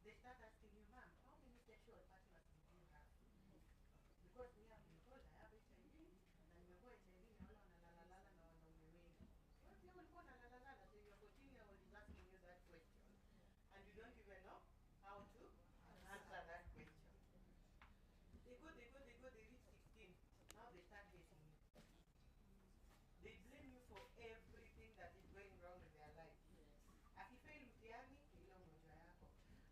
they start asking you, ma'am, how many sexual partners did you have? Because me, I've been told I have HIV, na nimekuwa HIV na wala wanalalala na wanaume wengi. Well, pia ulikuwa unalalala, so your 14-year-old is asking you that question, and you don't even know how to answer that question. They go, they reach 16. Now they start hating you. They blame you for everything that is going wrong in their life. Akifail mtihani, ile ugonjwa yako.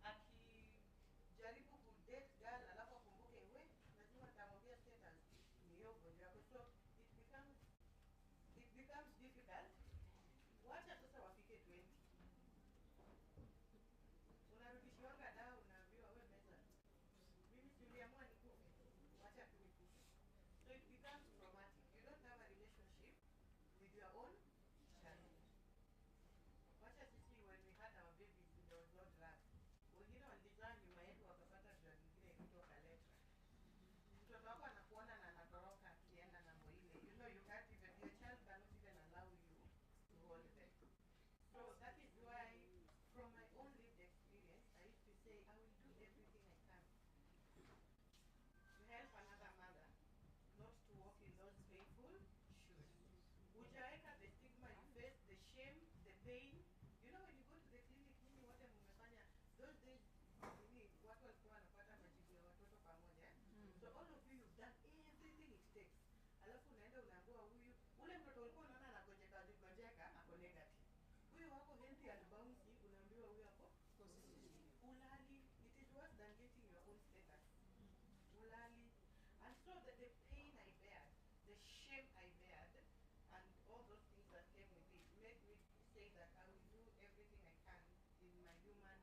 Akijaribu kudate girl, alafu akumbuke we, lazima tamwambia status ni hiyo ugonjwa yako. So it becomes difficult. Wacha sasa wafike 20. Unarudishiwanga dawa, unaambiwa we meza. Mimi siliamua nikufe. Wacha tu nikufe. So it becomes traumatic. You don't have a relationship with your own child. Wacha sisi when we had our babies, there was no drug. Wengine walizaa nyuma yetu wakapata drug nyingine inaitwa Kaletra. Mtoto wako anakuona na anatoroka akienda na ile. You know you can't even, your child cannot even allow you to hold them. So that is why, from my own lived experience, I used to say I will do everything I can to help another mother not to walk in those painful shoes. Ujaweka the stigma, you face the shame, the pain. You know when you go to the clinic, nini wote mmefanya, those days, watu walikuwa wanapata majibu ya watoto pamoja. So all of you, you've done everything it takes. Alafu unaenda unaambiwa huyu, ule mtoto ulikuwa unaona anagojeka, ako negative. Huyu wako healthy and bouncy, unaambiwa huyu hapo positive. Ulali, it is worse than getting your own status. Ulali. And so that the pain I bared, the shame I bared, and all those things that came with it made me say that I will do everything I can in my human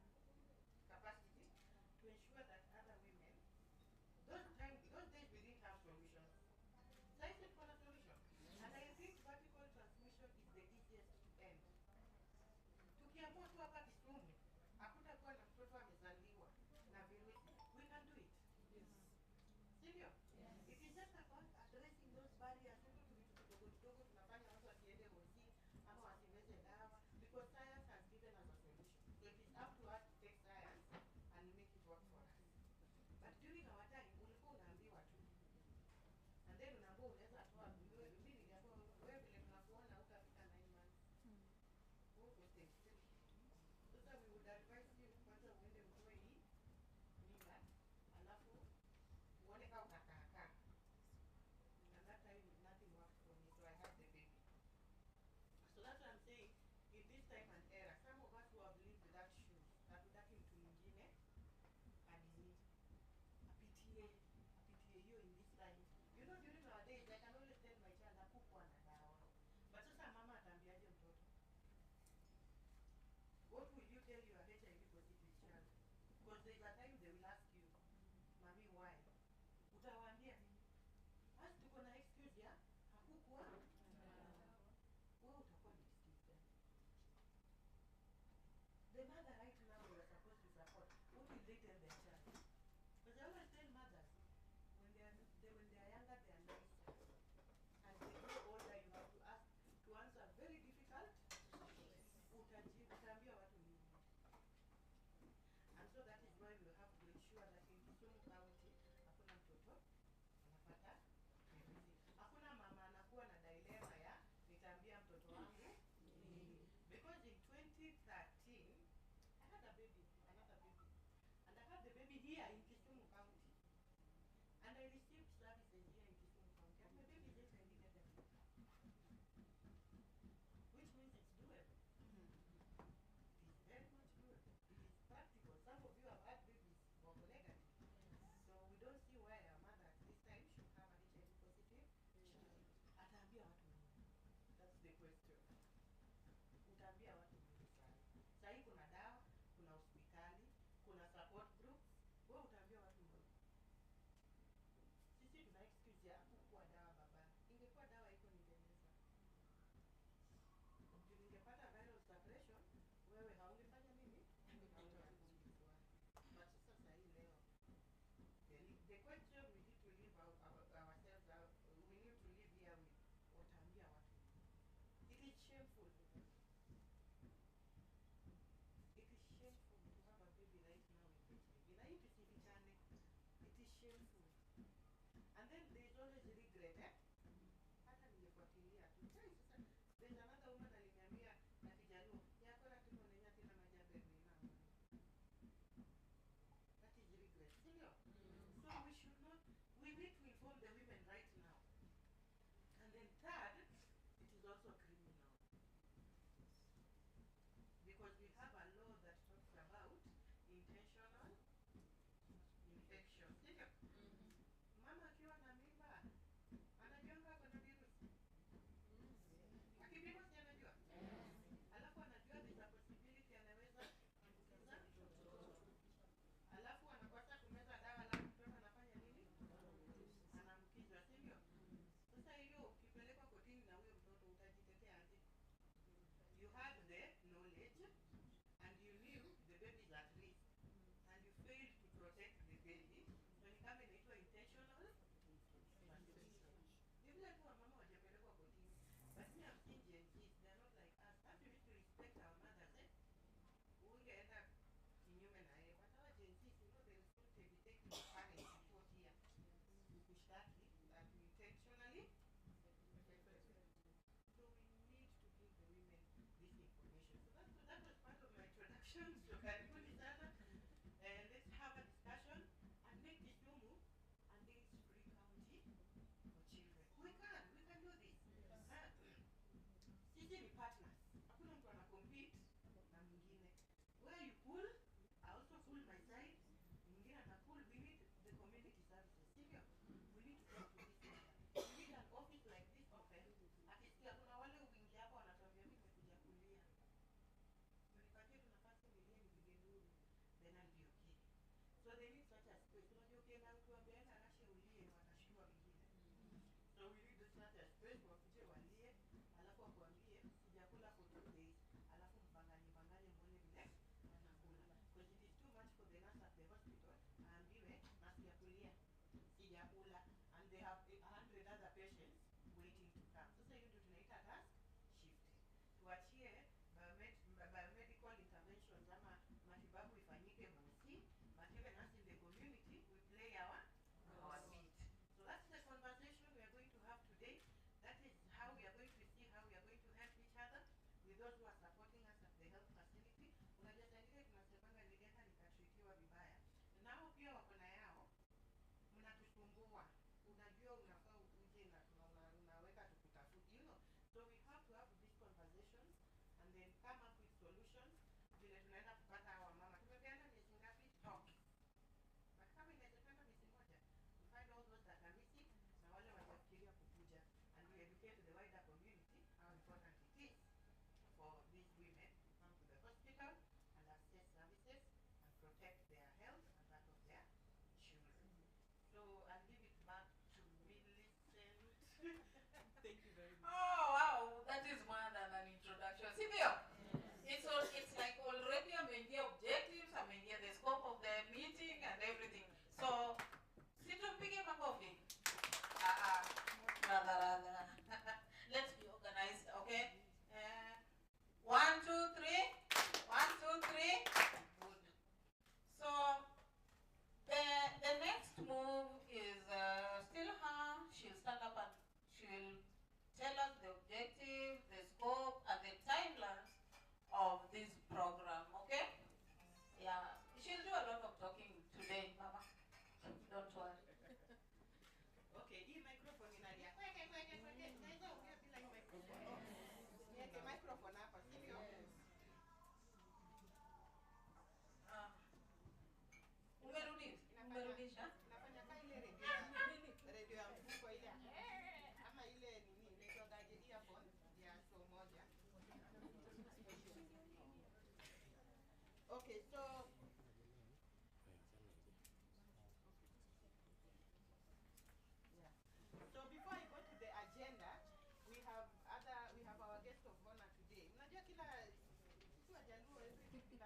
capacity to ensure that other women, those days we didn't have solutions. So I said for a solution. And I think vertical transmission is the easiest to end. Tukiamua tu hapa Kisumu, hakutakuwa na mtoto amezaliwa na virusi. We can do it. Yes. Sivyo? Yes. It is just about addressing those barriers. Kidogo tunafanya watu wasiende hosi ama wasimeze dawa, because science has given us a solution. So it is up to us to take science and make it work for us. But during our time, ulikuwa unaambiwa tu. And then unaambiwa unaweza toa mimi niliambiwa wewe vile tunakuona utafika 9 months. Sasa we would advise you kwanza uende utoe hii mimba, alafu uone kama utakaa. And that time nothing worked for me, so I had the baby. So that's what I'm saying. In this time and era, some of us who have lived without shoes, hatutaki mtu mwingine anini apitie hiyo in this time. You know, during our days, I can always tell my child hakukuwa na dawa. But sasa mama atambiaje mtoto? What will you tell your HIV positive child? Because there's a time they will ask you, Mommy, why? Utawaambia nini? As tuko na excuse ya hakukuwa wewe utakuwa ni excuse gani? The mother right now you are supposed to support. What will they tell their child? Because I always tell mothers, when they are younger, they are nicer. And when they grow older, you have to answer very difficult questions. Utaambia watu nini? And so that is why we have to ensure that in Kisumu County, hakuna mtoto anapata virusi. Hakuna mama anakuwa na dilemma ya nitaambia mtoto wangu nini. Because in 2013, I had another baby. And I had the baby here in Kisumu County. And I received services here in Kisumu County. And my baby is HIV negative. Which means it's doable. It is very much doable. It is practical. Some of you have had babies who are negative. So we don't see why a mother at this time should have an HIV positive child. Ataambia watu nini? That's the question. Utaambia watu nini sana? Sasa kuna dawa, kuna hospitali, kuna support groups. Wewe utaambia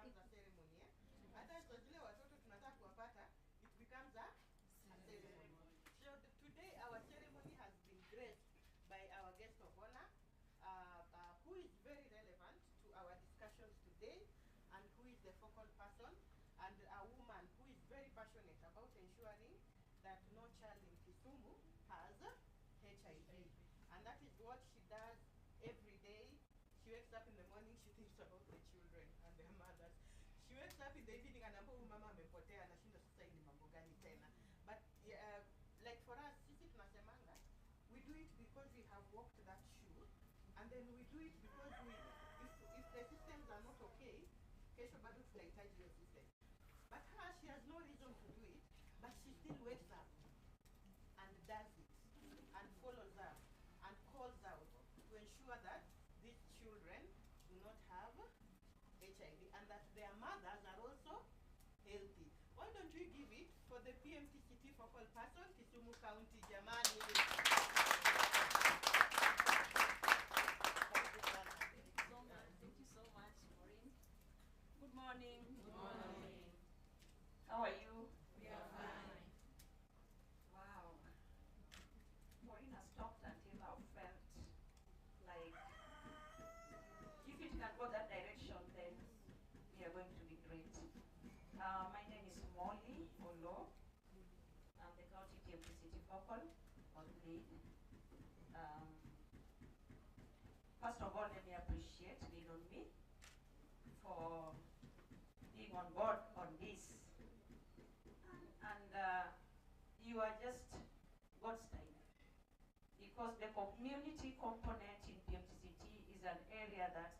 becomes a ceremony. Hata zile watoto tunataka kuwapata, it becomes a ceremony. So today our ceremony has been graced by our guest of honor, who is very relevant to our discussions today, and who is the focal person, and a woman who is very passionate about ensuring that no child in Kisumu has HIV. And that is what she does every day. She wakes up in the morning, she thinks about the children and their mothers. She wakes up in the evening and ambapo mama amepotea anashinda sasa hii ni mambo gani tena. But like for us, sisi tunasemanga, we do it because we have walked that shoe, and then we do it because if the systems are not okay, kesho bado tutahitaji hiyo system. But her, she has no reason to do it, but she still wakes up and does it, and follows up, and calls out to ensure that these children do not have HIV, and that their mothers are also healthy. Why don't we give it for the PMTCT focal person, Kisumu County, jamani. Thank you so much, Maureen. Good morning. Good morning. How are you? We are fine. Wow. Maureen has talked until I felt like if it can go that direction, then we are going to be great. My name is Molly Olo. I'm the County PMTCT focal on lead. First of all, let me appreciate Lead on Me for being on board on this. And you are just God's time. Because the community component in PMTCT is an area that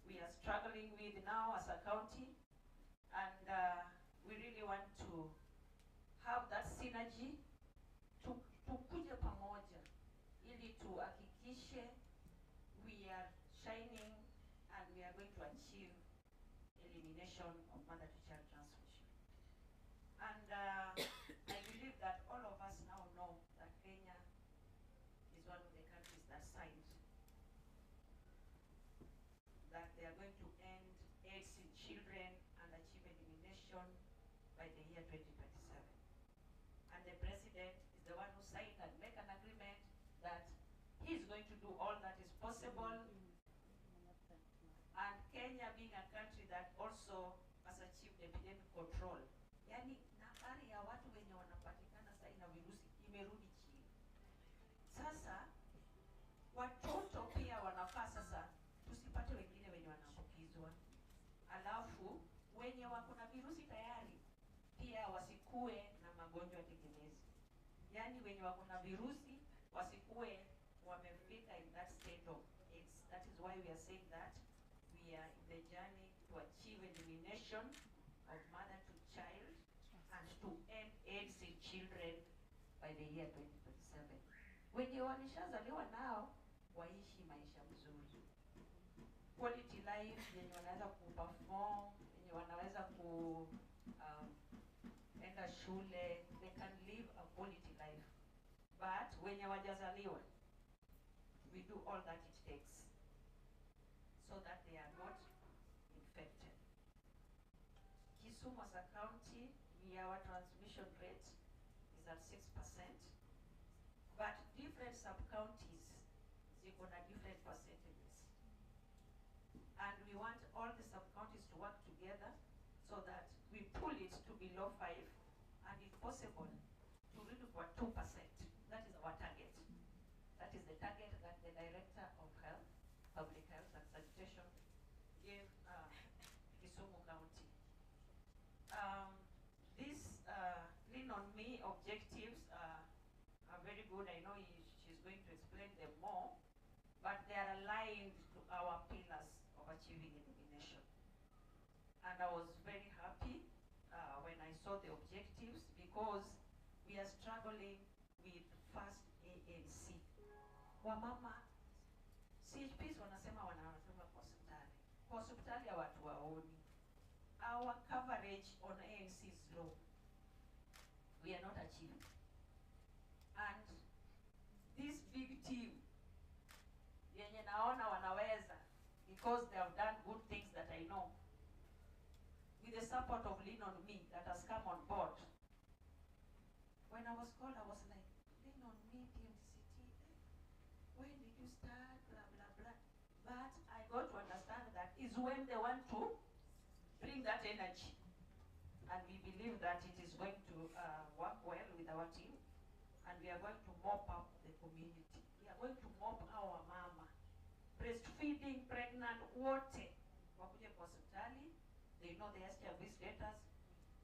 we are struggling with now as a county. And we really want to have that synergy to kuja pamoja ili tuhakikishe we are shining and we are going to achieve elimination of mother-to-child transmission. And I believe that all of us now know that Kenya is one of the countries that signed that they are going to end AIDS in children and achieve elimination by the year 2027. And the president is the one who signed and make an agreement that he is going to do all that is possible. And Kenya being a country that also has achieved epidemic control. Yani nambari ya watu wenye wanapatikana sasa na virusi imerudi chini. Sasa watoto pia wanafaa sasa tusipate wengine wenye wanaambukizwa. Alafu wenye wako na virusi tayari pia wasikue na magonjwa tegemezi. Yani wenye wako na virusi wasikue wamefika in that state of AIDS. That is why we are saying that we are in the journey to achieve elimination of mother to child and to end AIDS in children by the year 2027. Wenye walishazaliwa nao waishi maisha mzuri. Quality life yenye wanaweza kuperform, yenye wanaweza enda shule, they can live a quality life. But wenye wajazaliwa, we do all that it takes so that they are not infected. Kisumu as a county, our transmission rate is at 6%, but different sub-counties, ziko na different percentages. And we want all the sub-counties to work together so that we pull it to below 5, and if possible, to reach for 2%. That is our target. That is the target that the Director of Health, Public Health and Sanitation gave Kisumu County. These Lean on Me objectives are very good. I know she's going to explain them more, but they are aligned to our pillars of achieving elimination. And I was very happy when I saw the objectives, because we are struggling with first ANC. Wamama CHPs wanasema wanasema kwa hospitali. Kwa hospitali ya watu waoni. Our coverage on ANC is low. We are not achieving. And this big team, yenye naona wanaweza, because they have done good things that I know, with the support of Lean on Me that has come on board. When I was called, I was like, Lean on Me, PMCT, when did you start, blah, blah, blah. But I got to understand that is when they want to bring that energy. And we believe that it is going to work well with our team. And we are going to mop up the community. We are going to mop our mama. Breastfeeding, pregnant, wote. Wakuje kwa hospitali. They know the SHV status.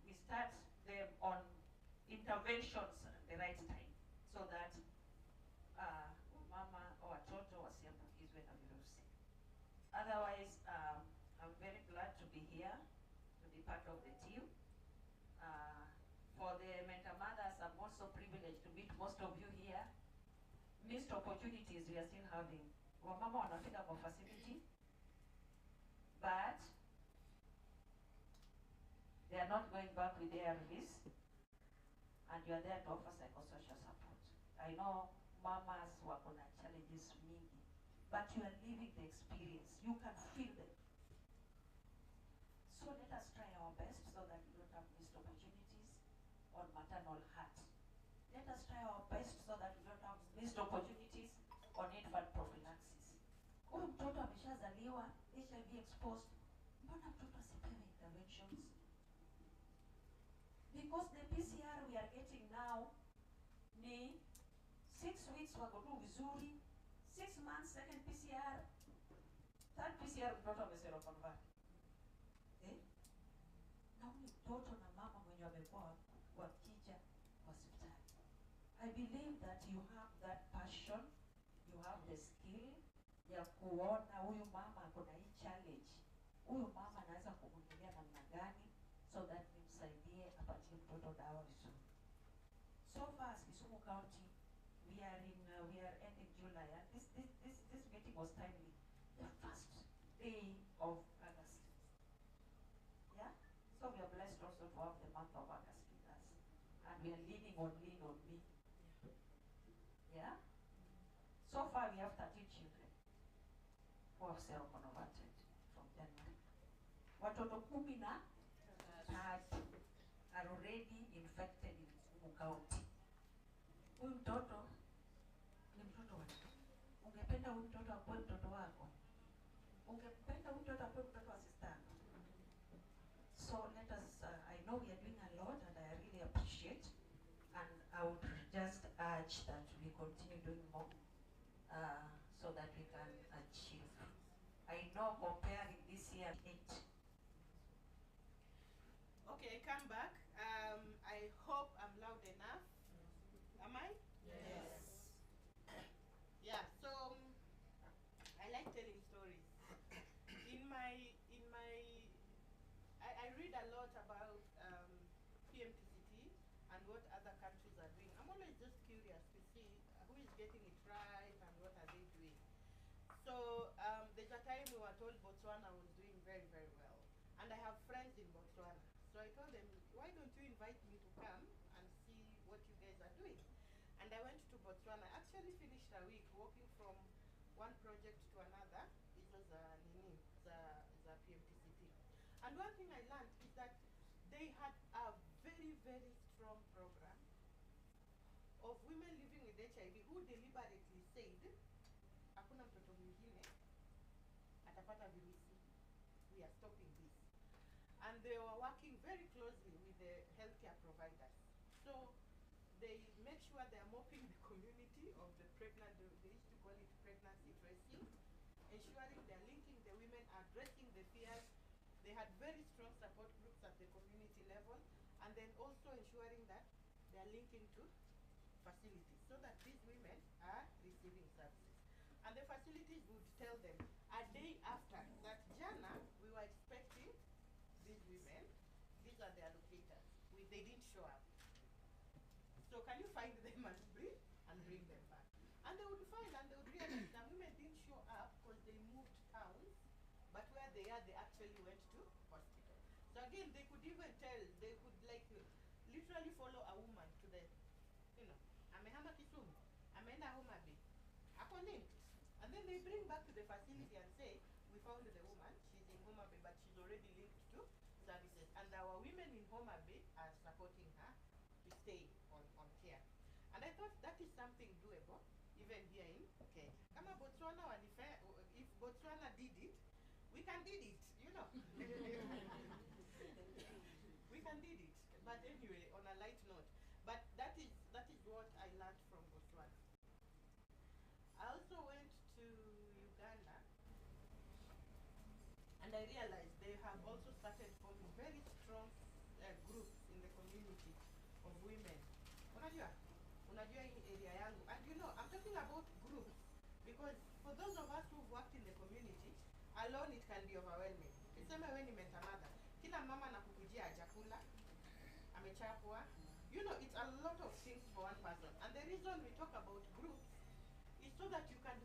We start them on interventions at the right time. So that mama or watoto wasiambukizwe na virusi. Otherwise, I'm very glad to be here, to be part of the team. For the mentor mothers, I'm also privileged to meet most of you here. Missed opportunities we are still having. Wamama wanafika kwa facility, but they are not going back with their release, and you are there to offer psychosocial support. I know mamas wako na challenges mingi, but you are living the experience. You can feel them. So let us try our best so that we don't have missed opportunities on maternal heart. Let us try our best so that we don't have missed opportunities on infant prophylaxis. Huyu mtoto ameshazaliwa HIV exposed, mbona mtoto asipewe interventions? Because the PCR we are getting now ni 6 weeks wako tu vizuri, 6 months second PCR, third PCR mtoto ameseroconvert. Na huyu mtoto na mama mwenye wamekuwa wakija hospitali. I believe that you have that passion, you have the skill ya kuona huyu mama kuna hii challenge. Huyu mama anaweza kuhudumia namna gani so that nimsaidie apatie mtoto dawa vizuri. So far as Kisumu County, we are ending July, and this meeting was timely. The first day of August. Yeah? So we are blessed also to have the month of August with us. And we are leaning on Lean on Me. Yeah? So far we have 13 children who have seroconverted from January. Watoto 13 are already infected in Kisumu County. Huyu mtoto ni mtoto wako. Ungependa huyu mtoto akuwe mtoto wako? Ungependa huyu mtoto akuwe mtoto wa sister yako? So let us, I know we are doing a lot and I really appreciate, and I would just urge that we continue doing more so that we can achieve. I know comparing this year 8. Okay, come back. I hope I'm loud enough. Am I? Yes. Yeah, so I like telling stories. I read a lot about PMTCT and what other countries are doing. I'm always just curious to see who is getting it right and what are they doing. So there's a time we were told Botswana was doing very, very well. And I have friends in Botswana. So I told them, why don't you invite me to come and see what you guys are doing? And I went to Botswana. I actually finished a week walking from one project to another. It was the PMTCT. And one thing I learned is that they had a very, very strong program of women living with HIV who deliberately said, hakuna mtoto mwingine atapata virusi. We are stopping this. And they were working very closely with the healthcare providers. So they make sure they are mopping the community of the pregnant, they used to call it pregnancy tracing, ensuring they are linking the women, addressing the fears. They had very strong support groups at the community level, and then also ensuring that they are linking to facilities so that these women are receiving services. And the facilities would tell them a day after that, Jana, we were expecting these women, these are the allocators. They didn't show up. So can you find them and bring them back? And they would find and they would realize that women didn't show up because they moved towns, but where they are, they actually went to hospital. So again, they could even tell, they could like literally follow a woman to the, amehama Kisumu, ameenda Homa Bay, ako linked. And then they bring back to the facility and say, we found the woman, she's in Homa Bay, but she's already linked to services. And Homa Bay are supporting her to stay on care. And I thought that is something doable, even here in Kenya. Kama Botswana if Botswana did it, we can did it, you know. We can did it. But anyway, on a light note. But that is what I learned from Botswana. I also went to Uganda, and I realized they have also started forming very strong groups in the community of women. Unajua hii area yangu, and you know, I'm talking about groups because for those of us who've worked in the community, alone it can be overwhelming. Niseme wewe nimetamada, kila mama nakukujia chakula, amechapwa. You know, it's a lot of things for one person. And the reason we talk about groups is so that you can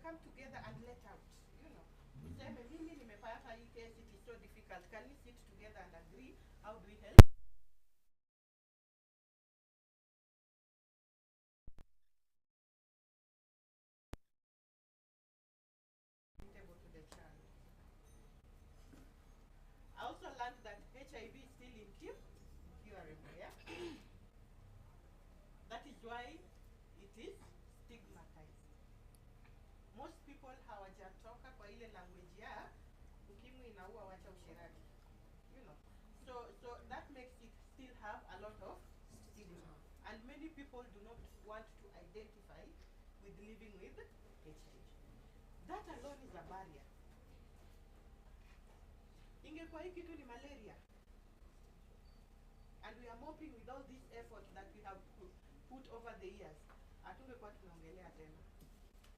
come together and let out, you know. Niseme mimi nimepata hii case, it is so difficult. Can we sit together and agree how do we help? To the child. I also learned that HIV is still incurable, yeah? That is why it is stigmatized. Most people hawajatoka kwa ile language ya ukimwi inaua wacha usherati. You know. So that makes it still have a lot of stigma. And many people do not want to identify with living with HIV. That alone is a barrier. Ingekuwa hii kitu ni malaria, and we are moping with all this effort that we have put over the years, hatungekuwa tunaongelea tena.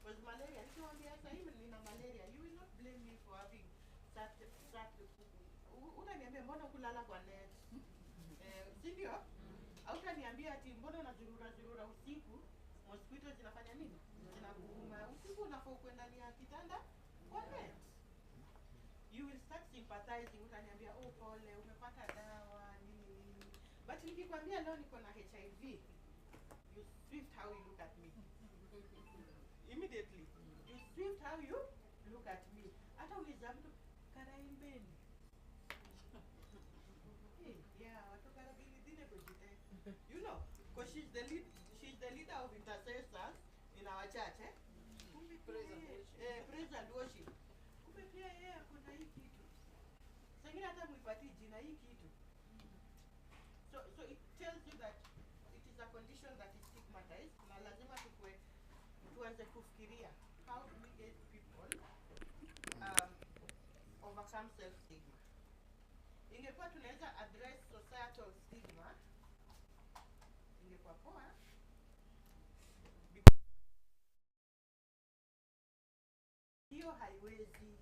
Because malaria, nikiwaambia sasa hivi nina malaria, you will not blame me for having utaniambia mbona kulala kwa net. Si ndio? Hautaniambia ati mbona unazurura usiku, mosquitoes zinafanya nini? Zinakuuma. Usiku unafaa uwe ndani ya kitanda kwa net. You will start sympathizing, utaniambia oh pole, umepata dawa, nini. But nikikwambia leo niko na HIV, you swift how you look at me. Immediately. You swift how you look at me. Hata uliza mtu karaimbeni. Hey, yeah, watu karabili dine kujite. You know, because she's the leader of intercessors in our church, eh? Praise and worship. Kumbe pia yeye kuna hii kitu. Sengine hata muipati jina hii kitu. So it tells you that it is a condition that is stigmatized. Na lazima tuanze kufikiria how do we get people overcome self-stigma. Ingekuwa tunaweza address societal stigma, ingekuwa poa. Hiyo haiwezi.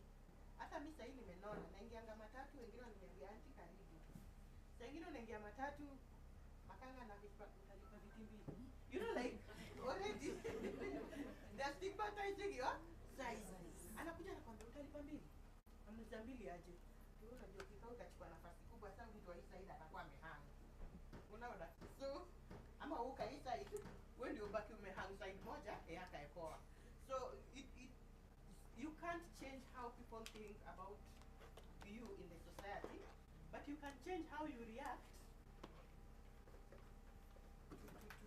Hata mimi sasa nimenona, naingianga matatu, wengine wananiambia anti karibu. Sasa wengine unaingia matatu, makanga na utalipa vitimbi. You know, like already they're stigmatizing your size. Anakuja anakuambia utalipa mbili. Amuza mbili aje. Wewe unajua kikao utachukua nafasi kubwa sana, mtu wa hii side atakuwa amehanga. Unaona? So ama uka hii side, wewe ndio ubaki umehang side moja, akaepoa. So you can't change how people think about you in the society, but you can change how you react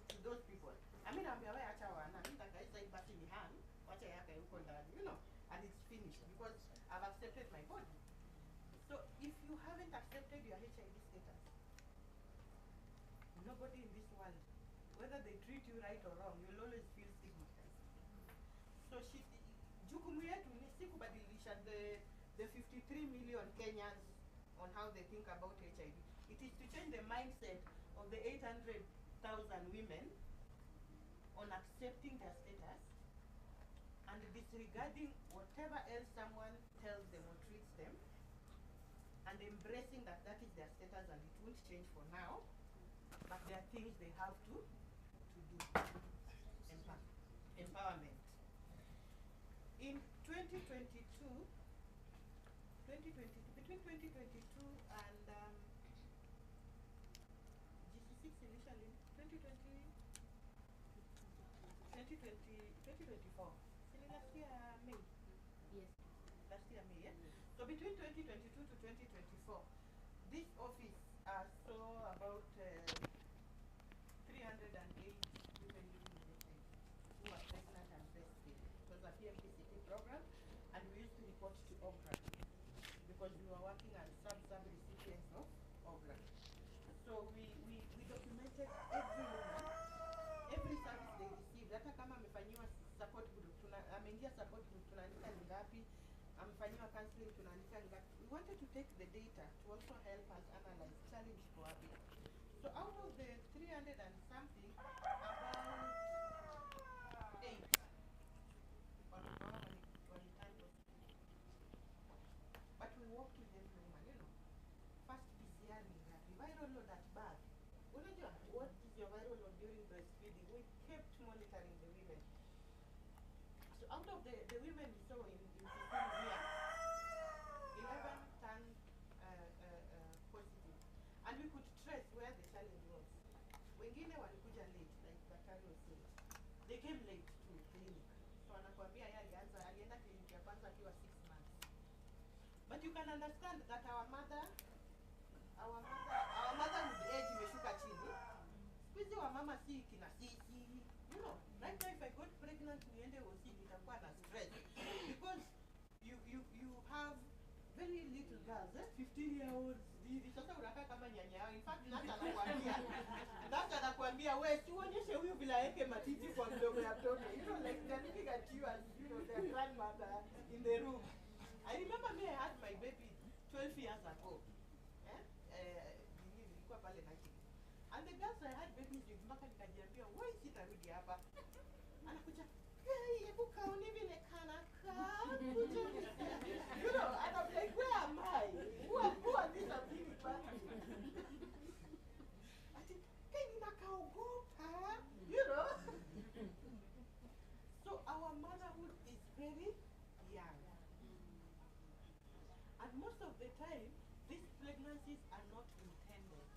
to those people. I mean, I'm aware acha wana, mimi nitakaisa ibaki ni hang, wacha yake yuko ndani, you know, and it's finished because I've accepted my body. So if you haven't accepted your HIV status, nobody in this world, whether they treat you right or wrong, you'll always feel stigmatized. So jukumu yetu ni si kubadilisha the 53 million Kenyans on how they think about HIV. It is to change the mindset of the 800,000 women on accepting their status and disregarding whatever else someone tells them or treats them, and embracing that is their status and it won't change for now, but there are things they have to do. Empowerment. In 2022, between 2022 and GC6 initially, 2024. Last year May. Yes. Last year May, yeah? So between 2022 to 2024, this office saw about 308 women living in the who are pregnant and breastfeeding. It was a PMPCT program, and we used to report to OGRA because we were working as sub-recipients of OGRA. So we documented every woman, every service they received. Hata kama amefanyiwa support group, ameingia support group, tunaandika ni ngapi, amefanyiwa counseling, tunaandika ni ngapi. We wanted to take the data to also help us analyze challenge for a bit. So out of the 300 and something, about 8 but we worked with every woman, you know. First PCR ni ngapi, viral load at birth. Unajua, what is your viral load during breastfeeding? We kept monitoring the women. So out of the women we saw in Kisumu here, 11 turned positive. And we could trace where the challenge was. Wengine walikuja late, like Daktari was saying. They came late to clinic. So anakuambia yeye alienda clinic ya kwanza akiwa 6 months. But you can understand that our motherhood age imeshuka chini. Sisi wa mama si kina sisi. You know, right now if I got pregnant niende hosi nitakuwa na stress because you have very little girls, 15-year-olds. Sasa unakaa kama nyanya yao. In fact, Nata anakuambia wewe tuonyeshe huyu bila yake matiti kwa mdomo ya mtoto. You know, like they're looking at you as, you know, their grandmother in the room. I remember me, I had my baby 12 years ago. Nilikuwa pale Nairobi. And the girls I had babies with mpaka nikajiambia, why sitarudi hapa? Anakuja, hey, hebu kaoni vile kana kaa. You know, and I'm like, where am I? Who are these ability parties? I think, hey, ninakaogopa. You know? So our motherhood is very young. And most of the time, these pregnancies are not intended.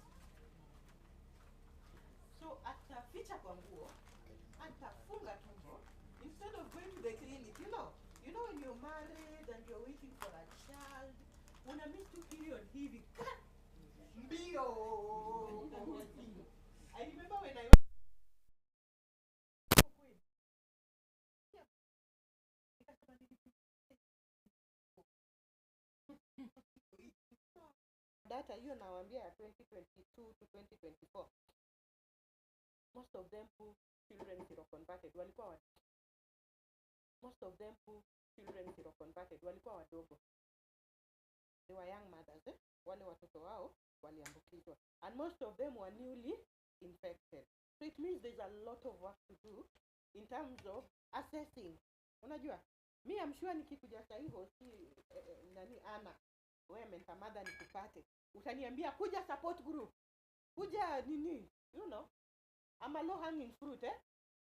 So after ficha kwa nguo, after funga tumbo, instead of going to the clinic, you know when you're married and you're waiting for a child, una miss 2 period hivi, mbio. I remember when I data hiyo nawaambia ya 2022 to 2024, most of them who children seroconverted walikuwa wadogo. They were young mothers, wale watoto wao waliambukizwa, and most of them were newly infected. So it means there's a lot of work to do in terms of assessing. Unajua, me I'm sure nikikuja sasa hivi nani ana wewe mentor mother nikupate, utaniambia kuja support group, kuja nini, you know, ama low hanging fruit,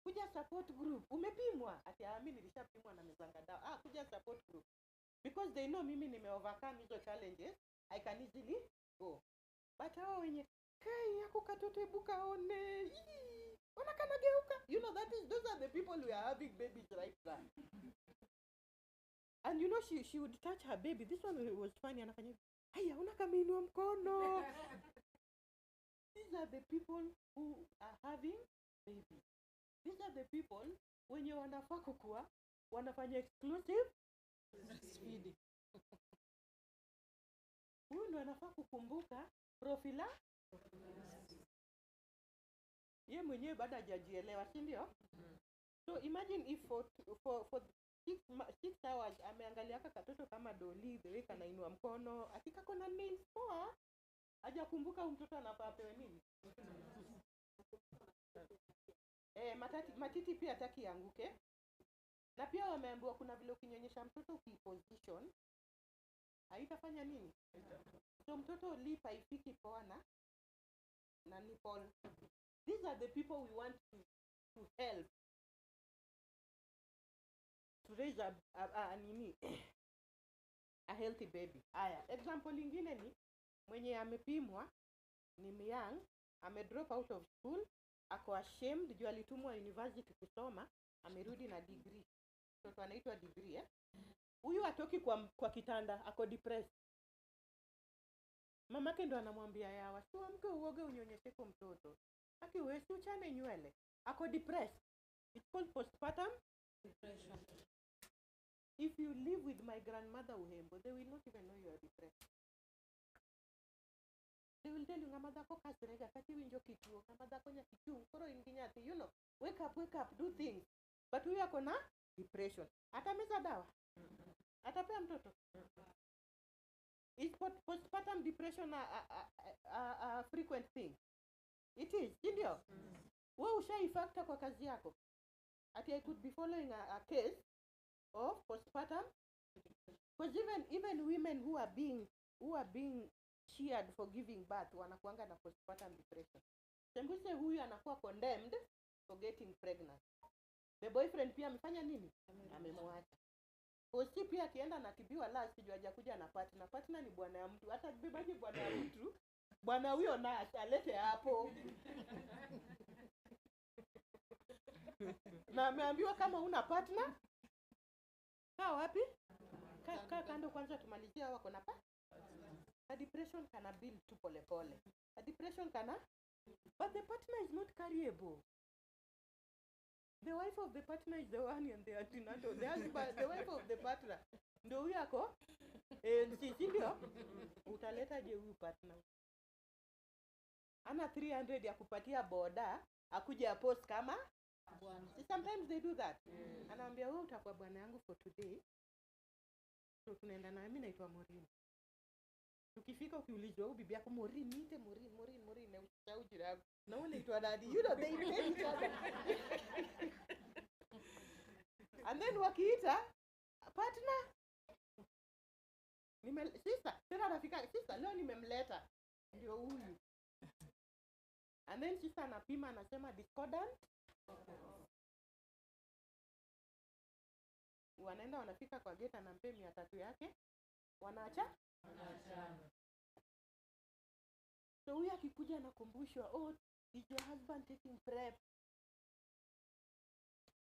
kuja support group. Umepimwa? Ati mimi nilishapimwa na mezanga dawa. Kuja support group, because they know mimi nime overcome hizo challenges, I can easily go. But hao wenye kai yako katoto ebuka one ona kana geuka, you know, those are the people who are having babies right now. And you know, she would touch her baby. This one was funny. Anafanya, haya unakamiinua mkono. These are the people who are having babies. These are the people wenye wanafaa kukua wanafanya exclusive breastfeeding. Huyu ndo anafaa kukumbuka prophylaxis. Yeye mwenyewe bado hajajielewa, si ndio? So imagine if for 6 hours ameangalia katoto kama doli, the way kanainua mkono, akika kona nails poa, hajakumbuka mtoto anafaa apewe nini? Matiti pia hataki yanguke. Na pia wameambiwa kuna vile ukinyonyesha mtoto ukiposition haitafanya nini? So mtoto lip haifiki poa na nipple. These are the people we want to help to raise a healthy baby. Example lingine ni mwenye amepimwa ni young, drop out of school, ako ashamed juu alitumwa university kusoma, amerudi na degree. Mtoto anaitwa degree. Huyu atoki kwa kitanda, ako depressed. mamake ndo anamwambia yawa, si amke uoge unyonyeshe kwa mtoto. Aki wewe si uchane nywele. Ako depressed. It's called postpartum Depression. If you live with my grandmother Uhembo, they will not even know you are depressed. They will tell you, ngamadako kasrega, kati winjo kituo, ngamadako nya kichung, koro inginyati, you know, wake up, do things. But we are na depression. Atameza dawa. Atapea mtoto. Is postpartum depression a frequent thing? It is, ndio. Wewe ushaifactor kwa kazi yako. Ati I could be following a case of postpartum, because even women who are being cheered for giving birth wanakuanga na postpartum depression. Sembuse huyu anakuwa condemned for getting pregnant. The boyfriend pia amefanya nini? Amemwacha. Hosi pia akienda natibiwa last sijua hajakuja na partner. Partner ni bwana ya mtu. Hata bebaji bwana ya mtu. Bwana huyo na alete hapo. Na ameambiwa kama una partner, kaa wapi? Kaa kando kwanza tumalizie wako na pa. A depression kana build tu pole pole. A depression kana, but the partner is not carryable. The wife of the partner is the one and the antenatal. The husband, the wife of the partner. Ndio huyo yako. Sisi ndio utaleta je huyu partner. Ana 300 ya kupatia boda, akuja post kama bwana. Sometimes they do that. Anaambia wewe utakuwa bwana yangu for today. So tunaenda na mimi naitwa Morini. Tukifika ukiulizwa huyu bibi yako Morini, niite Morini na usahau jina yako. Na wewe unaitwa daddy. You know they hate each other. And then wakiita partner sister, tena rafika sister leo nimemleta ndio huyu. And then sister anapima anasema discordant. Wanaenda wanafika kwa gate anampea 300 yake. Wanaacha? So huyu akikuja anakumbushwa, oh, is your husband taking prep?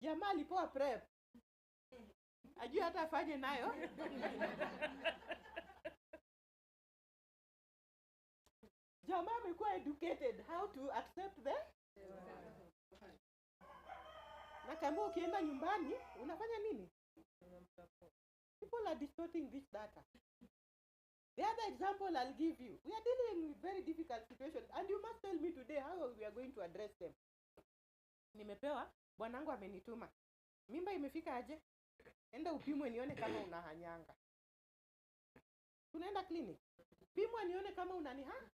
Jamaa alipoa prep. Ajui hata afanye nayo. Jamaa amekuwa educated how to accept the. Na kama ukienda nyumbani, unafanya nini? People are distorting this data. The other example I'll give you. We are dealing with very difficult situations and you must tell me today how we are going to address them. Nimepewa, bwanangu amenituma. Mimba imefika aje? Enda upimwe nione kama unahanyanga. Tunaenda clinic. Pimwa nione kama unanihanya.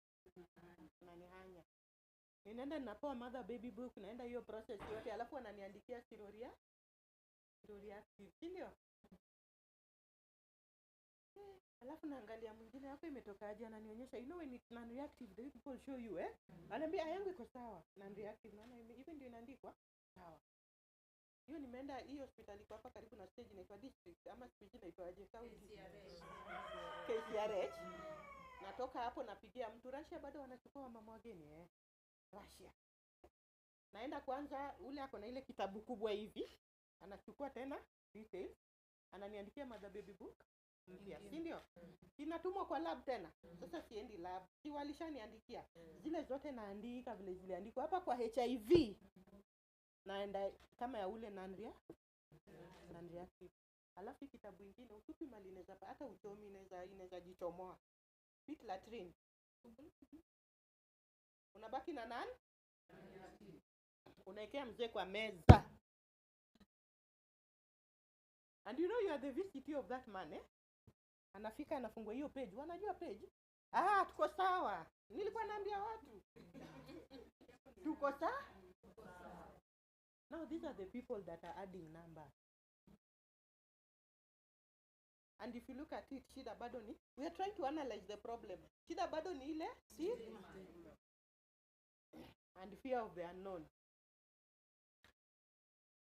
Ninaenda ninapewa mother baby book, naenda hiyo process yote, alafu wananiandikia siroria active, ndio? Alafu naangalia mwingine hapo imetoka aje, ananionyesha, you know when it's non-reactive, the people show you, ananiambia yangu iko sawa, non-reactive, naona even ndio inaandikwa sawa. Hiyo nimeenda hiyo hospitali kwa hapa karibu na stage inaitwa district ama stage inaitwa aje county KCRH. Natoka hapo napigia mtu Russia, bado wanachukua mama wageni Russia. Naenda kwanza ule ako na ile kitabu kubwa hivi, anachukua tena details, ananiandikia mother baby book mpya, si ndio? Inatumwa kwa lab tena. Sasa siendi lab. Si walishaniandikia. Zile zote naandika vile ziliandikwa hapa kwa HIV. Naenda kama ya ule non-reactive. Alafu kitabu kingine utupi mali inaweza hata uchomi inaweza jichomoa. Pit latrine. Unabaki na nani? Unaekea mzee kwa meza. And you know you are the VCT of that man, Anafika anafungua hiyo page. Wanajua page? Tuko sawa. Nilikuwa naambia watu. Tuko sawa? Now these are the people that are adding numbers. And if you look at it, shida bado ni, we are trying to analyze the problem. Shida bado ni ile, see? And fear of the unknown.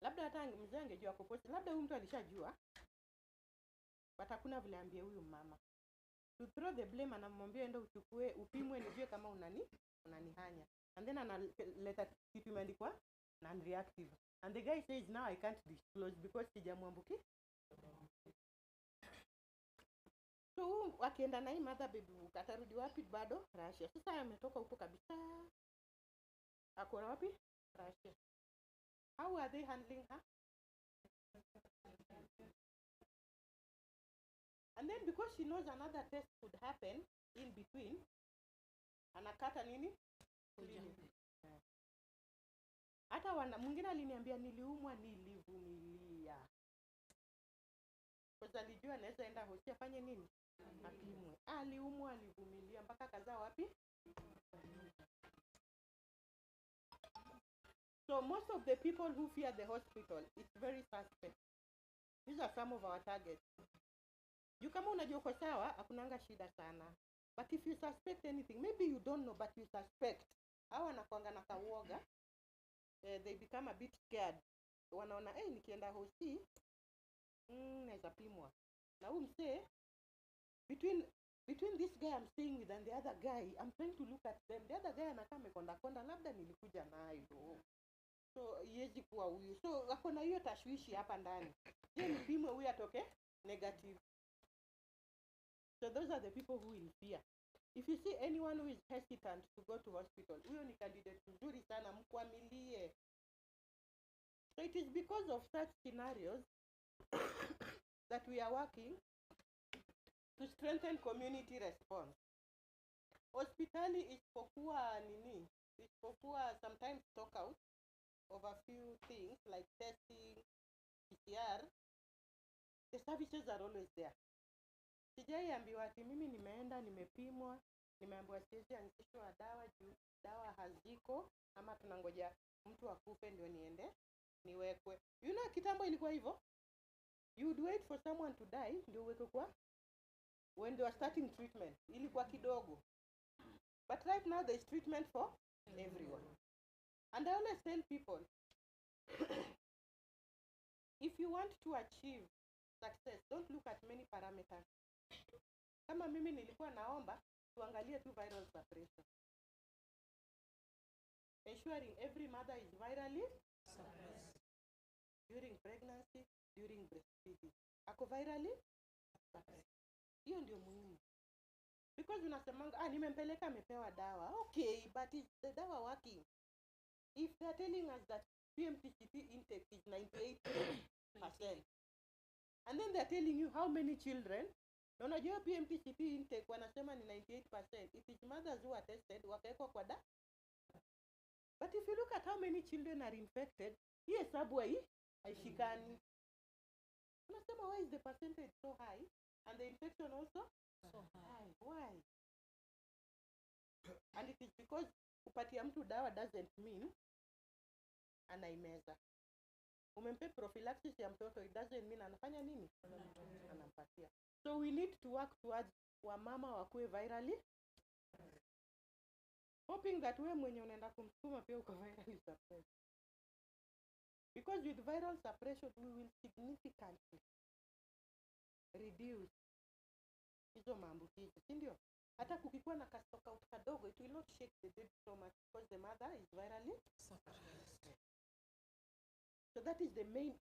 Labda hata mzee angejua kuposti, labda huyu mtu alishajua. But hakuna vile ambie huyu mama. To throw the blame anamwambia enda uchukue, upimwe nijue kama unanihanya. And then analeta kitu imeandikwa non-reactive. And the guy says now I can't disclose because sijamwambuki. So akienda na hii mother baby book atarudi wapi bado? Russia. Sasa ametoka huko kabisa. Ako wapi? Russia. How are they handling her? And then because she knows another test could happen in between, anakata nini? Clinic. Hata mwingine aliniambia niliumwa nilivumilia. Kwa sababu alijua anaweza enda hospitali afanye nini? Apimwe. Aliumwa alivumilia mpaka kazaa wapi? So most of the people who fear the hospital, it's very suspect. These are some of our targets. You kama unajua uko sawa, hakunanga shida sana. But if you suspect anything, maybe you don't know but you suspect. Hawa wanakuanga na kauoga. They become a bit scared. Wanaona nikienda hosi naweza pimwa. Na huyu msee between this guy I'm staying with and the other guy, I'm trying to look at them. The other guy anakaa amekonda labda nilikuja nayo. So yezi kuwa huyu. So wako na hiyo tashwishi hapa ndani. Je, nipimwe huyu atoke negative. So those are the people who will fear. If you see anyone who is hesitant to go to hospital, huyo ni candidate mzuri sana, mkwamilie. So it is because of such scenarios that we are working to strengthen community response. Hospitali isipokuwa nini? Isipokuwa sometimes talk out of a few things like testing, PCR, the services are always there. Sijai ambiwa ati mimi nimeenda nimepimwa, nimeambiwa siwezi anzishwa dawa juu dawa haziko ama tunangoja mtu akufe ndio niende niwekwe. You know kitambo ilikuwa hivyo? You would wait for someone to die ndio uwekwe kwa when they were starting treatment. Ilikuwa kidogo. But right now there is treatment for everyone. And I always tell people if you want to achieve success, don't look at many parameters. Kama mimi nilikuwa naomba tuangalie tu viral suppression. Ensuring every mother is virally suppressed during pregnancy, during breastfeeding. Ako virally suppressed. Hiyo ndio muhimu. Because unasemanga nimempeleka amepewa dawa. Okay, but is the dawa working? If they are telling us that PMTCP intake is 98%, and then they are telling you how many children, na unajua PMTCP intake wanasema ni 98%. It is mothers who are tested wakawekwa kwa da. But if you look at how many children are infected, hii hesabu haishikani. Unasema why is the percentage so high and the infection also so high? Why? And it is because kupatia mtu dawa doesn't mean anaimeza. Umempe prophylaxis ya mtoto, it doesn't mean anafanya nini? Anampatia. So we need to work towards wamama wakuwe virally, hoping that we mwenye unaenda kumsukuma pia uko virally suppressed. Because with viral suppression we will significantly reduce hizo maambukizi, si ndio? Hata kukikuwa na kastoka out kadogo, it will not shake the baby so much because the mother is virally suppressed. So that is the main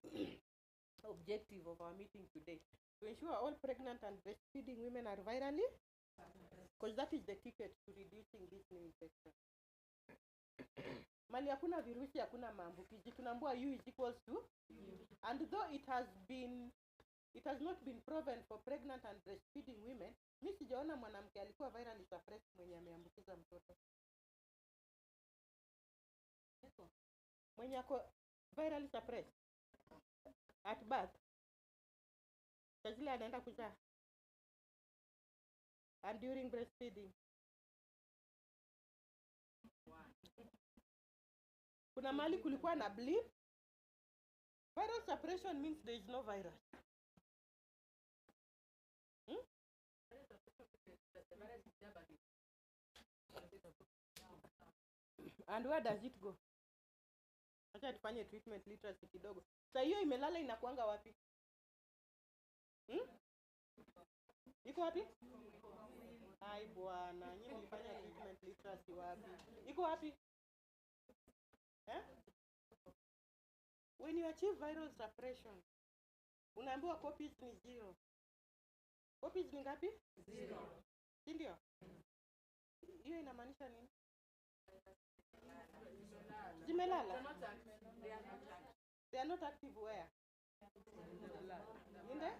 objective of our meeting today, to ensure all pregnant and breastfeeding women are virally, because that is the ticket to reducing this new infection. Mali hakuna virusi, hakuna maambukizi, tunaambiwa U is equals to U. And though it has not been proven for pregnant and breastfeeding women, mimi sijaona mwanamke alikuwa virally suppressed mwenye ameambukiza mtoto. Mwenye ako virally suppressed at birth, sazile anaenda kuzaa, and during breastfeeding. Kuna mali kulikuwa na bleed. Viral suppression means there is no virus. And where does it go? Acha tufanye treatment literacy kidogo. Sasa hiyo imelala inakuanga wapi? Iko wapi? Ai bwana, nyinyi mlifanya treatment literacy wapi? Iko wapi? When you achieve viral suppression, unaambiwa copies ni 0. Copies ni ngapi? 0. Si ndio? Hiyo inamaanisha nini? Zimelala. They are not active where? In the?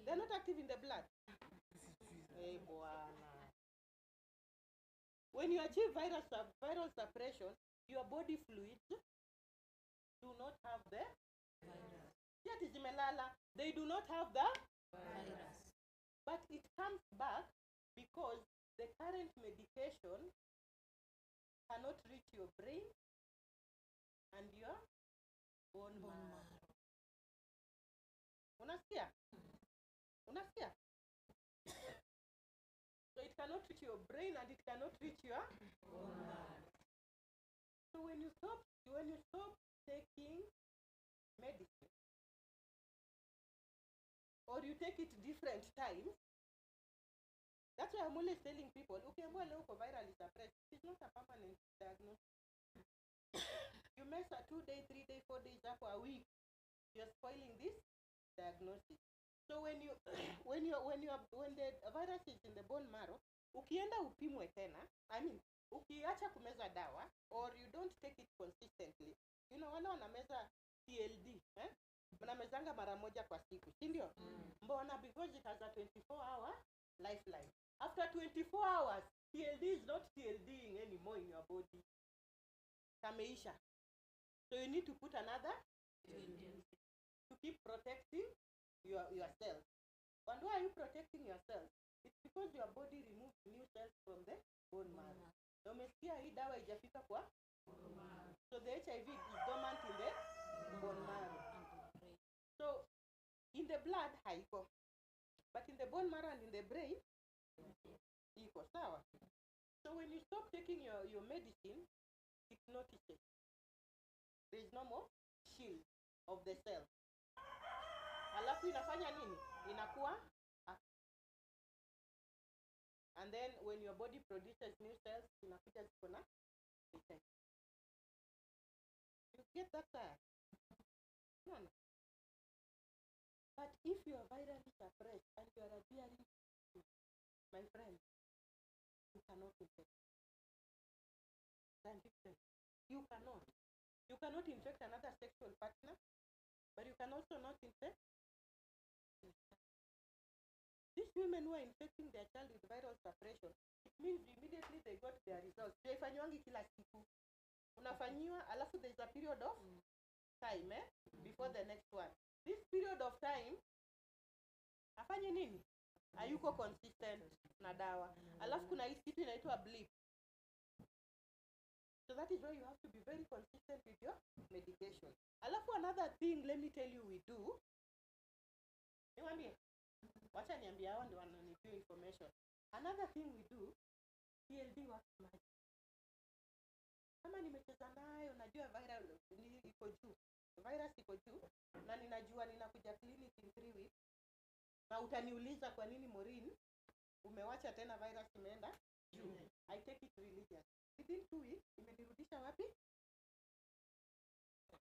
They are not active in the blood. Hey, bwana. When you achieve viral suppression, your body fluids do not have the Virus. yet zimelala. They do not have the Virus. but it comes back because the current medication cannot reach your brain and your bone marrow. Unasikia? Unasikia? So it cannot reach your brain and it cannot reach your Bone marrow. So when you stop taking medicine or you take it different times, that's why I'm always telling people, ukiambiwa leo uko viral suppressed, it's not a permanent diagnosis. You mess a 2 day, 3 day, 4 days up a week, you're spoiling this diagnosis. So when the virus is in the bone marrow, ukienda upimwe tena, ukiacha kumeza dawa or you don't take it consistently, wale wanameza TLD, mnamezanga mara moja kwa siku, si ndio? Mbona? Because it has a 24-hour lifeline. After 24 hours, TLD is not TLDing anymore in your body. Kameisha. So you need to put another to keep protecting your cells. And why are you protecting your cells? It's because your body removes new cells from the bone marrow. Na umesikia hii dawa haijafika kwa bone marrow. So the HIV is dormant in the bone marrow. So in the blood haiko. But in the bone marrow and in the brain iko sawa. So when you stop taking your medicine, it notices. There is no more shield of the cell. Alafu inafanya nini? Inakuwa active. And then when your body produces new cells, inakuja ziko na effect. You get that side? No. But if you are virally suppressed and you are bearing, my friend, you cannot infect. You cannot. You cannot infect another sexual partner, but you can also not infect. These women who are infecting their child with viral suppression, it means immediately they got their results. Haifanywangi kila siku. Unafanyiwa, alafu there is a period of time before the next one. This period of time, afanye nini? Hayuko consistent na dawa. Alafu kuna hii kitu inaitwa blip. So that is why you have to be very consistent with your medication. Alafu another thing, let me tell you we do. Niwaambie. Wacha niambie hao ndio wananipea information. Another thing we do, TLD works magic. Kama nimecheza nayo, najua viral iko juu. Virus iko juu na ninajua ninakuja clinic in 3 weeks. Na utaniuliza kwa nini Maureen umewacha tena virus imeenda juu. I take it religious. Within 2 weeks imenirudisha wapi?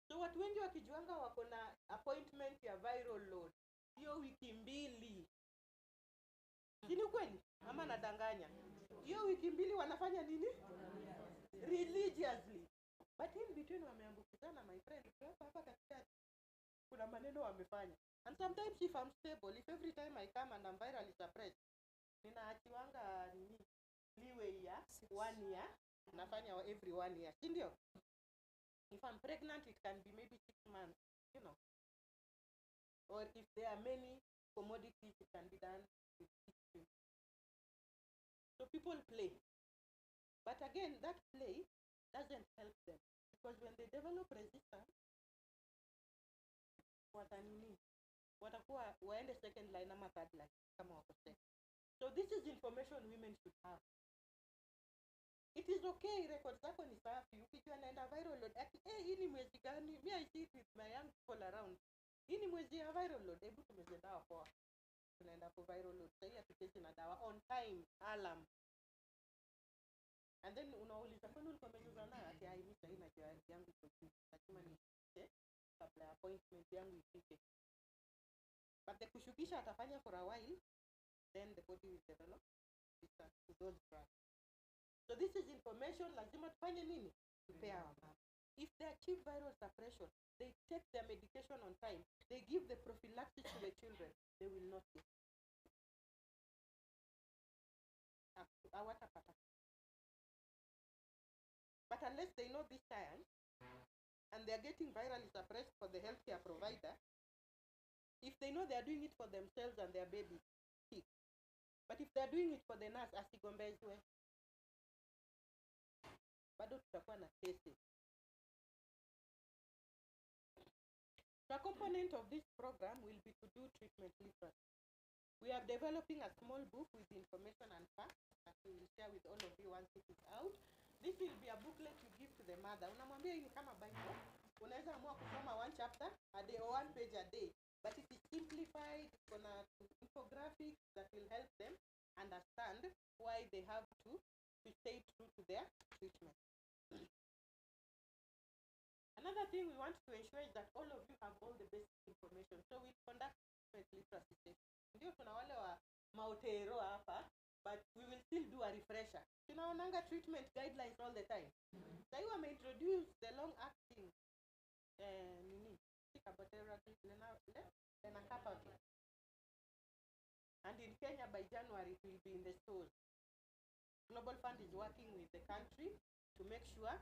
So watu wengi wakijuanga wako na appointment ya viral load. Hiyo wiki 2. Ni ukweli? Ama nadanganya? Hiyo wiki 2 wanafanya nini? Religiously. But in between wameambukizana, my friend. Hapa katikati kuna maneno wamefanya. And sometimes if I'm stable, if every time I come and I'm virally suppressed, ninaachiwanga leeway ya 1 year, nafanya every 1 year. Si ndio? If I'm pregnant, it can be maybe 6 months, Or if there are many commodities, it can be done with 6 weeks. So people play. But again, that play doesn't help them. Because when they develop resistance, watakuwa waende second line ama third line kama wako sick. So this is information women should have. It is okay, records zako ni safi. Ukijua naenda viral load, hii ni mwezi gani? Me I see it with my young people around. Hii ni mwezi ya viral load, hebu tumeze dawa poa. Tunaenda kwa viral load. Sasa tucheze na dawa on time, alarm. And then unauliza kwani ulikuwa umecheza nayo? Ati mimi sasa najua yangu iko juu. Lazima niite kabla appointment yangu ifike. But the kushukisha atafanya for a while then the body will develop resistance to those drugs. So this is information lazima tufanye nini? Prepare our mama. If they achieve viral suppression, they take their medication on time, they give the prophylaxis to the children, they will not get. Hawatapata. But unless they know this science, and they are getting virally suppressed for the healthcare provider, if they know they are doing it for themselves and their baby, sick. But if they are doing it for the nurse, asigombezwe, bado tutakuwa na cases. So a component of this program will be to do treatment literacy. We are developing a small book with information and facts that we will share with all of you once it is out. This will be a booklet you give to the mother. Unamwambia hii ni kama Bible. Unaweza amua kusoma one chapter a day or one page a day. But it is simplified, it's gonna infographics that will help them understand why they have to stay true to their treatment. Another thing we want to ensure is that all of you have all the basic information. So we conduct literacy sessions. Ndio tuna wale wa maotero hapa, but we will still do a refresher. Tunaonanga treatment guidelines all the time. Sasa hiyo ameintroduce the long acting nini? And in Kenya by January it will be in the stores. Global Fund is working with the country to make sure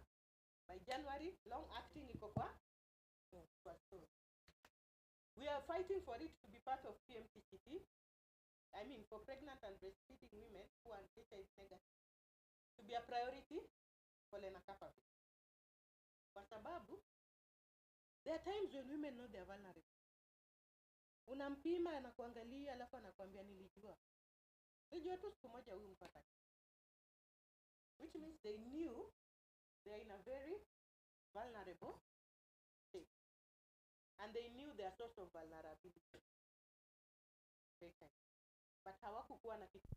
by January long acting iko kwa stores. We are fighting for it to be part of PMTCT. I mean for pregnant and breastfeeding women who are HIV negative. To be a priority for lenacapavir. Kwa sababu there are times when women know they are vulnerable. Unampima na kuangalia alafu anakuambia nilijua. Nilijua tu siku moja huyu mpaka. Which means they knew they are in a very vulnerable state. And they knew their source of vulnerability. Okay. But hawakukuwa na kitu.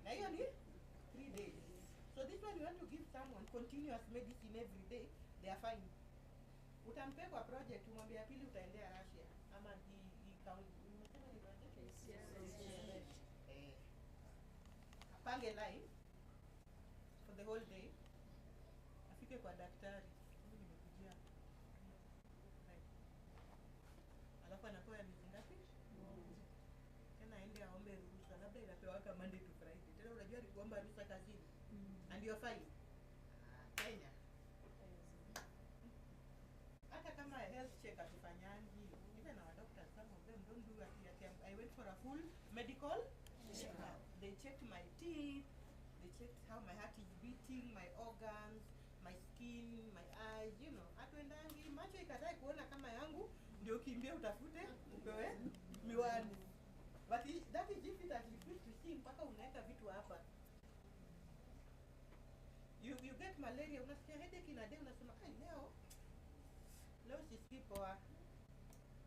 Na hiyo ni 3 days. So this one you want to give someone continuous medicine every day, they are fine. Utampea kwa project umwambia pili utaendea Russia ama unasema ni project? Yes. Apange line for the whole day. Afike kwa daktari. Mimi nimekujia. Alafu anapewa miezi ngapi? Tena aende aombe ruhusa, labda inapewa kama Monday to Friday. Tena unajua ni kuomba ruhusa kazini. And you're fine. Kenya. Hata kama health check atufanyangi, even our doctors, some of them don't do I went for a full medical check-up. They checked my teeth, they checked how my heart is beating, my organs, my skin, my eyes, you know. Atuendangi, macho ikatai kuona kama yangu, ndio kimbia utafute, upewe miwani. But that is if it has refused to see, mpaka unaweka vitu hapa. You get malaria, unasikia headache in a day, unasema, leo sisikii poa.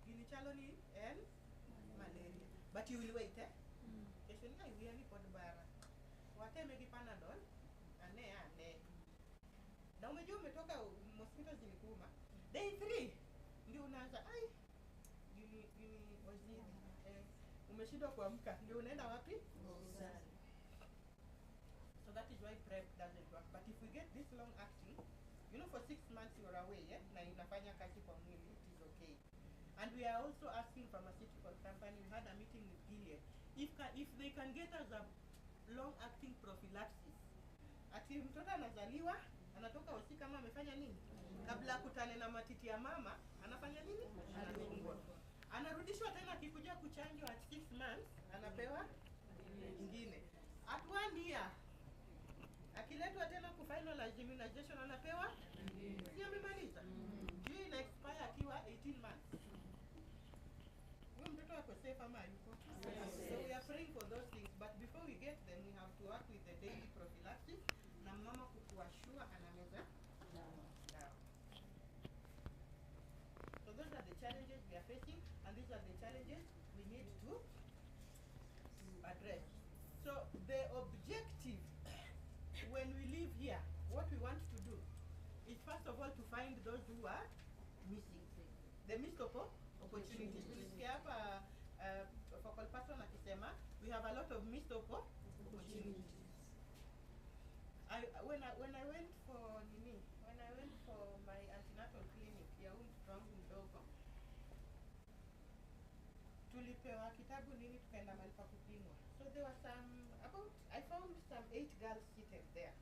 Ginichalo ni malaria. But you will wait, Kesho ni really pod bara. Wateme kipanadol, ane. Na umejua umetoka mosquito zilikuuma. Day 3, ndio unaanza, umeshindwa kuamka, ndio unaenda wapi? Hospitali. So that is why PrEP doesn't work. But if we get this long acting, you know, for 6 months you're away, na inafanya kazi kwa mwili, it is okay. And we are also asking pharmaceutical company, we had a meeting with Gilead, if they can get us a long acting prophylaxis. Ati mtoto anazaliwa, anatoka hosi kama amefanya nini? Kabla kutane na matiti ya mama, anafanya nini? Anadungwa. Anarudishwa tena akikuja kuchanjwa at 6 months, anapewa ingine. At 1 year, akiletwa tena ku finalize immunization anapewa si amemaliza. Hii ina expire akiwa 18 months. Huyo mtoto Mtoto wako safe ama hayuko? So we are praying for those things, but before we get them we have to work with the daily prophylaxis na mama kukuashua anameza dawa. So those are the challenges we are facing, and these are the challenges we need to address. So the objective when we live here, what we want to do is first of all to find those who are missing. The missed opportunities. Tulisikia hapa focal person akisema we have a lot of missed opportunities. When I went for my antenatal clinic ya mtoto wangu mdogo, tulipewa kitabu nini, tukaenda mahali pa kupimwa. So there were I found some 8 girls seated there.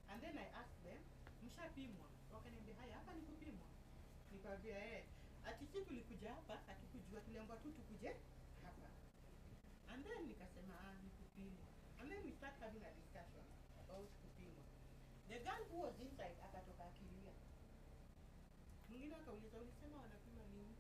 And then I asked them, mshapimwa? Wakaniambia haya, hapa ni kupimwa. Nikamwambia ati sisi tulikuja hapa, hatukujua, tuliambiwa tu tukuje hapa. And then nikasema ni kupimwa. And then we start having a discussion about kupimwa. The girl who was inside akatoka akilia. Mwingine akauliza, ulisema wanapima nini?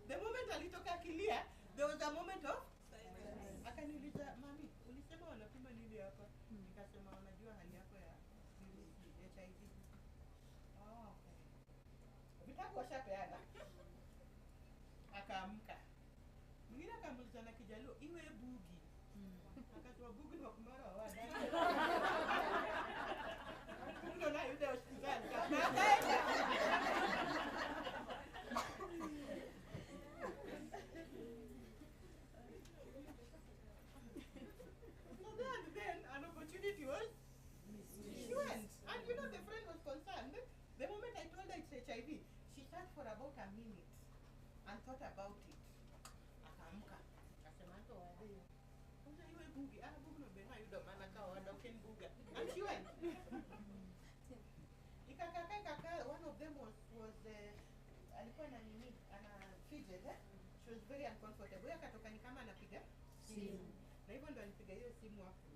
The moment alitoka akilia, there was a moment of silence. Akaniuliza, mami, ulisema wanapima nini hapa? Nikasema wanajua hali yako ya HIV. Oh, okay. Vitabu washapeana. Akaamka. Mwingine akamuuliza na Kijaluo, iwe bugi. Akasema bugi ni wakumara wa wadani. Ndio na yude hospitali. Then an opportunity was she went, and you know the friend was concerned. The moment I told her it's HIV, she sat for about a minute and thought about it. Akaamka akasema ndo wadi unja iwe bugi bugi no bena yudo mana ka wada ken buga, and she went. Ikakaka one of them was alikuwa na nini ana fidget she was very uncomfortable. Akatoka ni kama anapiga simu. Na hivyo ndo alipiga hiyo simu hapo.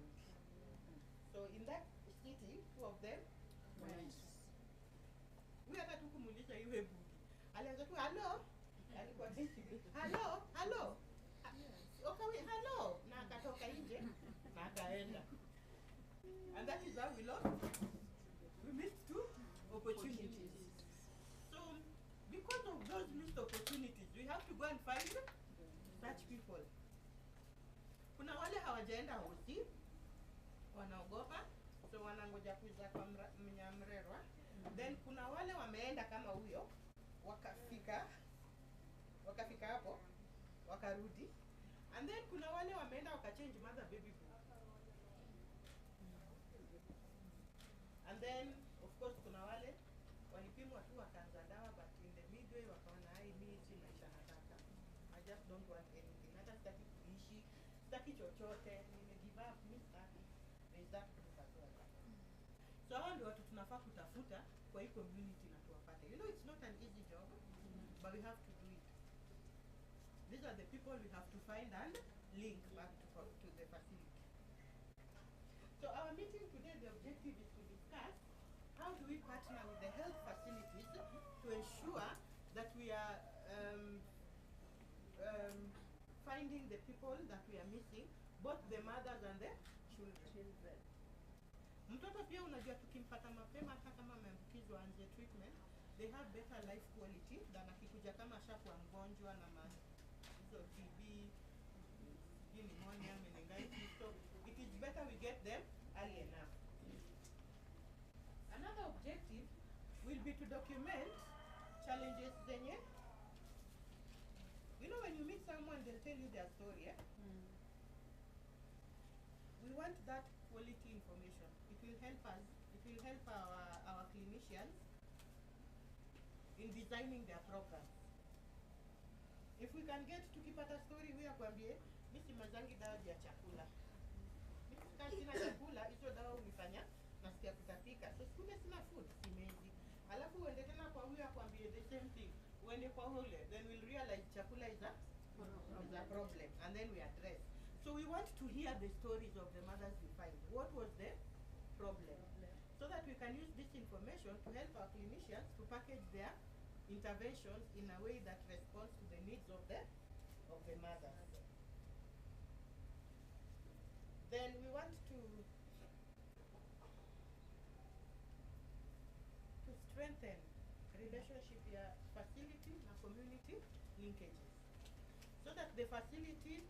So in that city, 2 of them went. Huyu hata tukumuuliza iwe bugi. Alianza tu hello. Alikuwa hello. Okay, hello. Na akatoka nje na akaenda. And that is how we missed 2 opportunities. So because of those missed opportunities, we have to go and find such people. Kuna wale hawajaenda hosi, wanaogopa, so wanangoja kuza kwa mnyamrerwa. Then kuna wale wameenda kama huyo, wakafika hapo, wakarudi. And then kuna wale wameenda wakachange mother baby book. And then of course kuna wale walipimwa tu wakaanza dawa, but in the midway wakaona mimi si maisha nataka. I just don't want anything. Hata sitaki kuishi, sitaki chochote, nime give up, mimi sitaki. There is that kutafua. So hao ndio watu tunafaa kutafuta kwa hii community na tuwapate. You know it's not an easy job, but we have to do it. These are the people we have to find and link back to the facility. So our meeting today, the objective is to discuss how do we partner with the health facilities to ensure that we are finding the people that we are missing, both the mothers and the children. Mtoto pia unajua tukimpata mapema hata kama ameambukizwa anze treatment, they have better life quality than akikuja kama ashakuwa mgonjwa na hizo TB, pneumonia, meningitis. So it is better we get them early enough. Another objective will be to document challenges zenye. You know when you meet someone, they'll tell you their story. We want that quality information. It will help us. It will help our clinicians in designing their programs. If we can get tukipata story huyu akwambie mimi si mazangi dawa ya chakula. Mimi kama sina chakula hizo dawa unifanya nasikia kutapika. So sikule sina food simezi. Alafu uende tena kwa huyu akwambie the same thing. Uende kwa hule, then we'll realize chakula is a problem, and then we address. So we want to hear the stories of the mothers we find. What was the problem? So so that we can use this information to help our clinicians to package their interventions in a way that responds to the needs of the mothers. Then we want to strengthen relationship ya facility na community linkages, so that the facility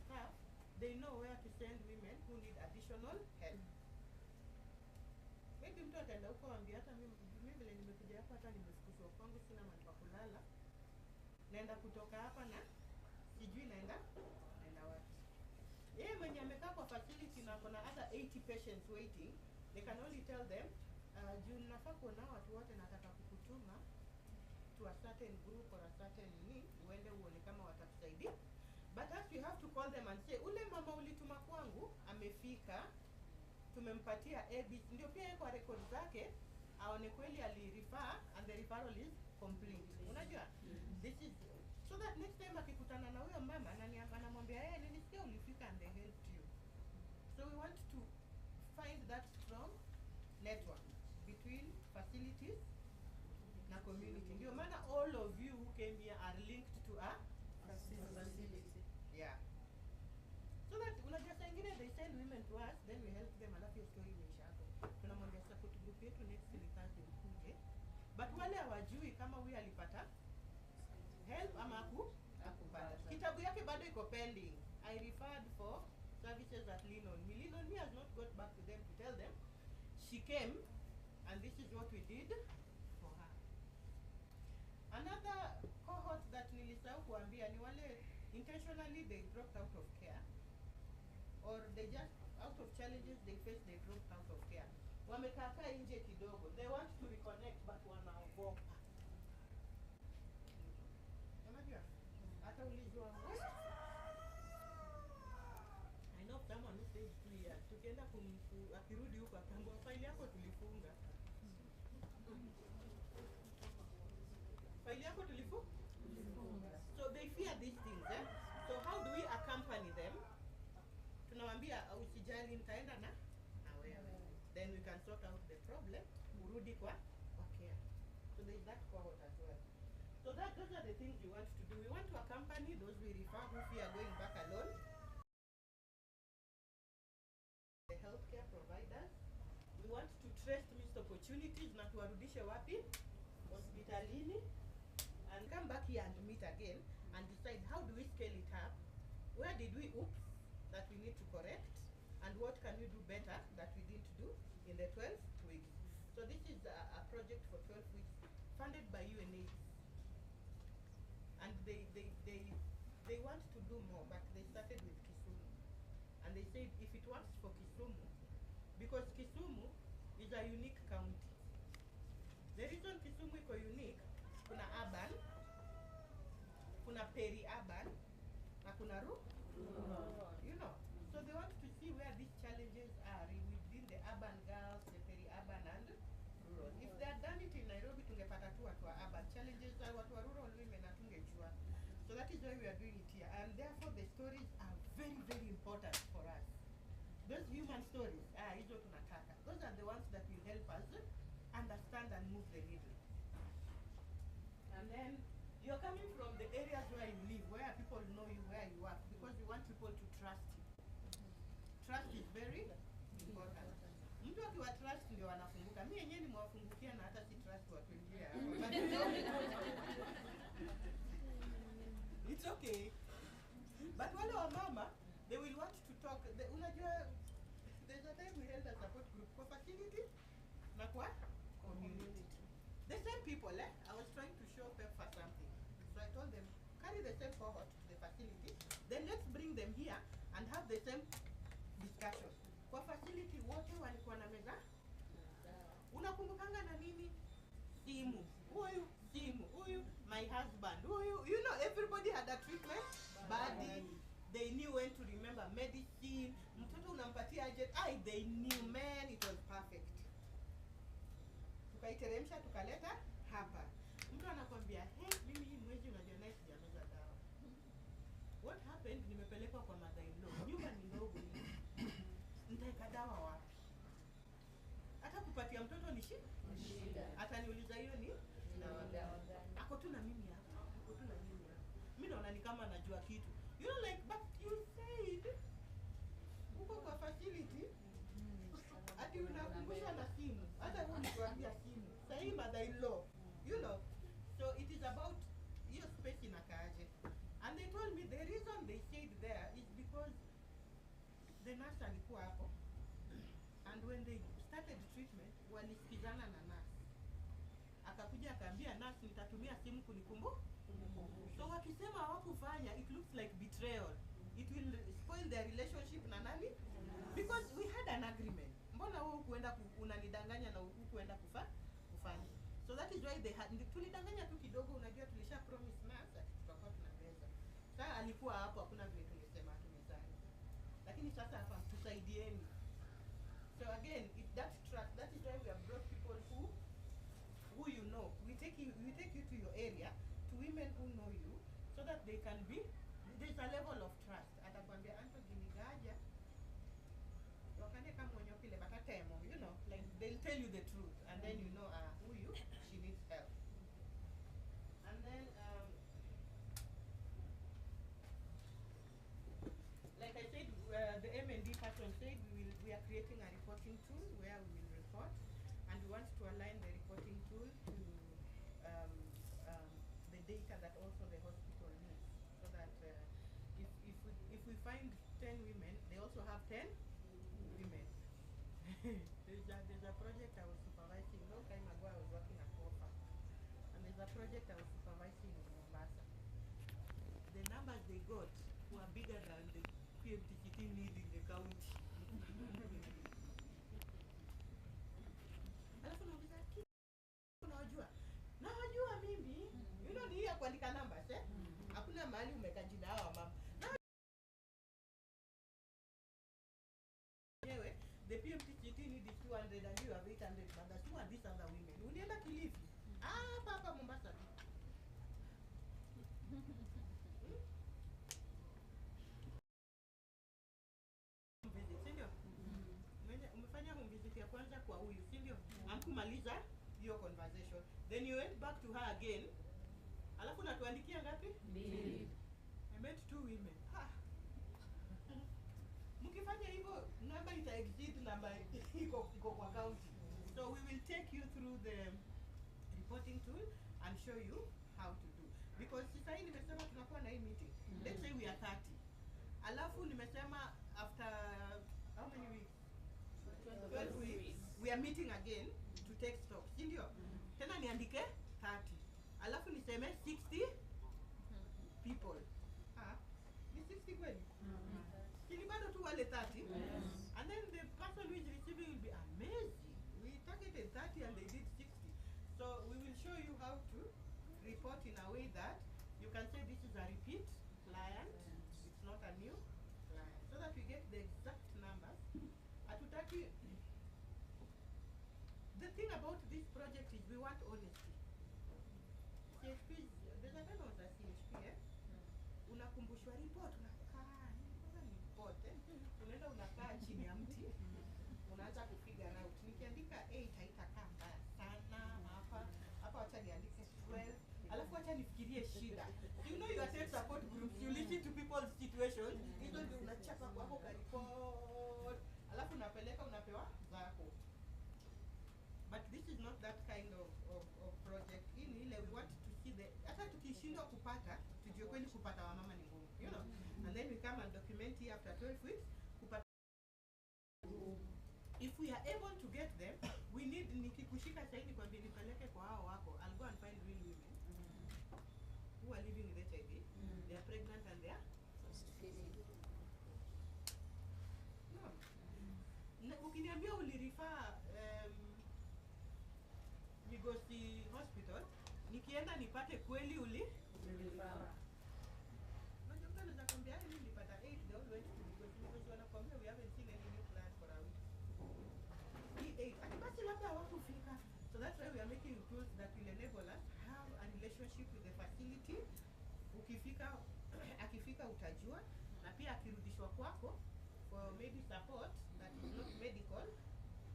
staff, they know where to send women who need additional help. Maybe mtu ataenda huko ambia hata mimi vile nimekuja hapa hata nimefukuzwa kwangu, sina mahali pa kulala, naenda kutoka hapa na sijui naenda wapi. Yeye mwenye amekaa kwa facility na kuna other 80 patients waiting, they can only tell them juu nafaa kuona watu wote, nataka kukutuma to a certain group or a certain need, uende uone kama watakusaidia. But as you have to call them and say, ule mama ulituma kwangu amefika, tumempatia ABC, ndio pia kwa record zake aone kweli alirefer and the referral is complete. Unajua? This is so that next time akikutana na huyo mama anamwambia yeye nilisikia ulifika and they helped you. So we want to find that strong network between facilities na community. Ndio maana all of you who came here are linked to a facility. Yeah. So that unajua saa ingine they send women to us, then we help them, alafu hiyo story imeisha hapo. Tunamwambia support group yetu next ni Thursday mkuje. But wale hawajui kama huyu alipata help ama hakupata. Kitabu yake bado iko pending. I referred for services at Linon. Linon has not got back to them to tell them she came and this is what we did for her. Another cohort that nilisahau kuambia ni wale intentionally they dropped out of care, or they just out of challenges they face, they dropped out of care. Wamekaa nje kidogo, they want to reconnect but wanaogopa. Unajua? Hata ulizwa I know someone who stayed 2 years. Tukienda akirudi huko akaambia faili yako tulifunga. Faili yako tulifunga. So they fear these things, eh? So how do we accompany them? Tunawambia usijali nitaenda na wewe. Then we can sort out the problem, urudi kwa care. So there is that cohort as well. So those are the things we want to do. We want to accompany those we refer who fear going back alone. The healthcare providers. We want to trace missed opportunities na tuwarudishe wapi? Hospitalini. And come back here and meet again and decide how do we scale it up? Where did we oops that we need to correct? And what can we do better that we didn't do in the 12 weeks? So this is a project for 12 weeks funded by UNAIDS. And they want to do more, but they started with Kisumu. And they said if it works for Kisumu, because Kisumu is a unique county. The reason Kisumu is unique, kuna urban, kuna peri-urban, na kuna rural. You know, so they want to see where these challenges are within the urban girls, the peri-urban and rural. If they had done it in Nairobi, tungepata tu watu wa urban. Challenges are watu wa rural women hatungejua. So that is why we are doing it here. And therefore the stories are very, very important for us. Those human stories, hizo tunataka. Those are the ones that will help us understand and move the needle. And then you're coming from the areas where you live, where people know you, where you work, because we want people to trust you. Trust is very important. Mtu akiwa trust ndio wanafunguka. Mimi yenyewe nimewafungukia na hata si trust watu wengine hapa. It's okay. But wale wa mama, they will want to talk. Unajua, there's a time we held a support group for facility na kwa community. The same people, I was trying to show Pepper something. So I told them, carry the same cohort to the facility, then let's bring them here and have the same discussion. Kwa facility wote walikuwa na meza. Unakumbukanga na nini? Simu. Huyu, my husband. You know, everybody had a treatment body. They knew when to remember medicine. Mtoto unampatia aje. They knew, man, it was perfect. Tukaiteremsha tukaleta hapa. Mtu anakwambia, hey, mimi hii mwezi unajua nice sijameza dawa. What happened? Nimepelekwa kwa mother-in-law. Nyumba ni ndogo hivi. Nitaeka dawa wapi? kupatia mtoto ni Shida. ataniuliza hiyo ni ako tu na mimi hapa, ako tu na mimi hapa. Mimi naona ni kama anajua kitu. You know, like, but you said uko kwa facility ati unakumbusha na simu. Hata wewe ulituambia simu. Sasa hii mother-in-law, you know. So it is about hiyo space inakaaje. And they told me the reason they stayed there is because the nurse alikuwa hapo. And when they started treatment, walisikizana na nurse. Akakuja akaambia nurse, nitatumia simu kunikumbuka. So wakisema hawakufanya, it looks like betrayal. It will spoil their relationship na nani? Because we had an agreement. Mbona wewe kuenda unanidanganya na kuenda kufanya? So that is why they had, tulidanganya tu kidogo, unajua tulisha promise nurse tutakuwa tunaweza. Sasa alikuwa hapo, hakuna vile tulisema tumezani. Lakini sasa hapa tusaidieni. So again, if that trust, that is why we have brought people who you know. We take you to your area, to women who know you, so that they can be, there's a level of trust. Atakwambia Anto ginigaja, wakane kama mwenye kile batatemo, you know, like they'll tell you the truth, and then you know who you, she needs help. And then, like I said, the M&D person said we are creating a reporting tool where we will report, and we want to align the reporting tool to the data that also the hospital needs, so that if we find 10 women, they also have 10 women. there's a project I was supervising long time ago. I was working at Kofa, and there's a project I was supervising in Mombasa. The numbers they got were bigger than the PMTCT need in the county. Alafu nauliza unawajua? Nawajua mimi. You know ni hii ya kuandika numbers eh? Hakuna mahali umeka jina hawa mama. Anyway, the PMTCT need is 200 and you have 800 mothers. Who are these other women? Unaenda Kilifi? Hapa Mombasa. Umefanya home visit ya kwanza kwa huyu, si ndio? Hamkumaliza hiyo conversation. Then you went back to her again. Alafu natuandikia ngapi? 2. I met 2 women. Mkifanya hivyo namba ita exceed namba iko kwa county. So we will take you through the reporting tool and show you how to do. Because sasa hii nimesema tunakuwa na hii meeting. Let's say we are 30. Alafu nimesema after how many weeks? 12 weeks. We are meeting again to take stock. Si ndio? Tena niandike 30. Alafu niseme 60 people. Ni 60 kweli? Kili bado tu wale 30. And then the person who is receiving will be amazing. We targeted 30 and they did 60. So we will show you how to report in a way that you can say this is a repeat client. It's not a new client. So that we get the exact numbers. Atutaki. The thing about this project is we want honesty. CHP, there's a time I was at CHP, unakumbushwa report, unakaa, report, unaenda unakaa chini ya mti, unaanza kufigure out. Nikiandika 8 haitakaa mbaya sana hapa wacha niandike 12. Alafu wacha nifikirie shida. You know your self support groups, you listen to people's situations, hizo ndio unachapa kwako ka report. Alafu unapeleka unapewa zako. But this is not that kind of project. In ile we want to see the, hata tukishindwa kupata, tujue kweli kupata wamama ni ngumu, you know. And then we come and document here after 12 weeks kupata. If we are able to get them, we need, nikikushika saini kwa vile nipeleke kwa hao wako, I'll go and find real women who are living with HIV. They are pregnant and they are no. Ukiniambia ulirifa Migosi Hospital, nikienda nipate kweli ulirifa. Unajua mtu anaweza kwambia mimi nilipata 8, they all went to Migosi. Migosi wanakwambia we haven't seen any new plan for a week. Hii 8, ati basi labda hawakufika. So that's why we are making tools that will enable us have a relationship with the facility. Akifika utajua, na pia akirudishwa kwako for maybe support that is not medical,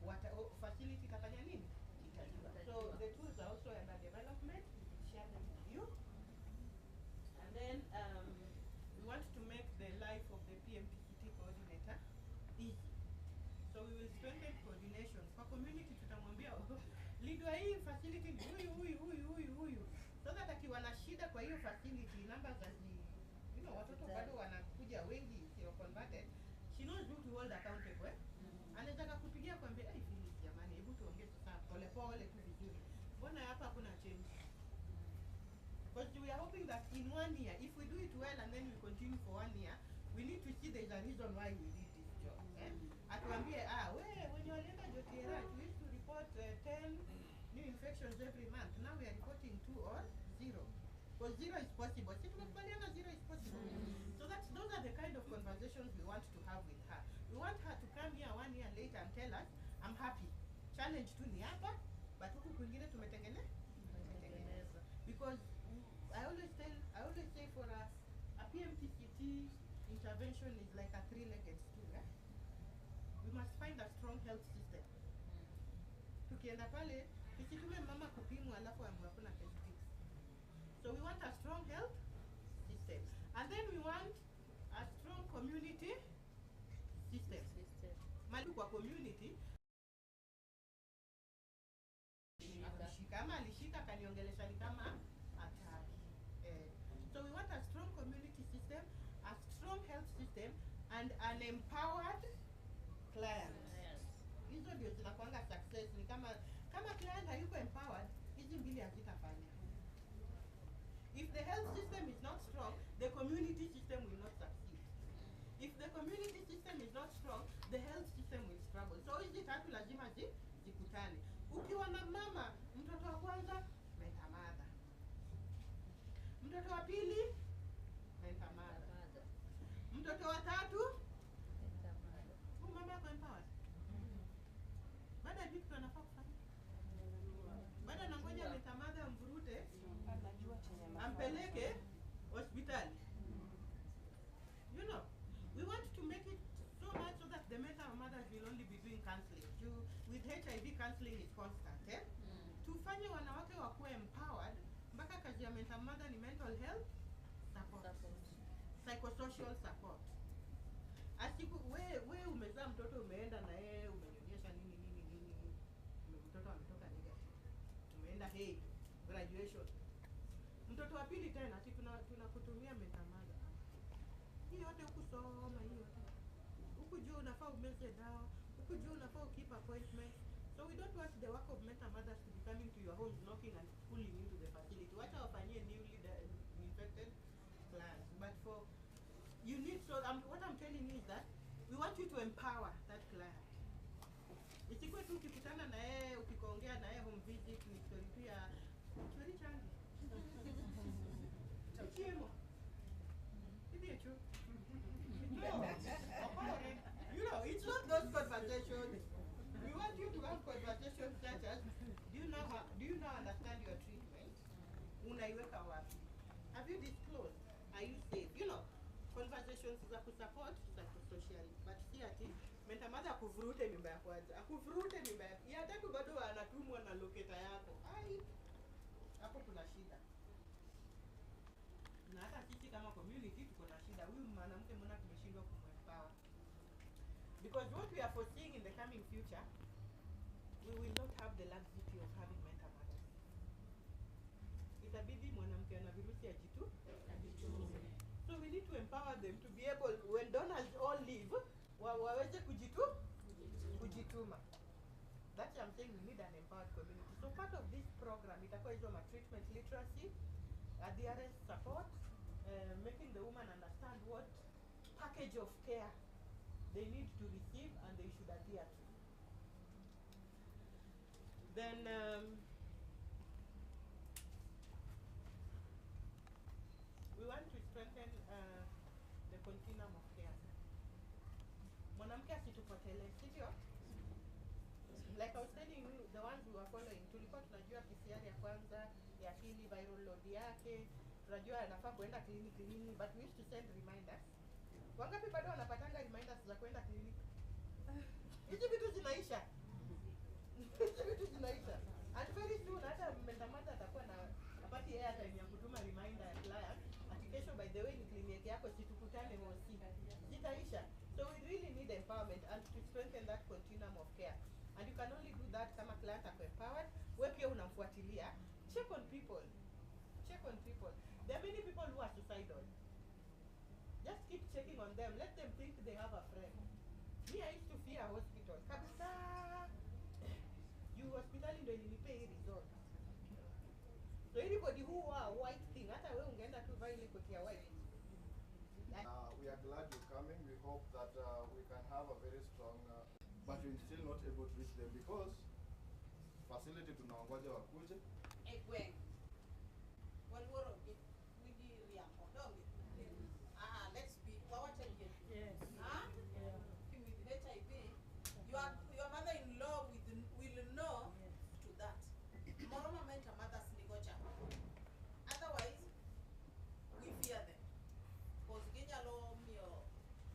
facility itafanya nini? Itajua. So the tools are also under development. We will share them with you. And then we want to make the life of the PMTCT coordinator easy. So we will strengthen coordination. For community tutamwambia leader hii facility ni huyu. So that akiwa na shida kwa hiyo facility, numbers watoto bado wanakuja wengi sio converted. She knows who to hold accountable. Anaweza kukupigia kwambia Phyllis jamani, hebu tuongee sasa pole pole tu vizuri. Mbona hapa kuna change? Because we are hoping that in 1 year, if we do it well and then we continue for 1 year, we need to see there's a reason why we did this job. Atuambie when you walienda Jotiera, we used to report 10 new infections every month. Now we are reporting 2 or 0. Because 0 is possible. See, 0 is possible. So those are the kind of conversations we want to have with her. We want her to come here 1 year later and tell us, I'm happy. Challenge tu ni hapa, but huku kwingine tumetengeneza. Because I always say for a PMTCT intervention is like a 3-legged stool. We must find a strong health system. Tukienda pale, tusitume mama kupimwa alafu ambapo hakuna test kits. So we want a strong health system. And then we want a strong community system. Mali kwa community. Kama alishika kaniongelesha ni kama hataki. So we want a strong community system, a strong health system, and an empowered client. Hizo ndio zinakuanga success. Ni kama client hayuko empowered, hizi mbili hazitafanya. If the health system is not strong, the community system will not succeed. If the community system is not strong, the health system will struggle. So hizi tatu lazima zikutane. Ukiwa na mama, mtoto wa kwanza, mental mother. Mtoto wa pili, mental mother. Mtoto wa tatu, mama kwa empowered. Baada vipi tunafaa kufanya? Baada nangoja mental mother mvurute, ampeleke hospitali. We want to make it so much so that the mental mothers will only be doing counseling. With HIV counseling is constant. Tufanye wanawake wakuwe empowered, mpaka kazi ya mental mother ni mental health support. Psychosocial support. Asiku we umezaa mtoto, umeenda na yeye umenyonyesha nini, mtoto ametoka negative. Umeenda graduation. Mtoto wa pili tena tunakutumia mental mother. Hii yote ukusoma hii yote. Huku juu unafaa umeze dawa, huku juu unafaa keep appointment. So we don't want the work of mental mothers to be coming to your homes, knocking and pulling into the facility. Wacha wafanyie newly infected clients. But you need, what I'm telling you is that we want you to empower that client. Isikwe tu ukikutana na yeye, ukikaongea na yeye home visit, ni story pia story changi. Chemo. Hivi tu. No, it's not those conversations. We want you to have conversations such as, do you now understand your treatment? Unaiweka wapi? Have you disclosed? Are you safe? Conversations za kusupport psychosocially. But si ati mental mother akuvurute mimba ya kwanza. Akuvurute mimba ya tatu bado anatumwa na loketa yako. Hapo kuna shida. Na hata sisi kama community tuko na shida. Huyu mwanamke mbona tumeshindwa kumempower? Because what we are foreseeing in the coming future, we will not have the luxury of having mental mothers. Itabidi mwanamke ana virusi ya jitu. So we need to empower them to be able, when donors all leave, waweze kujituma. That's why I'm saying we need an empowered community. So part of this program itakuwa hizo treatment literacy, adherence support, making the woman understand what package of care they need to receive and they should adhere to. Then we want to strengthen the continuum of care. Mwanamke asitupotele, sivyo? Like I was telling you, the ones we were following, tulikuwa tunajua PCR ya kwanza, ya pili viral load yake, tunajua anafaa kuenda clinic nini, but we used to send reminders. Wangapi bado wanapatanga reminders za kwenda clinic? Hizi vitu zinaisha. vitu zinaisha. And very soon hata mtamata atakuwa na apati airtime ya kutuma reminder ya client ati kesho by the way ni clinic yako situkutane hosi. Zitaisha. So we really need empowerment and to strengthen that continuum of care. And you can only do that kama client ako empowered. Wewe pia unamfuatilia. Check on people. Check on people. There are many people who are suicidal. Just keep checking on them. Let them think they have a friend. Me, I used to fear hospital. Kabisa. You hospital ndio ilinipea hii result. So anybody who wear white thing, hata wewe ungeenda tu vaa ile koti ya white. We are glad you're coming. We hope that we can have a very strong, but we're still not able to reach them because facility tunaongoja wakuje. Egweng. Walworo wigi riambo donge. Let's be wawacha yet. Yes. Yeah. With HIV, your mother-in-law will know to that. Moroma meant a mother's negotia. Otherwise, we fear them. Because ginyalo mio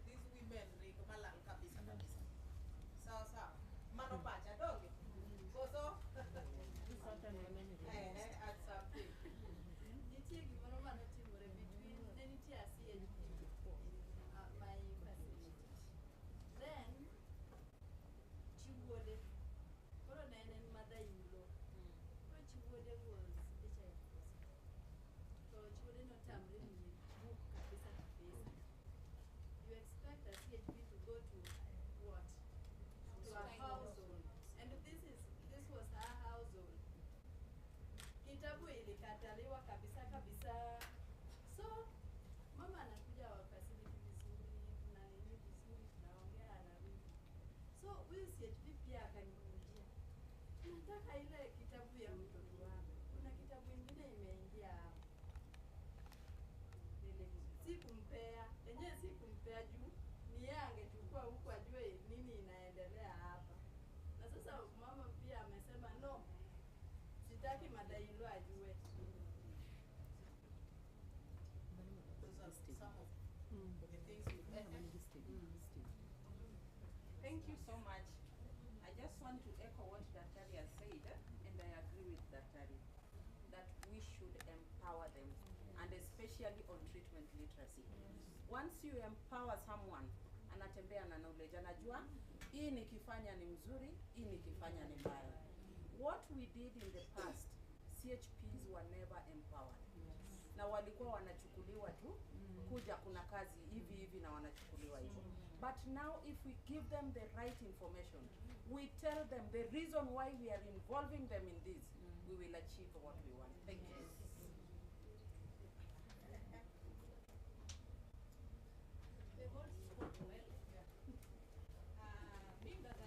these women ring malal kabisa kabisa. Sawa. Mano pacha donge. So at something. Nitie gimoro mane timore between ne nitie a CHP my facility. Then Chiwode koro ne en mother-in-law. Koro Chiwode was HIV positive. So Chiwode notamre miye book kabisa. You expect a CHP to go to what? To a household. And this was her household. Kitabu ilikataliwa kabisa. So mama anakuja wa facility vizuri, tuna nini vizuri, tunaongea anarudi. So huyu CHP pia akanijia. Nataka ile kitabu ya mtoto wako. Kuna kitabu ingine imeingia hapo. Sikumpea juu ni yeye angechukua huko ajue nini inaendelea hapa. Na sasa mama pia amesema no. Sitaki madailo ajue. Those are some of the things we Thank you so much. I just want to echo what Daktari has said, and I agree with Daktari, that we should empower them, and especially on treatment literacy. Once you empower someone, anatembea na knowledge, anajua hii nikifanya ni mzuri, hii nikifanya ni mbaya. What we did in the past, CHPs were never empowered. Na walikuwa wanachukuliwa tu, kuja kuna kazi hivi na wanachukuliwa hivyo. But now if we give them the right information, we tell them the reason why we are involving them in this, we will achieve what we want. Thank you. They've all spoken well. Being that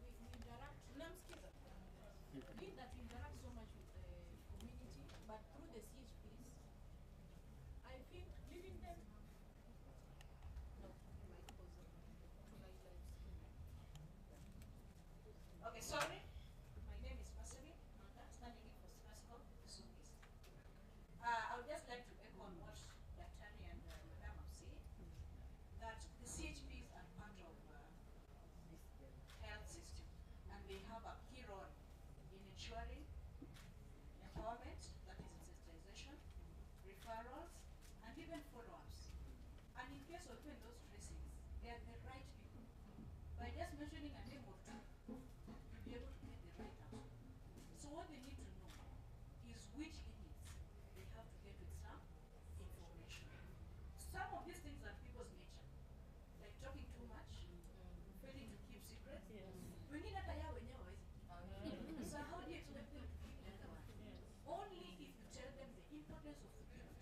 we interact, being that we interact so much with the community, but through the CHPs, I think leaving them. Okay, sorry. My name is Masari. I'm standing in for Classical Kisumu. I would just like to echo on what Daktari and Madam have said, that the CHPs are part of health system, and they have a key role in ensuring empowerment, that is sensitization, referrals, and even follow-ups. And in case of doing those tracings, they are the right people. By just mentioning a name or two, you'll be able to get the right answer. So what they need to know is which units they have to get with some information. Some of these things are people's nature, like talking too much, failing to keep secrets. Wengine hata yao wenyewe hawawezi keep. So how do you expect them to keep the other one? Only if you tell them the importance of the unit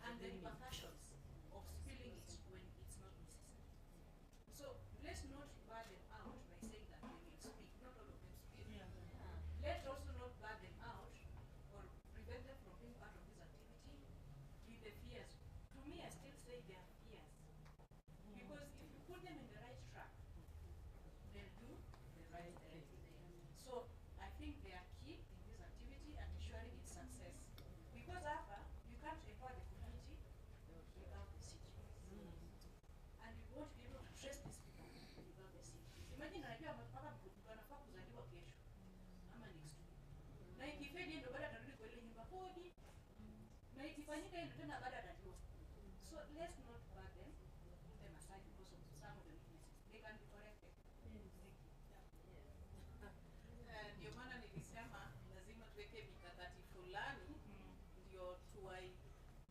and the repercussions of spilling it when it's not necessary. So let's not bar them out by saying that they will speak. Not all of them speak. Let's also not bar them out or prevent them from being part of this activity with the fears. To me, I still say they are fears. Because if you put them in the right track, they'll do the right thing. So I think they are key in this activity and ensuring its success. Because after, you can't empower the community without the CHPs. And you won't be able to trace these people without the ikifanyika hilo tena baada atajua. So let's not burden them aside because of some of the weaknesses. They can be corrected. Ndio maana nilisema lazima tuweke mikakati fulani ndio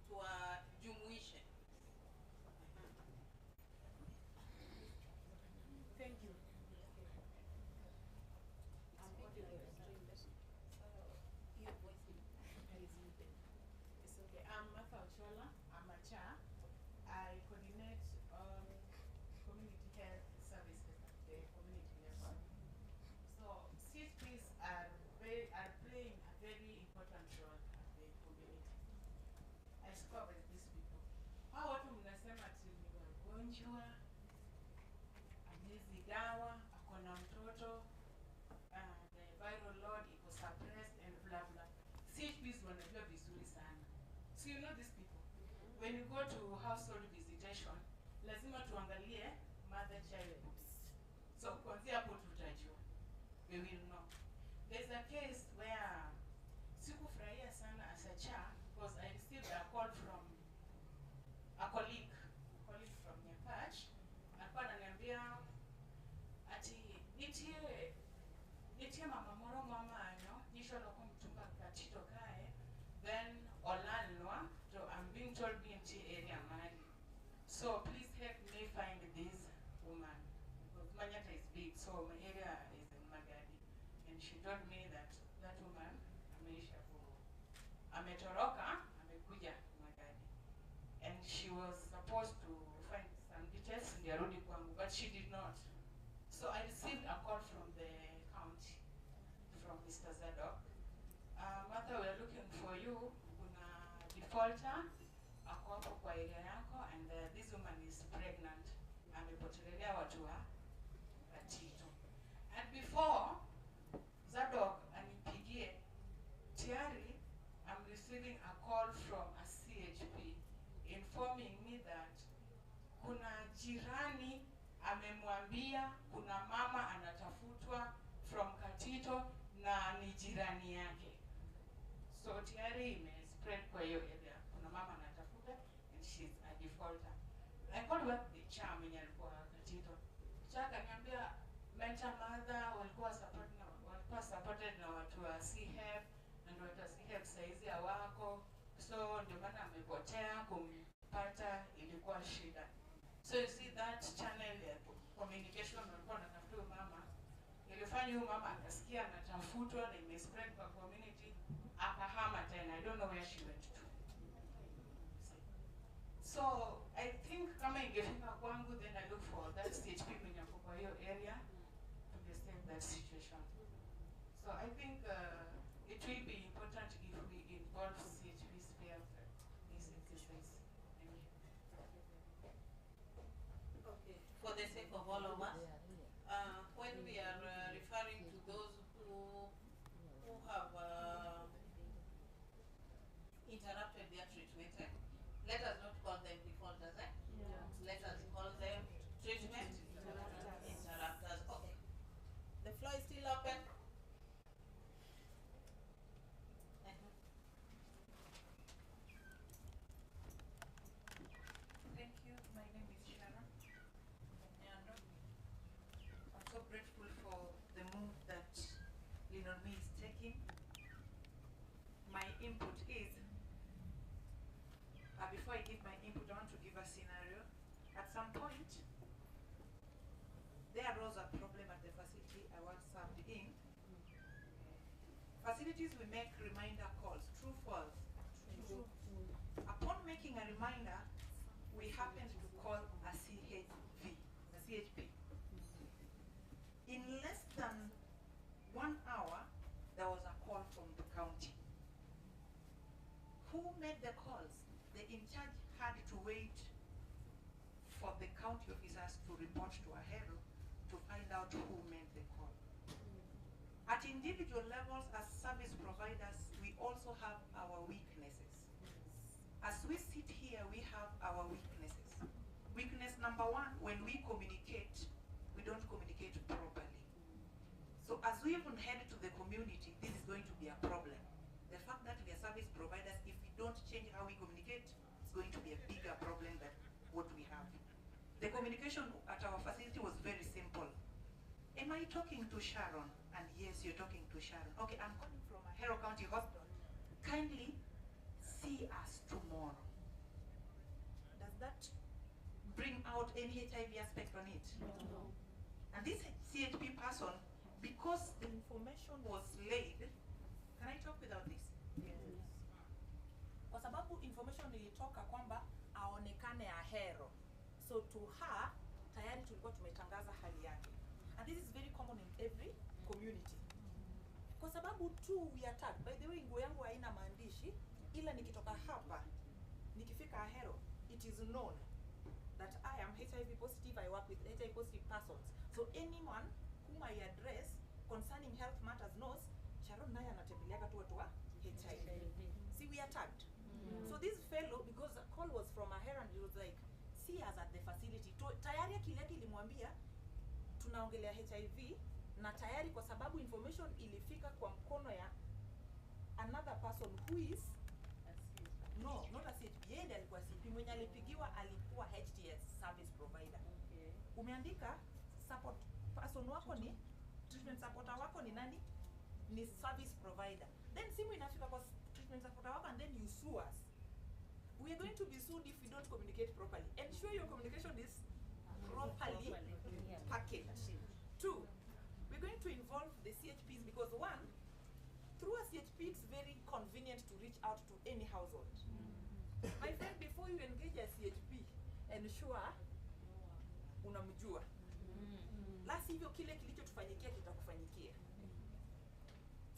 tuwajumuishe. Thank you. It's okay. I'm Martha Ochola. I'm a chair. I coordinate community health services at the community level. So CHPs are playing a very important role at the community. I spoke with these people. Hao watu mnasema ati ni wagonjwa, amezi dawa, akona mtoto, the viral load iko suppressed and blah blah. CHPs wanajua vizuri sana. So you know these people. When you go to household visitation, lazima tuangalie mother child groups. So kuanzia hapo tutajua. We will know. There's a case where sikufurahia sana as a chair because I received a call from a colleague from Nyakach. Alikuwa ananiambia ati nitie mama moro mama anyo nisho loko mtumba katito kae then olalwa so I'm being told be in area mali. So please help me find this woman because Manyata is big, so my area is in Magadi. And she told me that that woman ameisha ametoroka amekuja Magadi. And she was supposed to find some details in Yarudi kwangu, but she did not. So I received a call from the county, from Mr. Zadok. Martha, we are looking for you. Kuna defaulter, ako hapo kwa area yako, and this woman is pregnant. Amepotelelea watu wa Katito. And before Zadok anipigie, tayari I'm receiving a call from a CHP informing me that kuna jirani amemwambia kuna mama anatafutwa from Katito na ni jirani yake. So tayari imespread kwa hiyo area. Kuna mama anatafuta and she's a defaulter. I called back the chair mwenye alikuwa Katito. Chair kaniambia mental mother walikuwa supported na watu wa CHEP and watu wa CHEP saizi hawako. So ndio maana amepotea, kumpata ilikuwa shida. So you see that channel ya communication walikuwa wanatafuta mama. Ilifanya huyu mama akasikia anatafutwa na imespread kwa community, akahama tena. I don't know where she went to. So I think kama ingefika kwangu, then I look for that CHP mwenye ako kwa hiyo area to save that situation. So I think it will be important if we involve CHPs via this exercise. Thank you. Okay, for the sake of all of us, when we are referring to those who have interrupted their treatment, let us not call them defaulters. Let us call them treatment interrupters. Okay. The floor is still open. Thank you. My name is Sharon. And I'm so grateful for the move that Linomi is taking. My input is, before I give my input, I want to give a scenario. At some point, there arose a problem at the facility I was served in. Facilities will make reminder calls, true, false. True. Upon making a reminder, we happened to call a CHP. In less than 1 hour, there was a call from the county. Who made the calls? The in charge had to wait for the county officers to report to Ahero to find out who made the call. At individual levels, as service providers, we also have our weaknesses. As we sit here, we have our weaknesses. Weakness number one, when we communicate, we don't communicate properly. So as we even head to the community, this is going to be a problem. The fact that we are service providers, if we don't check change how we communicate, it's going to be a bigger problem than what we have. The communication at our facility was very simple. Am I talking to Sharon? And yes, you're talking to Sharon. Okay, I'm calling from Ahero County Hospital. Kindly see us tomorrow. Does that bring out any HIV aspect on it? No. And this CHP person, because the information was laid, can I talk without this? Yes. Kwa sababu information ilitoka kwamba aonekane Ahero. So to her, tayari tulikuwa tumetangaza hali yake. And this is very common in every community. Kwa sababu tu we are tagged. By the way, nguo yangu haina maandishi, ila nikitoka hapa, nikifika Ahero, it is known that I am HIV positive, I work with HIV positive persons. So anyone whom I address concerning health matters knows, Sharon naye anatembeleaga tu watu wa HIV. See, we are tagged. So this fellow, because the call was from Ahero, and he was like, see us at the facility. Tayari akili yake ilimwambia tunaongelea HIV, na tayari kwa sababu information ilifika kwa mkono ya another person who is no, not a CHP. Yeye ndiye alikuwa CHP, mwenye alipigiwa alikuwa HTS service provider. Okay. Umeandika support person wako ni treatment supporter wako ni nani? Ni service provider. Then simu inafika kwa treatment supporter wako and then you sue us. We are going to be sued if we don't communicate properly. Ensure your communication is properly packaged. Two, we're going to involve the CHPs because one, through a CHP it's very convenient to reach out to any household. My friend, before you engage a CHP, ensure unamjua. La sivyo kile kilichotufanyikia kitakufanyikia.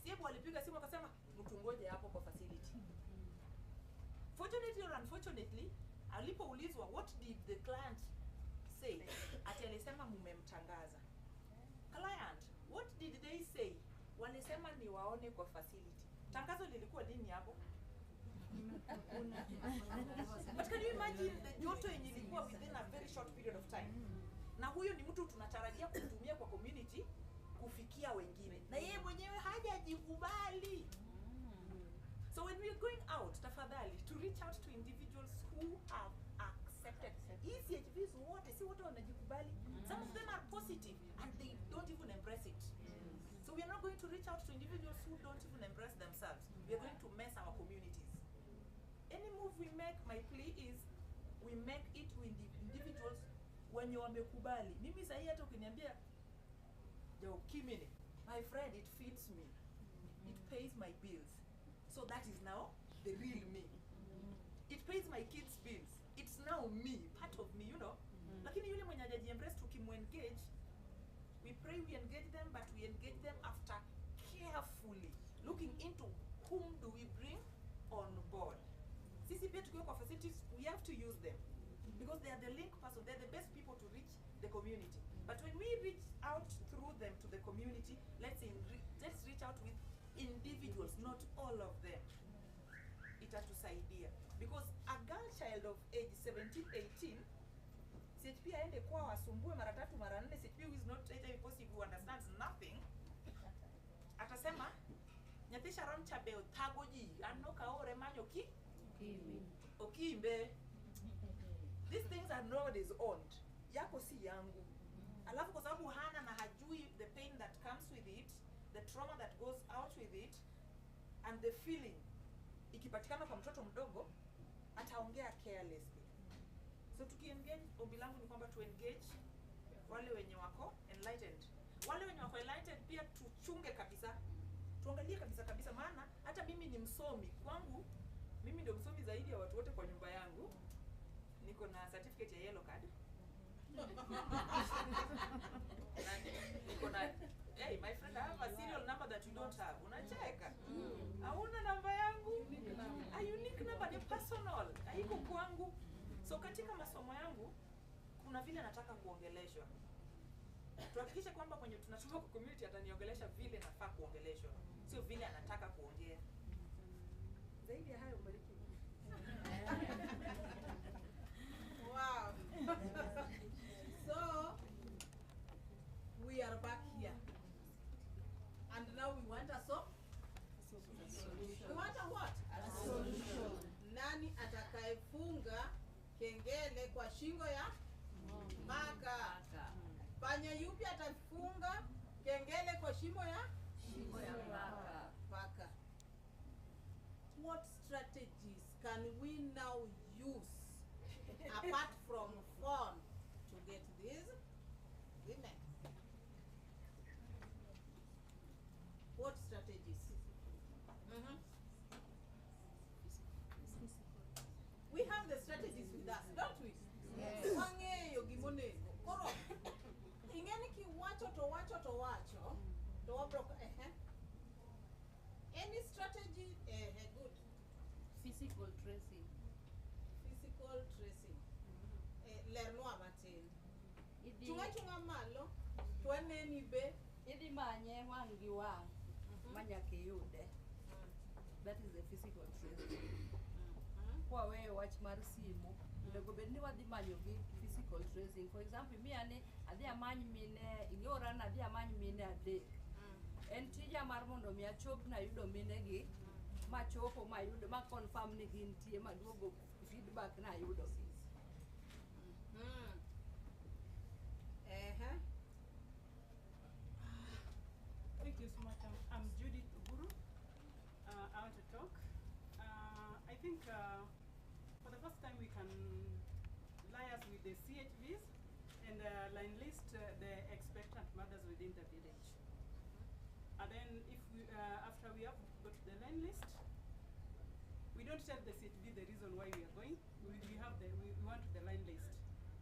Siebu walipiga simu akasema mtungoje hapo kwa facility. Fortunately or unfortunately, alipoulizwa what did the client say, ati alisema mumemtangaza. Client, what did they say? Walisema ni waone kwa facility. Tangazo lilikuwa lini hapo? But can you imagine the joto yenye ilikuwa within a very short period of time? Na huyo ni mtu tunatarajia kutumia kwa community kufikia wengine. Na yeye mwenyewe hajajikubali. So when we are going out, tafadhali, to reach out to individuals who have accepted. ECHVs wote, si wote wanajikubali. Some of them are positive and they don't even embrace it. So we are not going to reach out to individuals who don't even embrace themselves. We are going to mess our communities. Any move we make, my plea is, we make it with the individuals wenye wamekubali. Mimi sahi hata ukiniambia, yo, Kimini, my friend, it feeds me. It pays my bills. So that is now the real me. It pays my kids' bills. It's now me, part of me, you know. Lakini yule mwenye hajajiembrace tukimuengage, we pray we engage them, but we engage them after carefully looking into whom do we bring on board. Sisi pia tukiwa kwa facilities, we have to use them because they are the link person, they're the best people to reach the community. But when we reach out through them to the community, let's reach out with individuals, not all of them. Itatusaidia. Because a girl child of age 17, 18, CHP aende kwa wasumbue mara tatu mara nne, CHP who is not HIV positive, who understands nothing, atasema, nyatisha ramcha beo tagoji, anoka ore manyo ki? Okimbe. These things are nobody's owned. Yako si yangu. Alafu kwa sababu hana na hajui the pain that comes with it, the trauma that goes out with it, and the feeling ikipatikana kwa mtoto mdogo, ataongea carelessly. So tukiengage, ombi langu ni kwamba tu engage wale wenye wako enlightened. Wale wenye wako enlightened pia tuchunge kabisa. Tuangalie kabisa maana hata mimi ni msomi. Kwangu mimi ndio msomi zaidi ya watu wote kwa nyumba yangu. Niko na certificate ya yellow card. Niko na hey, my friend, I have a serial number that you don't have. Unacheka. Hauna namba yangu. A unique number, ni personal. Haiko kwangu. So katika masomo yangu kuna vile nataka kuongeleshwa. Tuhakikishe kwamba kwenye tunachukua kwa community ataniongelesha vile nafaa kuongeleshwa. Sio vile anataka kuongea. Zaidi ya hayo mbariki. Wow. So we are back here. And now we want a solution. We want a what? A solution. Nani shingo ya paka. Panya yupi atafunga kengele kwa shingo ya paka. What strategies can we now use apart from phone to get these women? What strategies? We have the strategies with us, don't we? Yes. Wangeyo gimonego. Koro ingeni ki wacho to wabro any strategy good. Physical tracing. Physical tracing. Lerno matin. Chunga malo to aneni be Idi manye wang gi wang. Manyake yude. That is the physical tracing. Kwa wewe watch mar simu, nego bedni wadhi manyo gi physical tracing. For example, mi ane adhi amany mine, ingora na adhi amany mine adek. En tija mar mondo mi achop na yudo mine gi, ma chopo ma yudo ma confirm ni gintie ma duogo feedback na yudo gi. Thank you so much. I'm Judith Uburu. I want to talk. I think for the first time we can liaise with the CHVs and line list the expectant mothers within the village. And then if we, after we have got the line list, we don't tell the CHV the reason why we are going. We want the line list.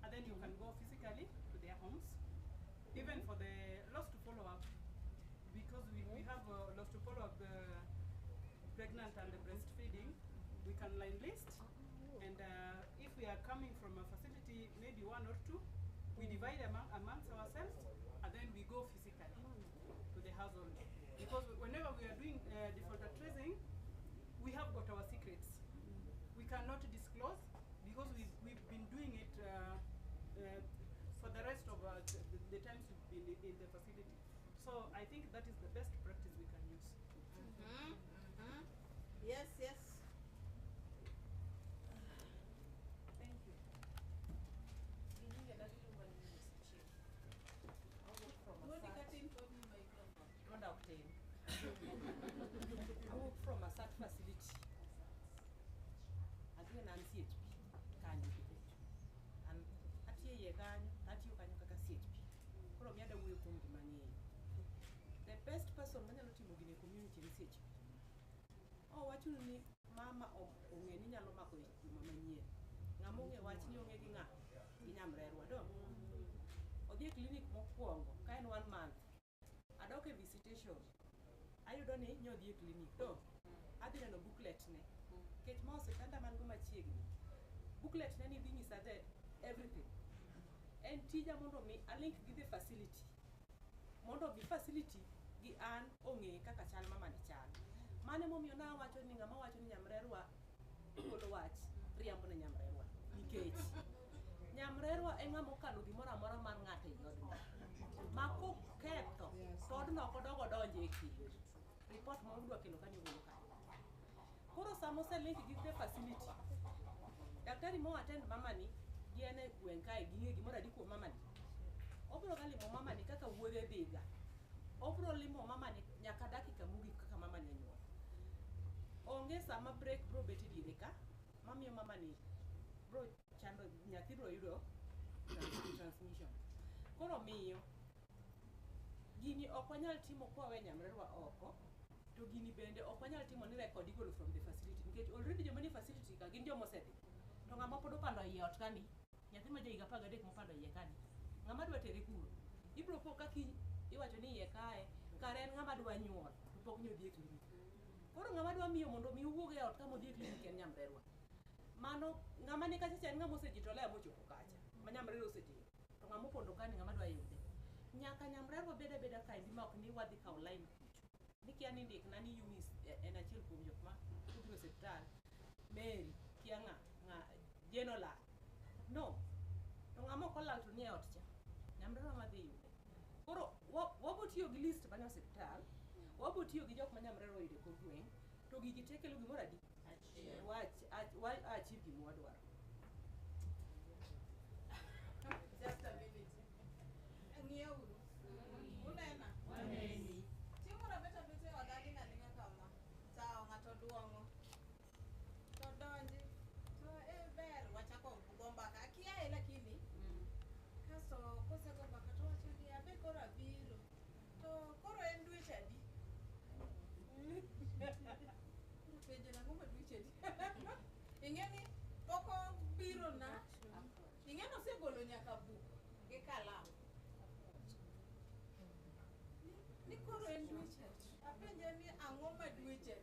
And then you can go physically to their homes. Even for the lost to follow up, because we have lost to follow up pregnant and breastfeeding, we can line list. And if we are coming from a facility, maybe one or two, we divide amongst ourselves, and then we go physically to the household. Because whenever we are doing defaulter tracing, we have got our secrets. We cannot disclose because we've been doing it for the rest of the times we've been in the facility. So I think that is the best practice we can use. Yes. Thank you. Move from a such facility. Again, I'm CHP. Can you get it? And at ye ganyo, at you can kaka CHP. Koro mi ada wuyo kuom gima ng'eyo. The best person manyalo timo gini e community ni CHP. Wacho ni mama ong'e ni nyalo mako gima manyien. Ng'ama ong'e wach ni ong'e gi ng'a gi nyamrerwa do. Odhi e clinic mokwongo ka en 1 month. Adok e visitation. Ayudo ni nyodhi e clinic do. Adhi neno booklet ne. Kech ma osekanda man go machiegni. Booklet ne ni dhi nyisa the everything. En tija mondo mi alink gi the facility. Mondo gi facility gi an ong'e kaka chal mama ni chal. Mane momiyo na wacho ni ng'ama wacho ni nyamrerwa golo wach riambo ne nyamrerwa. Nikech nyamrerwa e ng'ama okalo gimoro amora mar ng'ato e yodno. Ma koketho todno kodogo donje e kinde. Report ma udwa kelo kanyo golo kanyo. Koro sama oselink gi the facility. Daktari mo attend mama ni gien e gweng' kae ging'e gimoro adi kuom mama ni. Obro ga limo mama ni kaka wuodhe dhiga. Obro limo mama ni nyaka dakika mogik kaka mama ni nyuol. Onge sama break bro bet diere ka, mamiyo mama ni bro chando nyathi bro yudo transmission. Koro miyo gini ok wanyal timo kwa we nyamrerwa oko, to gini bende ok wanyal timo ni record igolo from the facility nikech already joma ni facility ka gin joma osedhi. To ng'ama pod opando iye ot kani, nyathi ma jahiga 13 mopando iye kani, ng'ama dwa tere kuro. Ibro po ka kiny iwacho ni iye kae, kare en ng'ama dwa nyuol, to pok nyodhi e klinik. Koro ng'ama dwa miyo mondo mi uwuog e ot kama odhi e klinik en nyamrerwa. Mano ng'ama ni kacha en ng'ama osejitolea mochopo kacha, ma nyamrerwa osetero. To ng'ama opondo kani ng'ama dwa yude. Nyaka nyamrerwa beda kaendi ma ok ni wadhi kaw line kucho. Nikia ni ndik na ni Yumis en achiel kuom jok ma obiro e osiptal. Mary kia ng'a Jenola. No. To ng'ama ok olal to ni e ot cha. Nyamrerwa ma dhi yude. Koro wabo tiyo gi list bang' osiptal. Wabo tiyo gi jok ma nyamrerwa yude kor gweng'. To gigi te kelo gimoro adi? Wach achieve gima wadwaro. osegolo nyaka buk gi kalam ni koro en dweche apenje ni ang'o ma dweche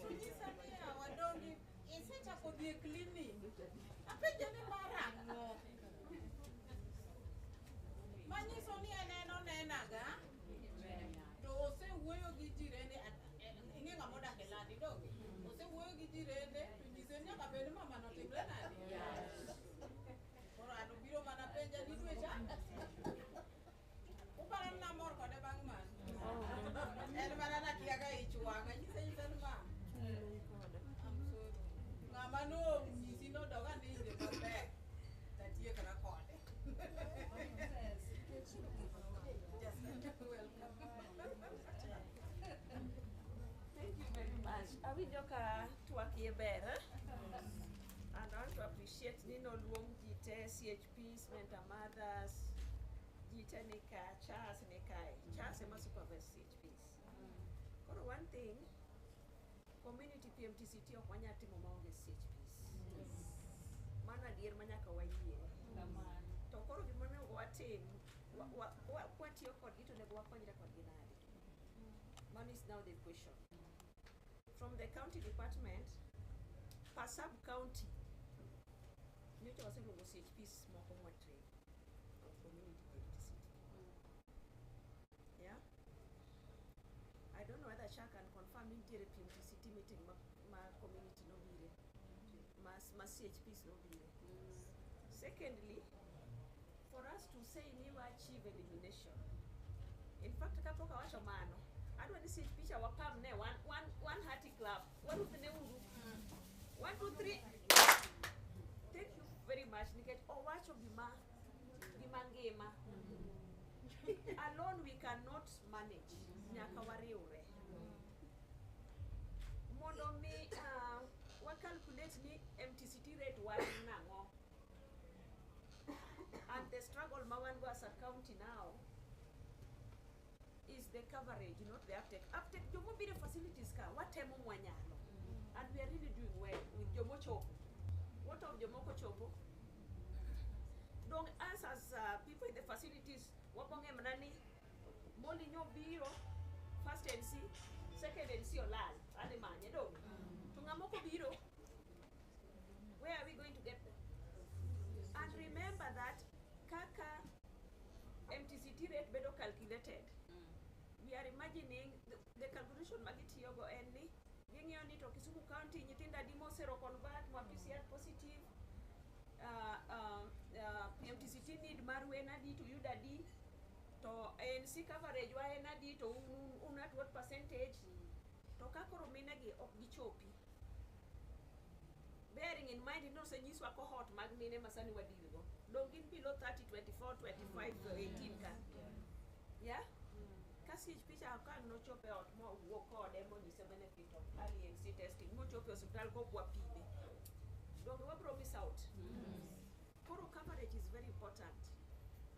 dhi nyisa niya wadongi isechako dhi e klinik apenje ni mar ang'o manyiso ni onenaga to osewuoyo gi jirende ing'e ng'ama odak e landi donge osewuoyo gi jirende to nyise ni nyaka bed mamano timre nade koro an obiro mana penja ni dwecha uparo ni namor kode bang' mano en mana nakiaga ich wang'a nyise ni ma ng'ama nonyisi nodoga ninje maber tatiekra kode Thank you very much. Awinjo ka twak ye ber, and I want to appreciate ni noluong ji te CHPs, mentor mothers, ji te ni ka, Charles ni kae. Charles ema supervise CHPs. Koro one thing, community PMTCT ok wanya timo maonge CHPs. Mano adier ma nyaka wayie. To koro gima onego watim, kwatiyo kodgi to onego wakonyre kodgi nade. One is now the question. From the county department, per sub-county, nyocha waseluongo CHPs moko mwatrain of community PMTCT. Yeah? I don't know whether Shah can confirm nitiere PMTCT meeting ma community no bire, ma CHPs no bire. Secondly, for us to say ni wa achieve elimination, in fact kapok awacho mano, adwa ni CHP cha wapam ne one hearty club. Waruth ne uru. 1 2 3. Thank you very much nikech owacho gima ngima. Alone we cannot manage. Nyaka wariure. Mondo mi wa calculate ni MTCT rate wan nango. And the struggle ma wan go as a county now is the coverage, not the uptake. Uptake, jomo bire facilities ka, watemo mwanyalo. And we are really doing well with jomo chopo. What of jomo ko chopo? Don't us as people in the facilities, wabonge mnani, moli nyo biro, first NC, second NC olal, ane manye do. Tungamoko biro, where are we going to get them? And remember that kaka MTCT rate bedo calculated. We are imagining the calculation magitiyogo en ni ging'iyo ni to Kisumu County nyithinda di mosero convert ma PCR positive, PMTCT need mar wen adi to yud adi, to ANC coverage wa en adi to un at what percentage, to kakoro minegi ok gichopi. Bearing in mind no senyiswa cohort mag mine masani wadirgo dong gin below 30 24 25 18 ka yeah kasi picha akang no chope ot mo wuok kode mo nyise benefit of early NC testing mo chope hospital ko kwa pime dong we promise out. Koro coverage is very important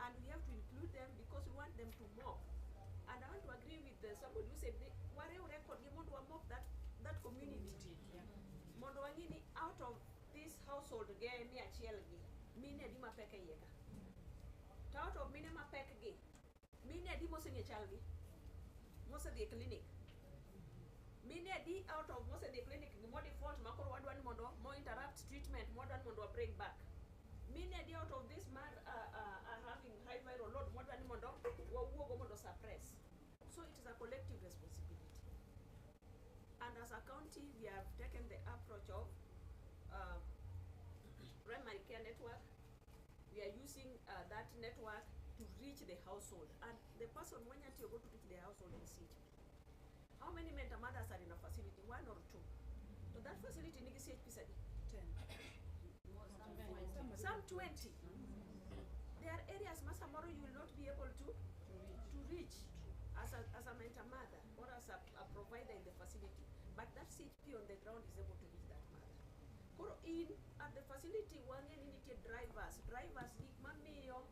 and we have to include them because we want them to mop, and I want to agree with somebody who said ware record gi mondo wa mop that community. Mondo wangini out of this household ge ni achiel gi mine adi mapek yeka, to out of mine mapek gi mine adi moseng'e chal gi mose dhi clinic, mine adi out of mose dhi clinic mo default makoro wadwa ni mondo mo interrupt treatment modern mondo bring back, mine adi out of this mar having high viral load modern ni mondo wawuogo mondo suppress. So it is a collective responsibility. And as a county, we have taken the approach of primary care network. We are using that network to reach the household. And the person when you go to reach the household in CHP. How many mentor mothers are in a facility? 1 or 2? So that facility nigi CHP sadi? 10. Some 20. There are areas Masamoro you will not be able to reach as a mentor mother or as a provider in the facility. But that CHP on the ground is able to reach that mother. Koro in at the facility wange ni nitie drivers gik mamiyo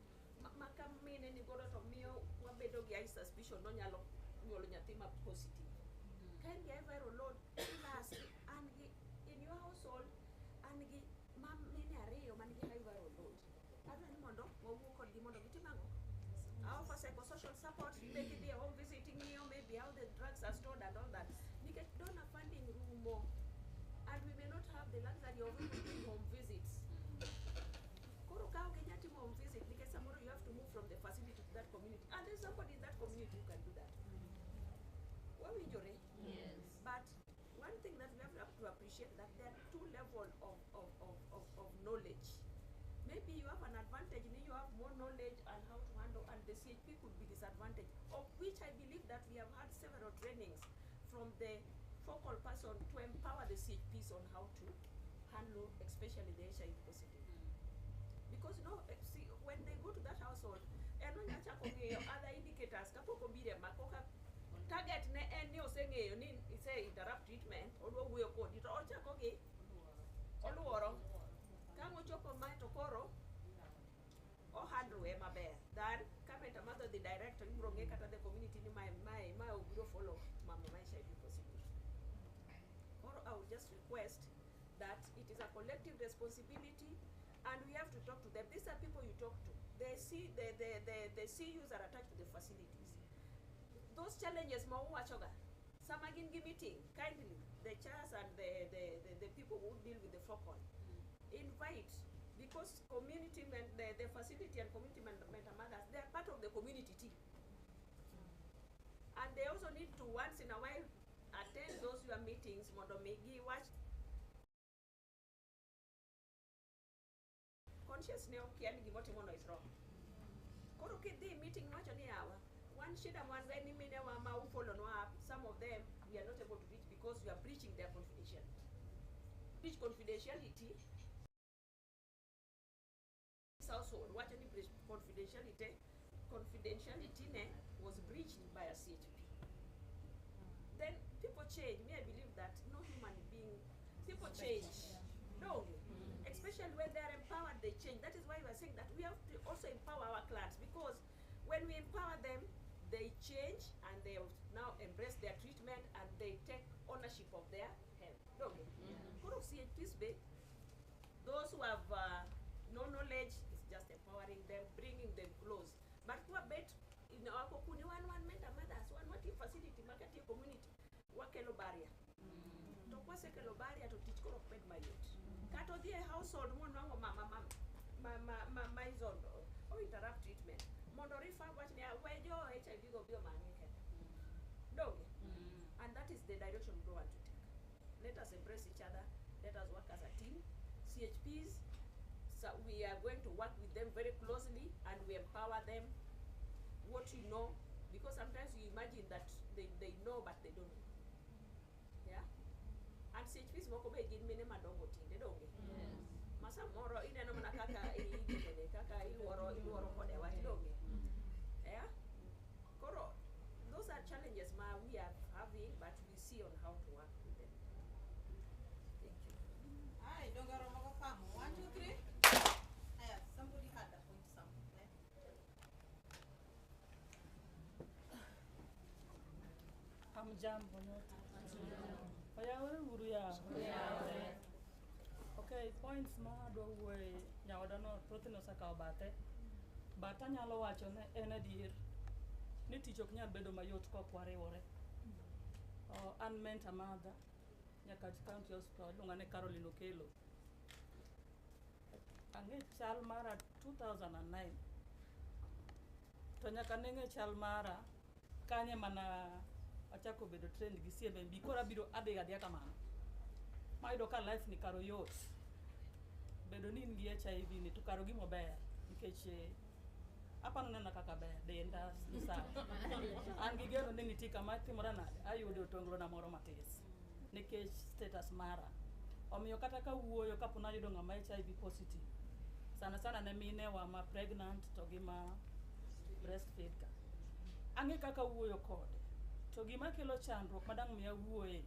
makamine ni godo to miyo wabedo gi high suspicion no nyalo nyuolo nyathi ma positive. Kain gi viral load psychosocial support, maybe they are home visiting me, or maybe how the drugs are stored and all that. Nikech donor funding rumo, and we may not have the luxury of even doing home visits. Koro ka okenya timo home visit, nikech samoro you have to move from the facility to that community, and there's somebody in that community who can do that. Wawinjore? Yes. But one thing that we have to appreciate that there are two levels of knowledge. Maybe you have an advantage, maybe you have more knowledge on how to handle, and the CHP could be disadvantaged, of which I believe that we have had several trainings from the focal person to empower the CHPs on how to handle, especially the HIV positive. Because see, when they go to that household, other indicators, kapoko bire makoka target ne any oseng'eyo ni ise interrupt treatment, odwa wuoyo kodi to ochako gi oluoro. Ka ochopo mae to koro handle maber. Then kameta mother the director ibro ng'e kata the community ni mae obiro follow mama ma HIV positive. Or I would just request that it is a collective responsibility, and we have to talk to them. These are people you talk to. They see the CUs are attached to the facilities. Those challenges mauwachoga sama gin gi meeting, kindly the chairs and the people who deal with the focal invite, because community the facility and community mental mothers, they are part of the community team, and they also need to once in a while attend those your meetings mondomegi watch conscious ne okiani gimotimono is wrong. Koro kidhi meeting wacho ni awa one shida mwanza ni mine wa ma follow no up, some of them we are not able to reach because we are breaching their confidentiality. Breach confidentiality household, what any breach confidentiality ne was breached by a CHP. Then people change. Me, I believe that no human being, people change. No, especially when they are empowered, they change. That is why we are saying that we have to also empower our clients, because when we empower them, they change and they now embrace their treatment and they take ownership of their health. Okay. Those who have no knowledge, is just empowering them, bringing them close. But who are bet in our kuni one mental mothers, one what facility, market community, wakelo barrier. To kwasekelo barrier to teach koro ped mayot. Kato the household one mama is on or interrupt treatment. Mondorifa watch me wejo HIV go bio manike. Dog. And that is the direction we want to take. Let us embrace each other. Let us work as a team. CHPs, so we are going to work with them very closely and we empower them. What you know, because sometimes you imagine that they know but they don't know. Yeah? And CHPs moko be gin mine madongo tinde donge. Masa moro ineno mana kaka iluoro kode wach donge. Yeah? Koro, those are challenges we are having, but we see on how to work with them. Thank you. Hi, Dongaro Mogofamu. 1, 2, 3. Somebody had a point somewhere. Hamjambo nyote. Oyaore uru ya. Okay, points ma do we nyawadano protein osaka obate. Bata nyalo wacho ne en adier ni tich ok nyal bedo mayot kokwariwore. An mentor mother Nyakach County Hospital lungane Caroline Okelo. Ang'e chal mara 2009. To nyaka neng'e chal mara kanye mana achako bedo trained gi CMB kora biro adhiga kamano. Mayudo ka life ni karo yot. Bedo ni ngi HIV ni to karo gimo ber nikech apano nena kaka ber denda sawa. An gi geno ni nitie kama timora nade ayudo tonglo na moro matis nikech status mara. Omiyo kata ka wuoyo kapo na yudo ng'ama HIV positive. Sana ne mine wa ma pregnant to gi ma breastfeed ka. Ang'e kaka wuoyo kode. To gima kelo chandruok madang' miya wuoye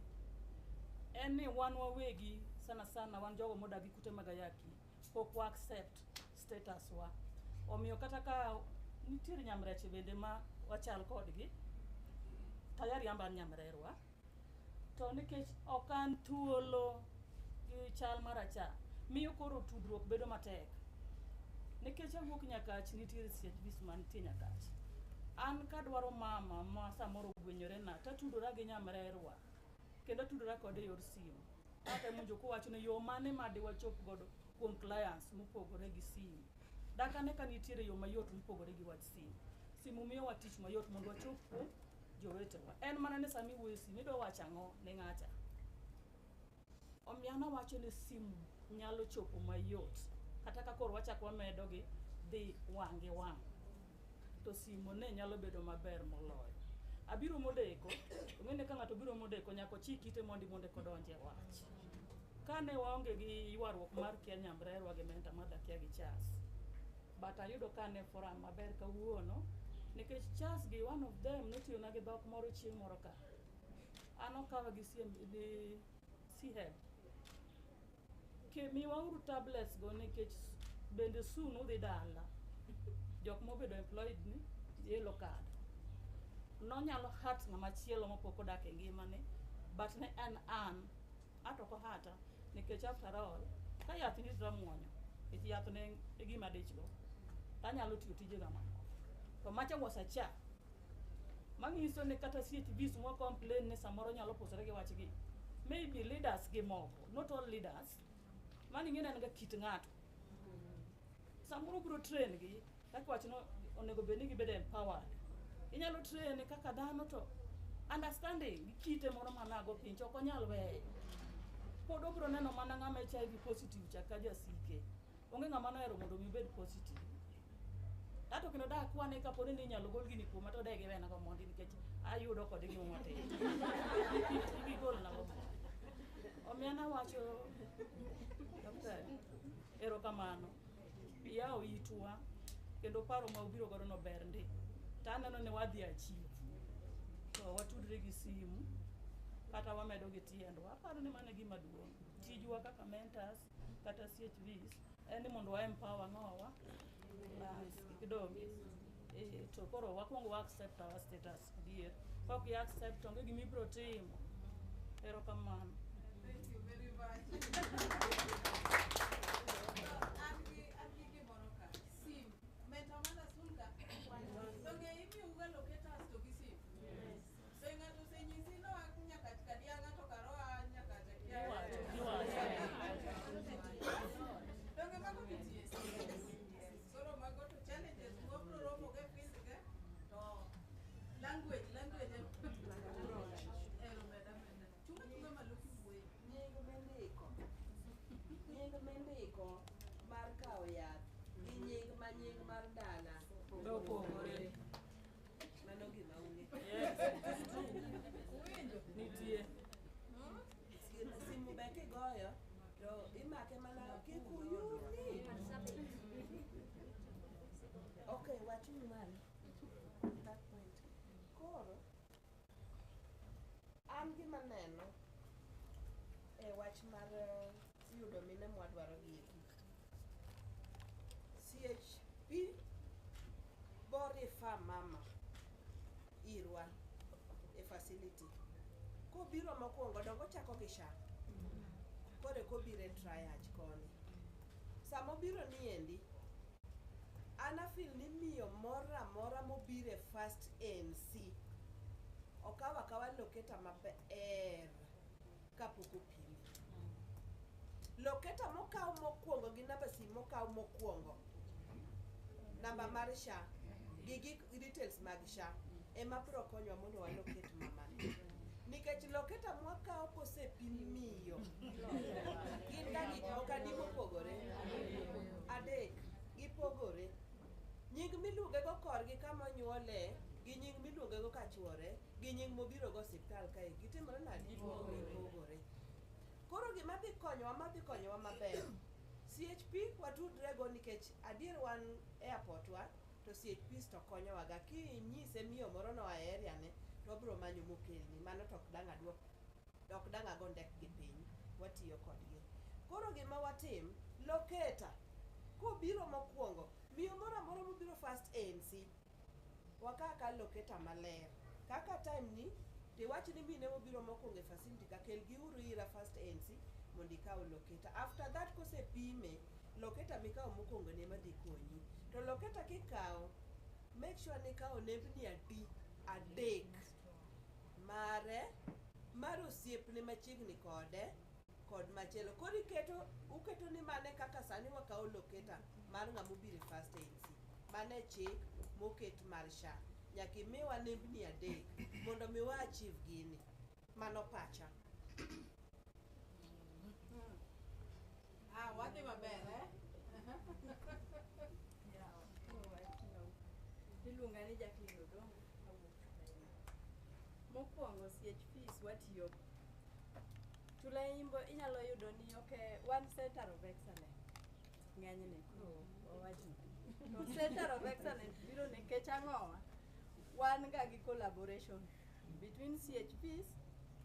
en ni wan wawegi sana wan jogo modagi kute magayaki pok wa accept status wa. Omiyo kata ka nitiere nyamreche bende ma wachal kodgi tayari amba nyamrerwa to nikech okan thuolo gi chal maracha miyo koro tudruok bedo matek nikech awuok Nyakach nitiere CHVs mantie Nyakach An kadwaro mama ma samoro ogwenyore na tatudora gi nyamrerwa kendo tudora kode yor simu. Atemo jo kowacho ne yo mane ma diwachop godo kuom clients mopogore gi simu. Dakane ka nitiere yo mayot mopogore gi wach simu. Simu miyo wa tich mayot mondo wachop kuom jowetewa. En mana ni sami wuoyo simu idwa wacho ang'o ne ng'acha. Omiyo wacho ni simu nyalo chopo mayot. Kata ka koro wachako wamedo gi dhi wang' gi wang'. To simu ne nyalo bedo maber moloyo. Abiro modeko, ng'ene ka ng'ato biro modeko nyako chik ite mondi kodonje wach. Kane waonge gi ywaruok mar kia nyamrerwa gi menta madakia gi Charles. But ayudo kane forum maber kawuono nikech Charles gi one of them notiyo na gi dhok moro chieng' moro ka. An okawa gi CHEB. Miwa uru tablets go nikech bende soon udhi dala. Jok mobedo employed ni yellow card. Nonyalo hat ng'ama chielo mopok odak e ngimane, but ne an atoko hata nikech after all ka yath ni ramuonyo it yath ne e gima dichgo tanyalo tiyo tije ga mamoko. To macha wasacha manyiso ni kata CHVs mo complain ni samoro nyalo pusore gi wachgi. Maybe leaders gi moko, not all leaders. Mani ng'ene nga kit ng'ato. Samoro bro train gi kaka wachno onego bedni gibedo empowered. Inyalo train kaka dhano to understanding kite moro manago piny ok onyal weyo. Pod obro neno mana ng'ama HIV positive chaka jasike. Onge ng'ama nohero mondo mi bed positive. Tato kendo da kwane kapo ni inyalo gol gini kuoma to dege wena go mondi nikech ayudo kod gimo matin. Iki gol na go. Omiana wacho daktari erokamano. Yawo itwa kendo paro ma ubiro godo no ber ndi. Taneno ne wadhi achieve. To watudre gi simu kata wamedo gi tiendwa. Aparo ni mane gima duong'. Tijwa kaka mentors kata CHVs en ni mondo wa empower ng'owa kidonge. To koro wakwongo wa accept our status dear. Kok ya accept onge gimi bro timo. Erokamano. Thank you very much. Mar kao yath gi nying ma nying mar dala Dopogore. Mano gima unge. Nitie. Simu be kigoyo to imake mana kikuyuni. Okay, wachuni malo. That point. Koro an gima neno e wach mar yudo mine mwadwaro gieki. CHP borifa mama irwa e facility. Kobiro mokwongo dongo chako gi SHA. Kore kobire triage koni. Samobiro niendi ana feel ni miyo mora mora mobire first ANC. Okawa kawa loketa maber kapoko pili. Loketa mokaw mokwongo gi namba simu mokaw mokwongo. Namba mar SHA gi details mag SHA ema bro konyo mondo waloket mamani. Nikech loketa mwakaw kosepim miyo. Gin ga gik moko adi mopogore. Adek gipogore. Nying miluonge go korgi kama nyuole gi nying miluonge go kachuore gi nying mobiro go hospital kae gitimore nadi mopogore. Koro gima dhi konyowa maber. CHP watudre go nikech adier wan airport wa to CHP to konyowa ga kinyise miyo moro no area ne to bro manyo mokelni mano tok danga go ndek gi piny watiyo kodgi. Koro gima watim loketa kobiro mokwongo miyo moro amora mobiro first ANC wakaka loketa maler kaka time ni tiwach ni mine mobiro mokwongo e facility ka kel gi uru ira first ANC mondo ikaw loketa. After that kosepime loketa mikaw mokwongo ne madhi konyi. To loketa kikaw make sure ni ka onembni adek mare mar osiepne machiegni kode kod machielo. Koro uketo ni mane kaka sani wakao loketa mar ng'amo bire first ANC. Mane chik moket mar SHA. Nyaka imiwa nembni adek mondo mi wa achieve gini. Mano pacha. Wadhi maber, eh? Iluonga ni Jacqueline Odongo mawuok Tulaimbo. Mokwongo CHPs watiyo Tulaimbo inyalo yudo ni one center of excellence ng'enyne koro wawachno. To center of excellence biro nikech ang'owa wan ga gi collaboration between CHPs,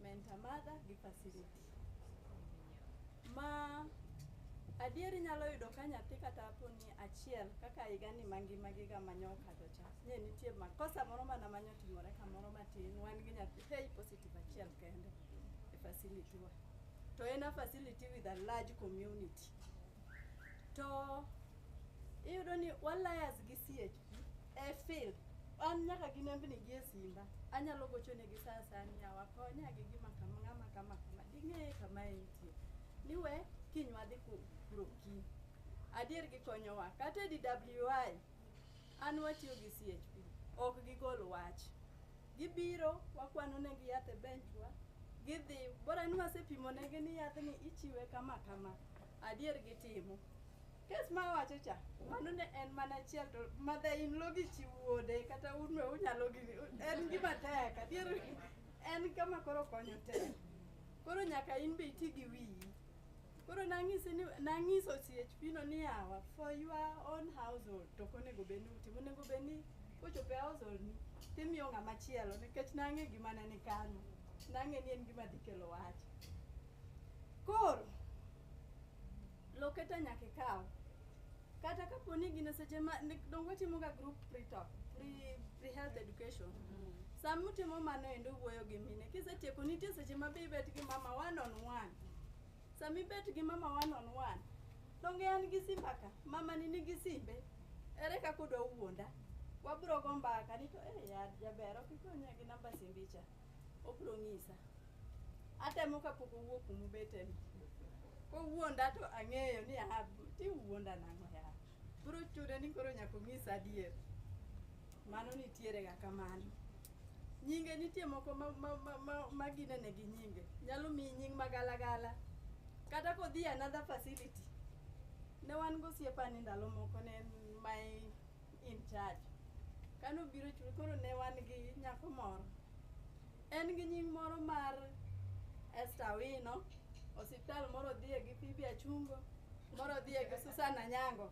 mentor mother gi facility. Ma adieri nyalo yudo ka nyathi kata poni achiel kaka higa ni mangima giga manyo kadho cha. Ne nitie makosa moro mana manyo timore kamoro matin wan gi nyathi positive achiel kende e facility wa. To en a facility with a large community. To iyudo ni walayas gi CHP e field an nyaka gi nembni gi e simba anyalo gocho ne gi saa sani ya wakonya gi gima kama ding'e kama entie niwe kinywa dhi kuro ki adier gi konyowa kata DWI an watiyo gi CHP ok gigol wach gibiro wakwano ne gi yath e benchwa gidhi bora ni wasepimo ne gi ni yathni ichiwe kama adier gitimo. Kes ma wacho cha mano ne en mana achiel to mother in law gi chiwuode kata unwe unyalo gi en gima tek adier en kama koro konyo tek. Koro nyaka in be iti gi wiyi. Koro nang'iso CHP no ni yawa for your own household to konego beni utimo onego beni kochope household ni timiyo ng'ama chielo nikech nang'e gima ne ni kanyo nang'e ni en gima dhi kelo wach. Koro loketa nyaka ikaw kata kaponi gine seche ma dongo timo ga group pre-talk pre health education samutimo mano endo wuoyo gi mine kisetieko nitie seche ma be ibet gi mama one on one. Sami bet gi mama one on one donge an gi simba ka mama ni nigi simbe ere kaka odwa wuonda wabro go mbaka ni to ya jabero kikonya gi namba simbicha obro ng'isa atemo kapok owuok kumu beteni ko wuonda to ang'eyo ni ti wuonda nang'o ya bro chude ni koro nyaka ng'isa adier mano nitiere ga kamano. Nyinge nitie moko ma ginene gi nyinge nyalo mi nying magalagala kata kodhi another facility ne wan go siepani ndalo moko ne my in charge kano biro chulo koro ne wan gi nyako moro en gi nying moro mar Esther Wino hospital moro dhiye gi Phoebe Achungo moro dhiye gi Susana Nyango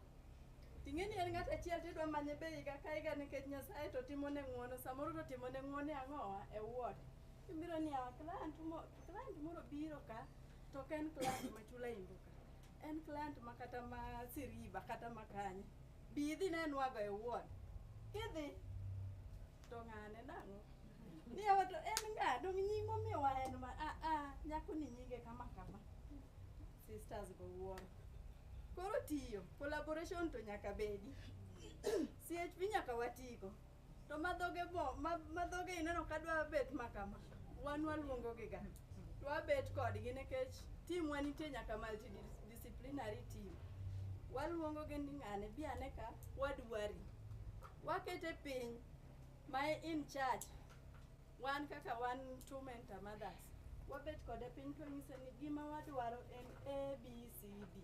ting'eni en ng'at achiel tidwa manye be higa ka higa nikech Nyasaye to timo ne ng'uono samoro to timo ne ng'uono ang'owa e ward ibiro ni awa client moro biro ka to ken client ma Tulaimbo ka en client ma kata ma Siriba kata makanye bidhi ne nwago e ward kidhi to ng'ane nang'o ni awa to en ng'ado nying momiwa en ma nyako ni nyinge kama sisters go wuoro. Koro tiyo collaboration to nyaka bedi CHP nyaka watigo to madhoge ineno kadwa bet makama wan waluongo gi ga to wabet kodgi nikech team wanitie nyaka multidisciplinary team waluongo gi ni ng'ane bi ane ka wadwari wakete piny ma in charge wan kaka wan two mentor mothers wabet kode piny to nyise ni gima wadwaro en ABCD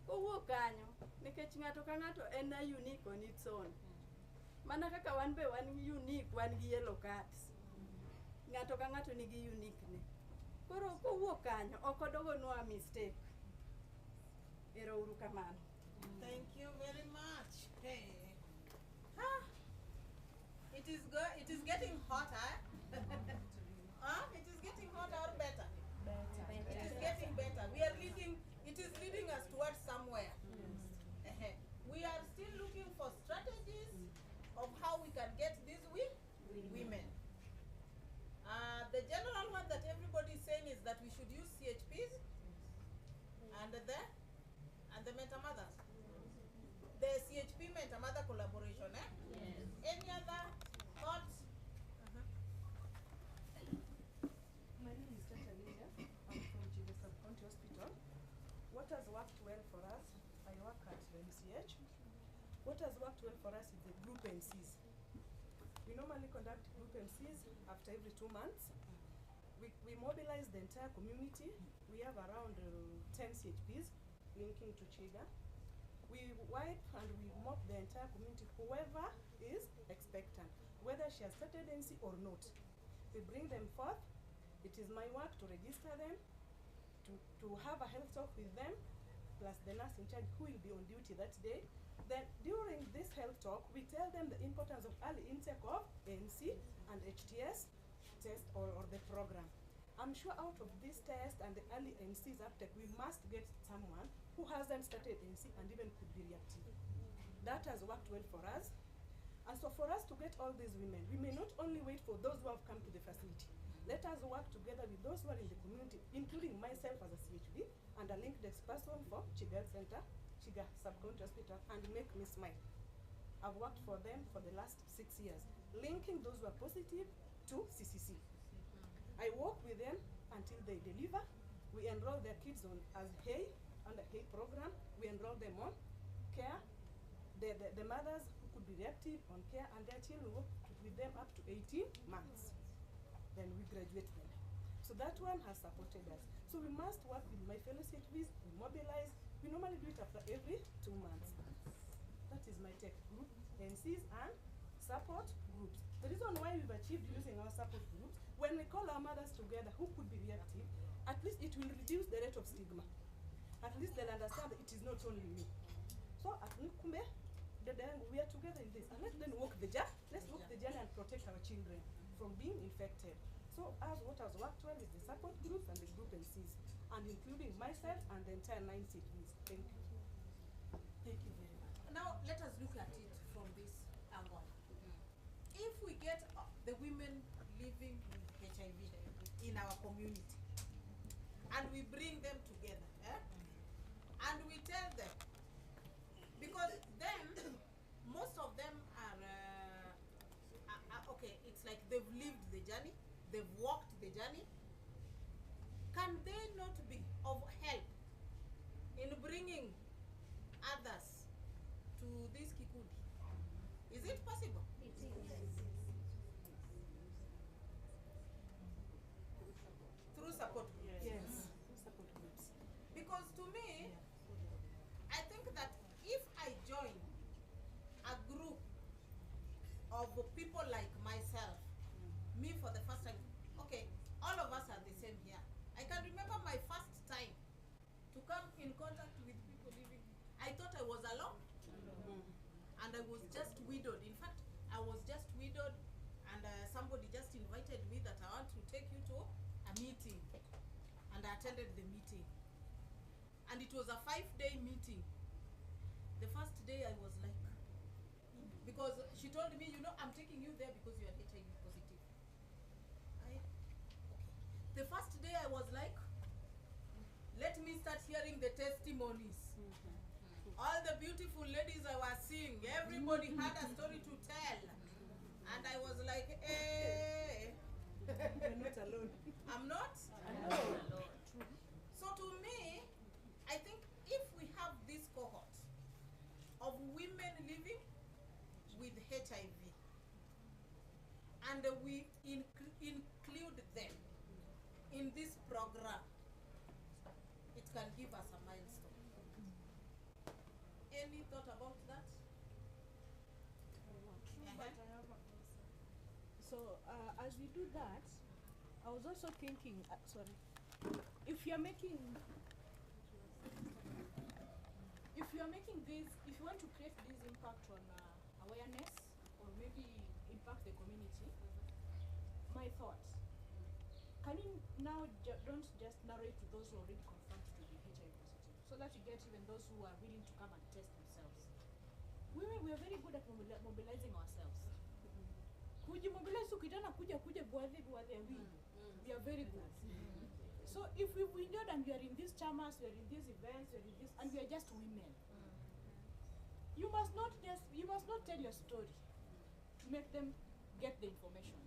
kowuok kanyo nikech ng'ato ka ng'ato en unique on its own mana kaka wan be wan unique wan gi yellow cards ng'ato ka ng'ato nigi uniqueness koro kowuok kanyo ok odogonwa mistake. Ero uru kamano. Thank you very much. Hey. It is getting hotter. It is getting hotter or better? It is getting better. It is leading us towards somewhere. We are still looking for strategies of how we can get these women. The general one that everybody is saying is that we should use CHPs and the mentor mothers. The CHP mentor mother collaboration, Any MCH. What has worked well for us is the group MCs. We normally conduct group MCs after every 2 months. We mobilize the entire community. We have around 10 CHPs linking to Chiga. We wipe and we mop the entire community, whoever is expectant, whether she has started NC or not. We bring them forth. It is my work to register them, to have a health talk with them, plus the nurse in charge who will be on duty that day. Then during this health talk, we tell them the importance of early intake of NC and HTS test or the program. I'm sure out of this test and the early NC's uptake, we must get someone who hasn't started NC and even could be reactive. That has worked well for us. And so for us to get all these women, we may not only wait for those who have come to the facility. Let us work together with those who are in the community, including myself as a CHB and a linked desk person for Chiga Center, Chiga Sub-County Hospital, and Make Me Smile. I've worked for them for the last 6 years, linking those who are positive to CCC. I work with them until they deliver. We enroll their kids on as HEY, under HEY program. We enroll them on care. The mothers who could be reactive on care, and their children work with them up to 18 months. Then we graduate them. So that one has supported us. So we must work with my fellow CHVs, we mobilize. We normally do it after every 2 months. That is my tech group, NCs and support groups. The reason why we've achieved using our support groups, when we call our mothers together who could be reactive, at least it will reduce the rate of stigma. At least they'll understand that it is not only me. So at Nukumbe, we are together in this. And let's then walk the journey. Let's walk the journey and protect our children from being infected. So as what has worked well is the support groups and the group MCs, and including myself and the entire 9 CHVs. Thank you. Thank you very much. Now let us look at it from this angle. If we get the women living with HIV in our community, and we bring them together, and we tell them, because then most of them are okay, it's like they've lived the journey, they've walked the journey. Can they not be of help in bringing others to this kikundi? Is it possible? It is. Through support groups? Yes, support groups. Because to me, I think that if I join a group of people like myself, me for the first time, okay, all of us are the same here. I can remember my first time to come in contact with people living. I thought I was alone, and I was just widowed. In fact, I was just widowed, and somebody just invited me that I want to take you to a meeting, and I attended the meeting. And it was a 5-day meeting. The first day I was like, because she told me, you know, I'm taking you there because you are HIV positive. Okay. The first day I was like, let me start hearing the testimonies. All the beautiful ladies I was seeing, everybody had a story to tell. And I was like, eh. You're not alone. I'm not? Alone. So to me, I think if we have this cohort of women living with HIV, and we include them in this program, it can give us a milestone. Any thought about that? So as we do that, I was also thinking, sorry, if you're making this, if you want to create this impact on awareness, or maybe impact the community, my thoughts, can you now don't just narrow it to those who are already confirmed to be HIV positive, so that you get even those who are willing to come and test themselves. Women, we are very good at mobilizing ourselves. Kujimobilize ukitana kuja buadhi we are very good. So if we've enjoyed and we are in these chamas, we are in these events, we are in this, and we are just women, you must not tell your story to make them get the information.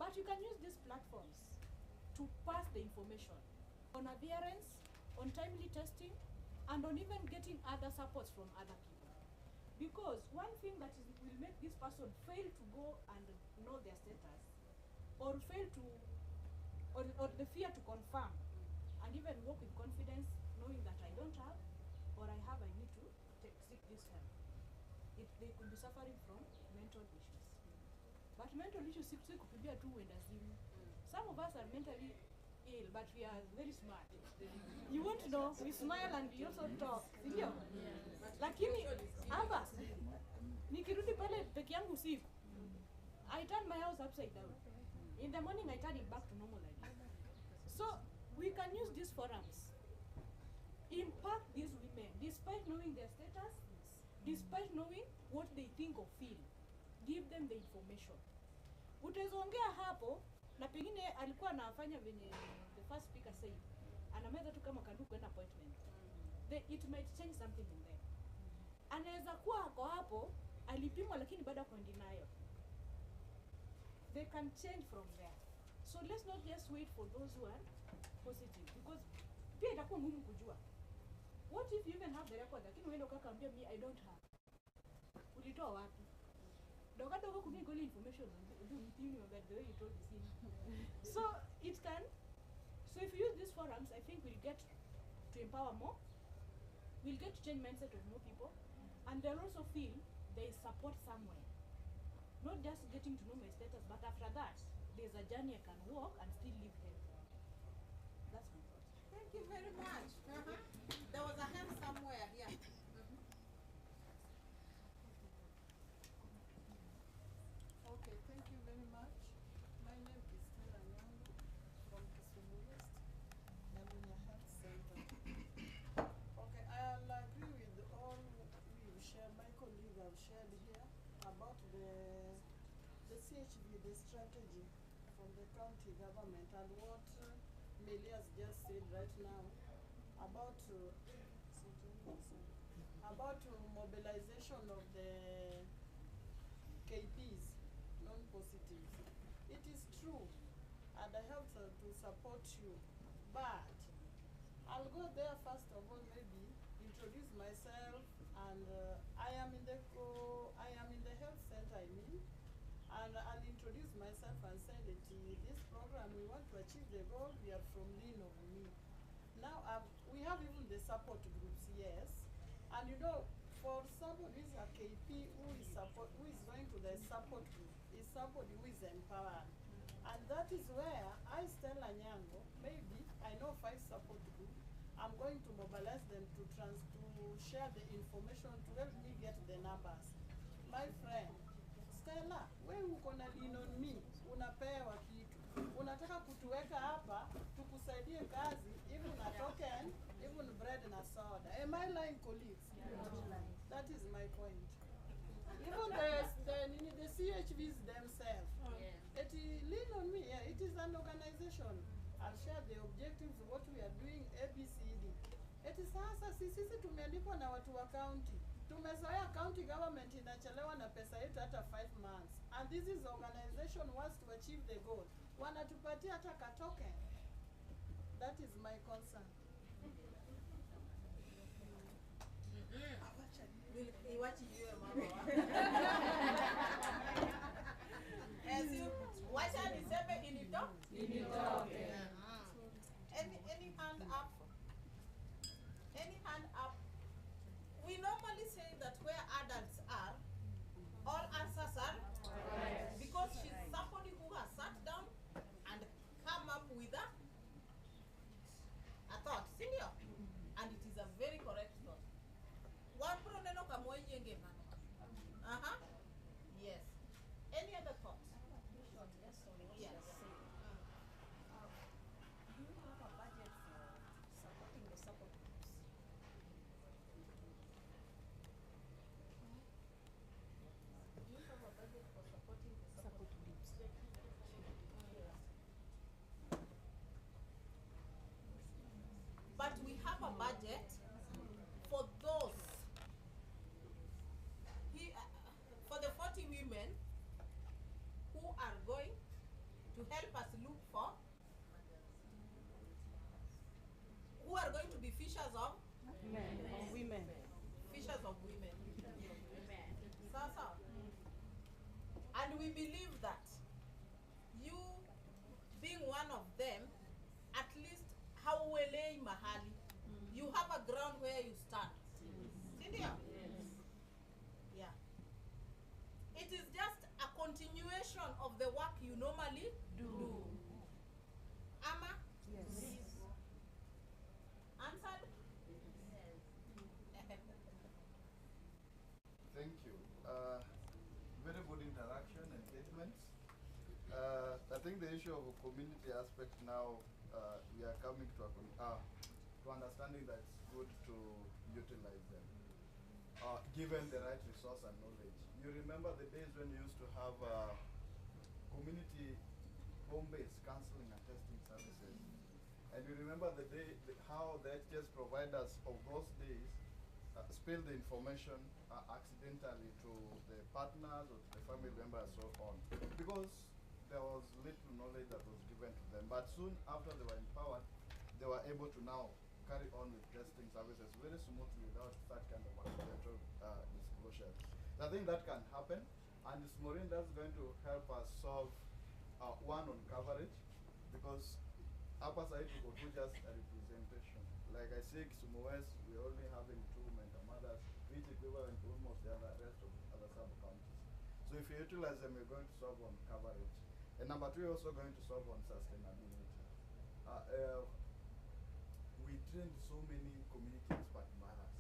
But you can use these platforms to pass the information on adherence, on timely testing, and on even getting other supports from other people. Because one thing that will make this person fail to go and know their status, or fail to, or the fear to confirm, and even walk with confidence, knowing that I don't have, or I have, I need to seek this help. They could be suffering from mental issues. But mental issues, could be a two-way azimu. Some of us are mentally ill, but we are very smart. You won't know, we smile and we also talk, sindio? Lakini hapa nikirudi pale peke yangu usiku, I turn my house upside down. In the morning I turn it back to normal again. So we can use these forums, impact these women despite knowing their status, despite knowing what they think or feel. Give them the information. Utaongea hapo na pengine alikuwa anafanya venye the first speaker said, anameza tu kama kandu kwenda appointment. It might change something in them. Anaweza kuwa ako hapo alipimwa lakini bado ako in denial. They can change from there. So let's not just wait for those who are positive, because pia itakuwa ngumu kujua. What if you even have the record lakini wewe ukakaambia me I don't have. Ulitoa wapi? Dogo kunigo information with you about the way you told this. So it can, so if you use these forums, I think we'll get to empower more, we'll get to change mindset of more people, and they'll also feel there is support somewhere. Not just getting to know my status, but after that, there's a journey I can walk and still live healthy. That's my thought. Thank you very much. There was a hand somewhere here. Okay, thank you very much. My name is Stella Nyango from Kisumu West, Namunya Health Center. Okay, I'll agree with all you share, my colleague have shared here about the CHV, the strategy from the county government, and what Meli has just said right now about mobilization of the KPs, non-positives. It is true, and I have to support you, but I'll go there first of all, maybe introduce myself, and I am in the health center, and I'll introduce myself and say that this program we want to achieve the goal. We are from Lean of Me. Now we have even the support groups, yes, and for somebody who is a KP who is going to the support group is somebody who is empowered, and that is where I, Stella Nyango, maybe I know 5 support groups. I'm going to mobilize them to share the information to help me get the numbers. My friend Stella, wewe uko na Lean on Me, unapewa kitu, unataka kutuweka hapa tukusaidie kazi, even na token, even bread na soda. Am I lying, colleagues? That is my point. Even the CHVs themselves. It Lean on Me, yeah, it is an organization. I'll share the objectives of what we are doing, ABCD. It is sasa sisi tumeandikwa na watu wa county. Tumezoea county government inachelewa na pesa yetu hata 5 months. And this is organization wants to achieve the goal. Wanatupatia hata ka token. That is my concern. Wacha niseme initoke. Any hand up? Any hand up? We normally say that where adults are, all answers are correct. Because she's somebody who has sat down and come up with a thought, senior, and it is a very correct thought. One proneno kamoye ngema. Yes. Any other thoughts? Yes. Do you have a budget for supporting the support groups? Do you have a budget for supporting the support groups? But we have a budget for those, for the 40 women who are going to help us look for, who are going to be fishers of Of women. Fishers of women. Sasa. And we believe that you being one of them, at least hauelei mahali. You have a ground where you stand. Sindio? Yeah. It is just a continuation of the work you normally do. Ama? Yes. Answered? Thank you. Very good interaction, engagements. I think the issue of a community aspect now, we are coming to to understanding that it's good to utilize them, given the right resource and knowledge. You remember the days when you used to have community home-based counseling and testing services, and you remember how the HTS providers of those days spill the information accidentally to the partners or to the family members and so on, because there was little knowledge that was given to them. But soon after they were empowered, they were able to now carry on with testing services very smoothly without that kind of accidental disclosure. So I think that can happen, and it's Maureen that's going to help us solve one on coverage, because upper side we could do just a representation. Like I say, Kisumu West, we're only having 2 mentor mothers, which equivalent to almost the rest of the other sub-counties. So if you utilize them, you're going to solve on coverage. And number 2, you're also going to solve on sustainability. We trained so many community expert mothers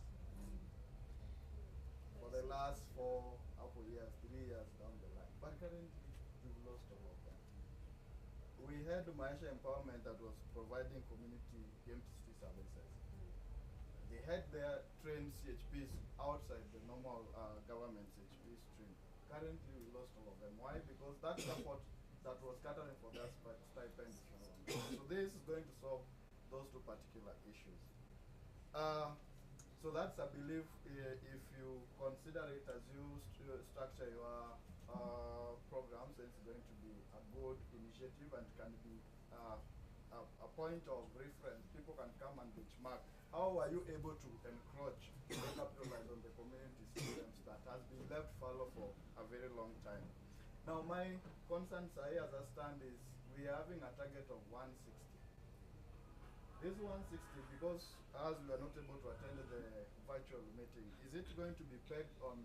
for the last 3 years down the line. But currently, we've lost all of them. We had Maisha Empowerment that was providing community MTC services. They had their trained CHPs outside the normal government CHP stream. Currently, we lost all of them. Why? Because that support that was catering for their stipends. So this is going to solve those 2 particular issues. So that's, I believe, if you consider it as you structure your programs, it's going to be a good initiative and can be a point of reference. People can come and benchmark. How are you able to encroach and capitalize on the community systems that has been left fallow for a very long time? Now, my concern, Sai, as I stand, is we are having a target of 160. This 160, because as we are not able to attend the virtual meeting, is it going to be pegged on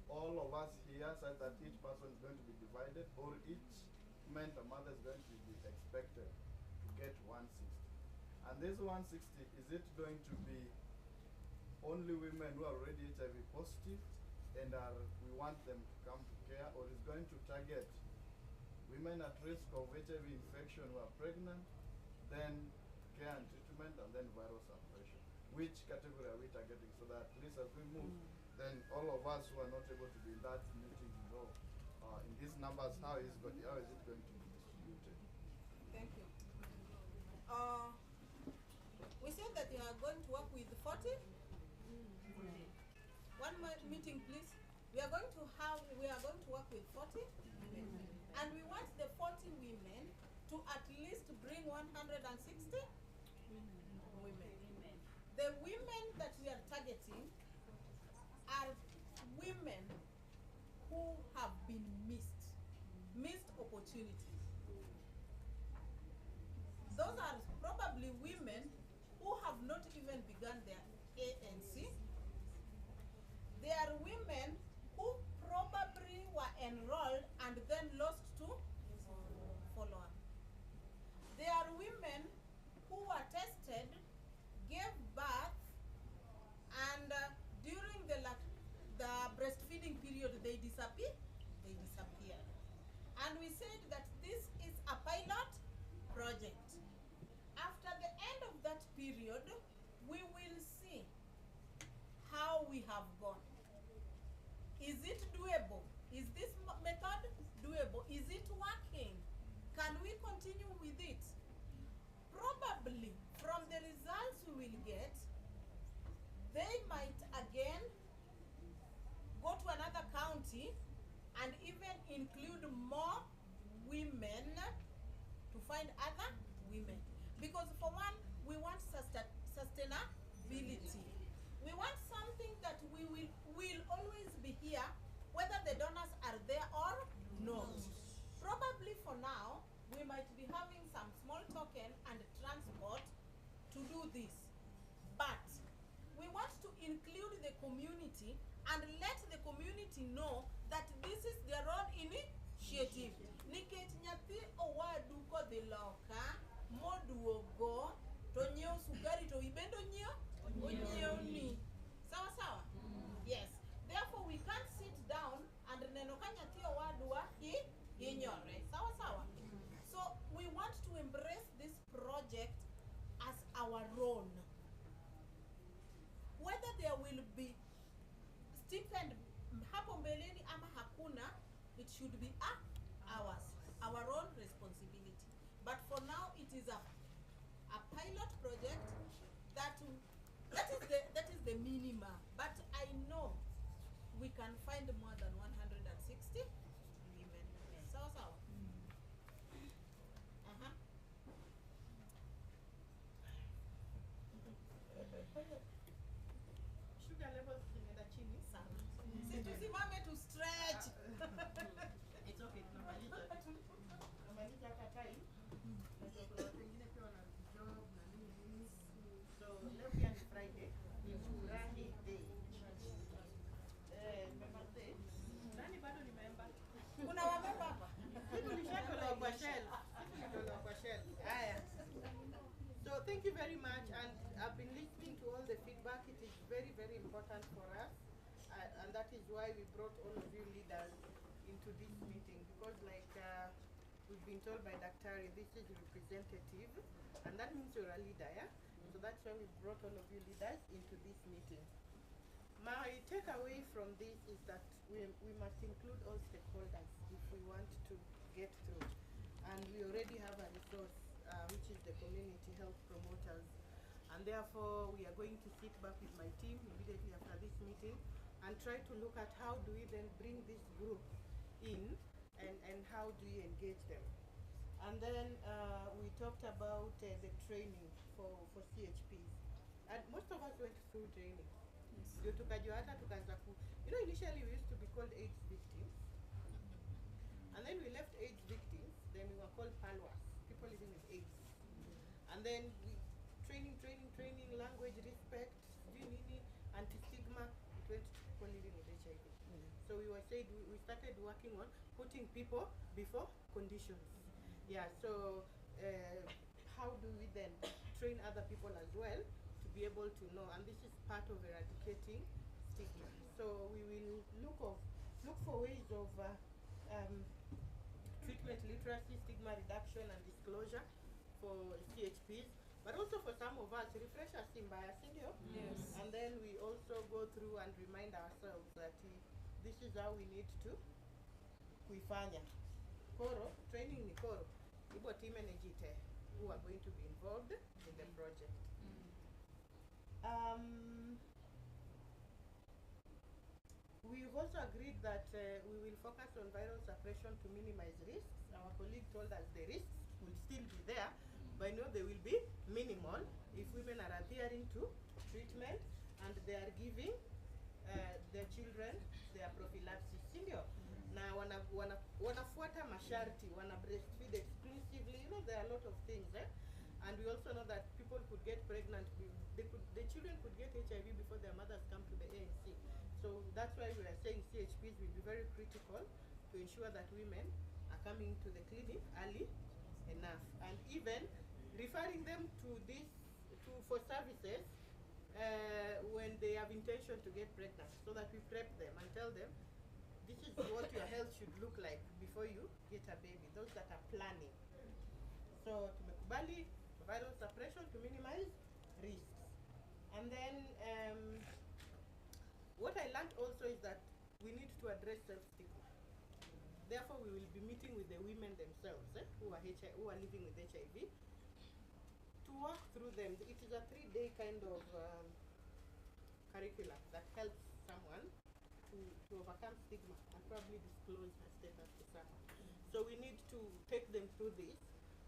all of us here, such that each person is going to be divided, or each mentor mother is going to be expected to get 160? And this 160, is it going to be only women who are already HIV positive and we want them to come to care, or is going to target women at risk of HIV infection who are pregnant, then care and treatment, and then viral suppression? Which category are we targeting, so that at least as we move, then all of us who are not able to be in that meeting know in these numbers how is it going to be distributed? Thank you. We said that you are going to work with 40. One more meeting, please. We are going to work with 40 women, and we want the 40 women to at least bring 160 women. The women that we are targeting are women who have been missed opportunities. Those are probably women who have not even begun their ANC. They are women who probably were enrolled and then lost to follow-up. They are women who were tested, gave birth, and during the breastfeeding period they disappeared. And we said that this is a pilot project. After the end of that period, we will see how we have gone. Is it doable? Is this method doable? Is it working? Can we continue with it? Probably, from the results we will get, they might again go to another county and even include more women to find other women. Because for one, we want sustainability. this, but we want to include the community and let the community know that this is their own initiative. Nikech nyathi owadu kodhi loka moduogo to nyiew sukari to ibendo onyiew ni. Sawa sawa? Yes. Therefore we can't sit down and neno ka nyathi owadwa hinyore. Sawa sawa? So we want to embrace this project as our own. Whether there will be stipend hapo mbeleni ama hakuna, it should be ours, our own responsibility. But for now, it is a pilot project that is the minimum. But I know we can find more than 160 women. Sawa sawa. Sugar levels zimeenda chini sana. Situsimame to stretch. It's okay, tunamaliza. Tunamaliza hata time. Na kuna watu wengine pia wana job na nini. So leo pia ni Friday. Ni furahi day. Member day. Nani bado ni member? Kuna wa member hapa? Kitu nishatolewa kwa shell. Nishatolewa kwa shell. Haya. So thank you very much, and I've been listening to all the feedback. It is very, very important for us, and that is why we brought all of you leaders into this meeting, because like we've been told by Dr. this is representative, and that means you're a leader, yeah? So that's why we brought all of you leaders into this meeting. My takeaway from this is that we must include all stakeholders if we want to get through, and we already have a resource which is the community health promoters, and therefore we are going to sit back with my team immediately after this meeting and try to look at how do we then bring this group in, and how do we engage them. And then we talked about the training for CHPs, and most of us went through training. Ndio tukajua hata tukaanza initially we used to be called AIDS victims, and then we left AIDS victims, then we were called PALWAS, people living with AIDS. And then we training, language, respect, anti-stigma, it went to people living with HIV. So we started working on putting people before conditions. Yeah, so how do we then train other people as well to be able to know, and this is part of eradicating stigma. So we will look for ways of treatment literacy, stigma reduction and disclosure for CHPs, but also for some of us, refresh us in bias, Yes. and then we also go through and remind ourselves that this is how we need to kuifanya. Koro, training ni koro. Ibo team energy who are going to be involved in the project. We've also agreed that we will focus on viral suppression to minimize risks. Our colleague told us the risks will still be there, but I know they will be minimal if women are adhering to treatment and they are giving their children their prophylaxis. Sindio? Na wanafuata masharti, wana breastfeed exclusively. There are a lot of things, and we also know that people could get pregnant. The children could get HIV before their mothers come to the ANC. So that's why we are saying CHPs will be very critical to ensure that women are coming to the clinic early enough, and even referring them to for services when they have intention to get pregnant, so that we prep them and tell them this is what your health should look like before you get a baby, those that are planning. So tumekubali viral suppression to minimize risks. And then what I learned also is that we need to address self-stigma. Therefore, we will be meeting with the women themselves who are living with HIV to walk through them. It is a 3-day kind of curriculum that helps someone to overcome stigma and probably disclose her status to someone. So we need to take them through this,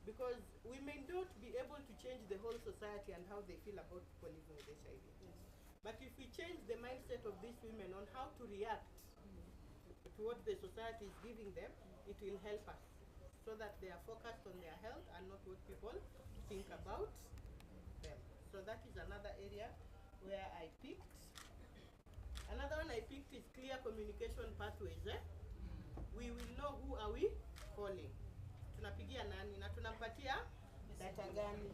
because we may not be able to change the whole society and how they feel about people living with HIV. But if we change the mindset of these women on how to react to what the society is giving them, it will help us, so that they are focused on their health and not what people think about them. So that that is another area where I picked. Another one I picked is clear communication pathways. We will know who are we calling. Tunapigia nani na tunampatia data gani.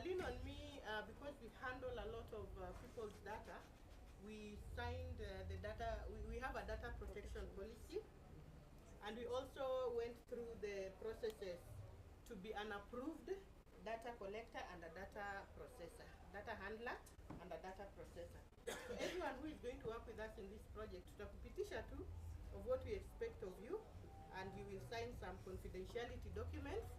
Lean on me because we handle a lot of people's data. We signed the data, we have a data protection policy, and we also went through the processes to be an approved data collector and a data processor, data handler and a data processor. So everyone who is going to work with us in this project, tutakupitisha tu of what we expect of you, and you will sign some confidentiality documents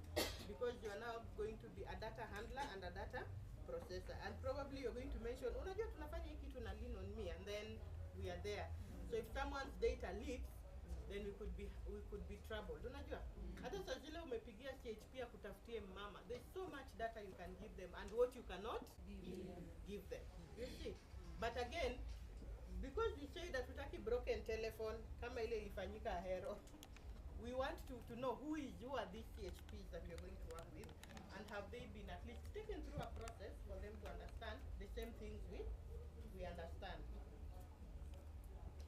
because you are now going to be a data handler and a data processor, and probably you're going to mention, unajua tunafanya hii kitu na lean on me, and then we are there. So if someone's data leaks, then we could be troubled. Unajua hata saa zile umepigia CHP ya kutafutie mama, there's so much data you can give them and what you cannot give them. You see, but again, because we say that tutaki broken telephone kama ile ilifanyika Ahero, we want to know who are these CHPs that we are going to work with, and have they been at least taken through a process for them to understand the same things we understand.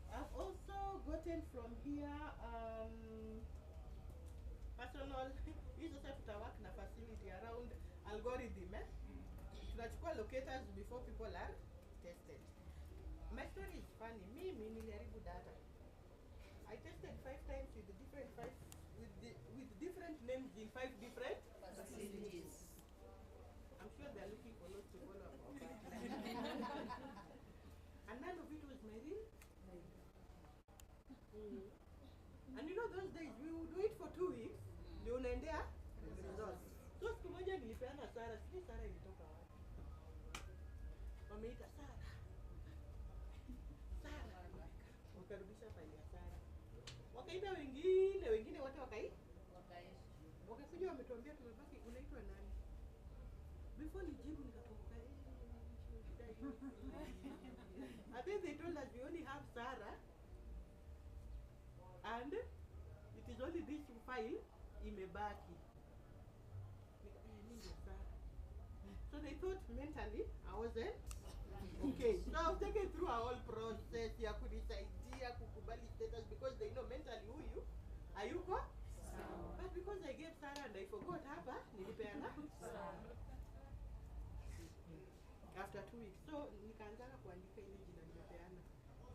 I've also gotten from here personal, hii sasa tutawak na facility around algorithm. Tunachukua locators before people are tested. My story is funny. Mimi niliharibu data. I tested 5 times with different names in 5 different facilities. I'm sure they're looking for lots to follow up on that. And none of it was my real. And you know those days we would wait for 2 weeks, ndio unaendea results. So siku moja nilipeana Sara, sijui Sara ilitoka wapi. Wameita Sara. Wakarudisha faili ya Sara. Wakaita wengine wote wakakuja wametuambia tumebaki, unaitwa nani? Before nijibu nikakumbuka I think they told us we only have Sara and it is only this file imebaki. So they thought mentally I wasn't okay. So I've taken through a whole process ya kunisaidia kukubali status because they know mentally huyu hayuko sawa. But because I gave Sarah and I forgot hapa nilipeana after 2 weeks. So nikaanza kuandika ile jina nilipeana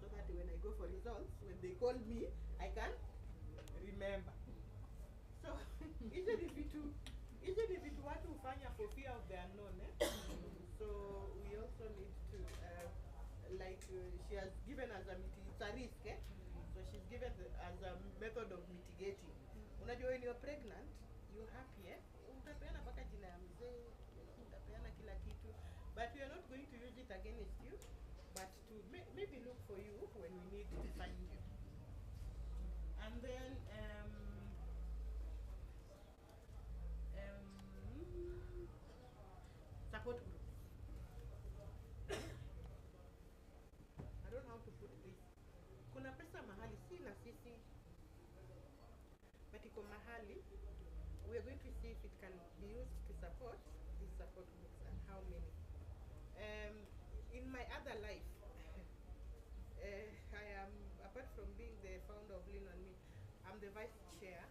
so that when I go for results, when they call me, I can remember. So isn't it vitu watu hufanya for fear of the unknown, So we also need to she has given us it's a risk, So she's given as a method of mitigating. Unajua when you're pregnant, you're happy, utapeana mpaka jina ya mzee, utapeana kila kitu, but we are not going to use it against you, but to maybe look for you when we need to find you. And then support groups. I don't know how to put this. Kuna pesa mahali si na sisi, but iko mahali. We are going to see if it can be used to support these support groups and how many. In my other life, I am, apart from being the founder of Lean on Me, I'm the vice chair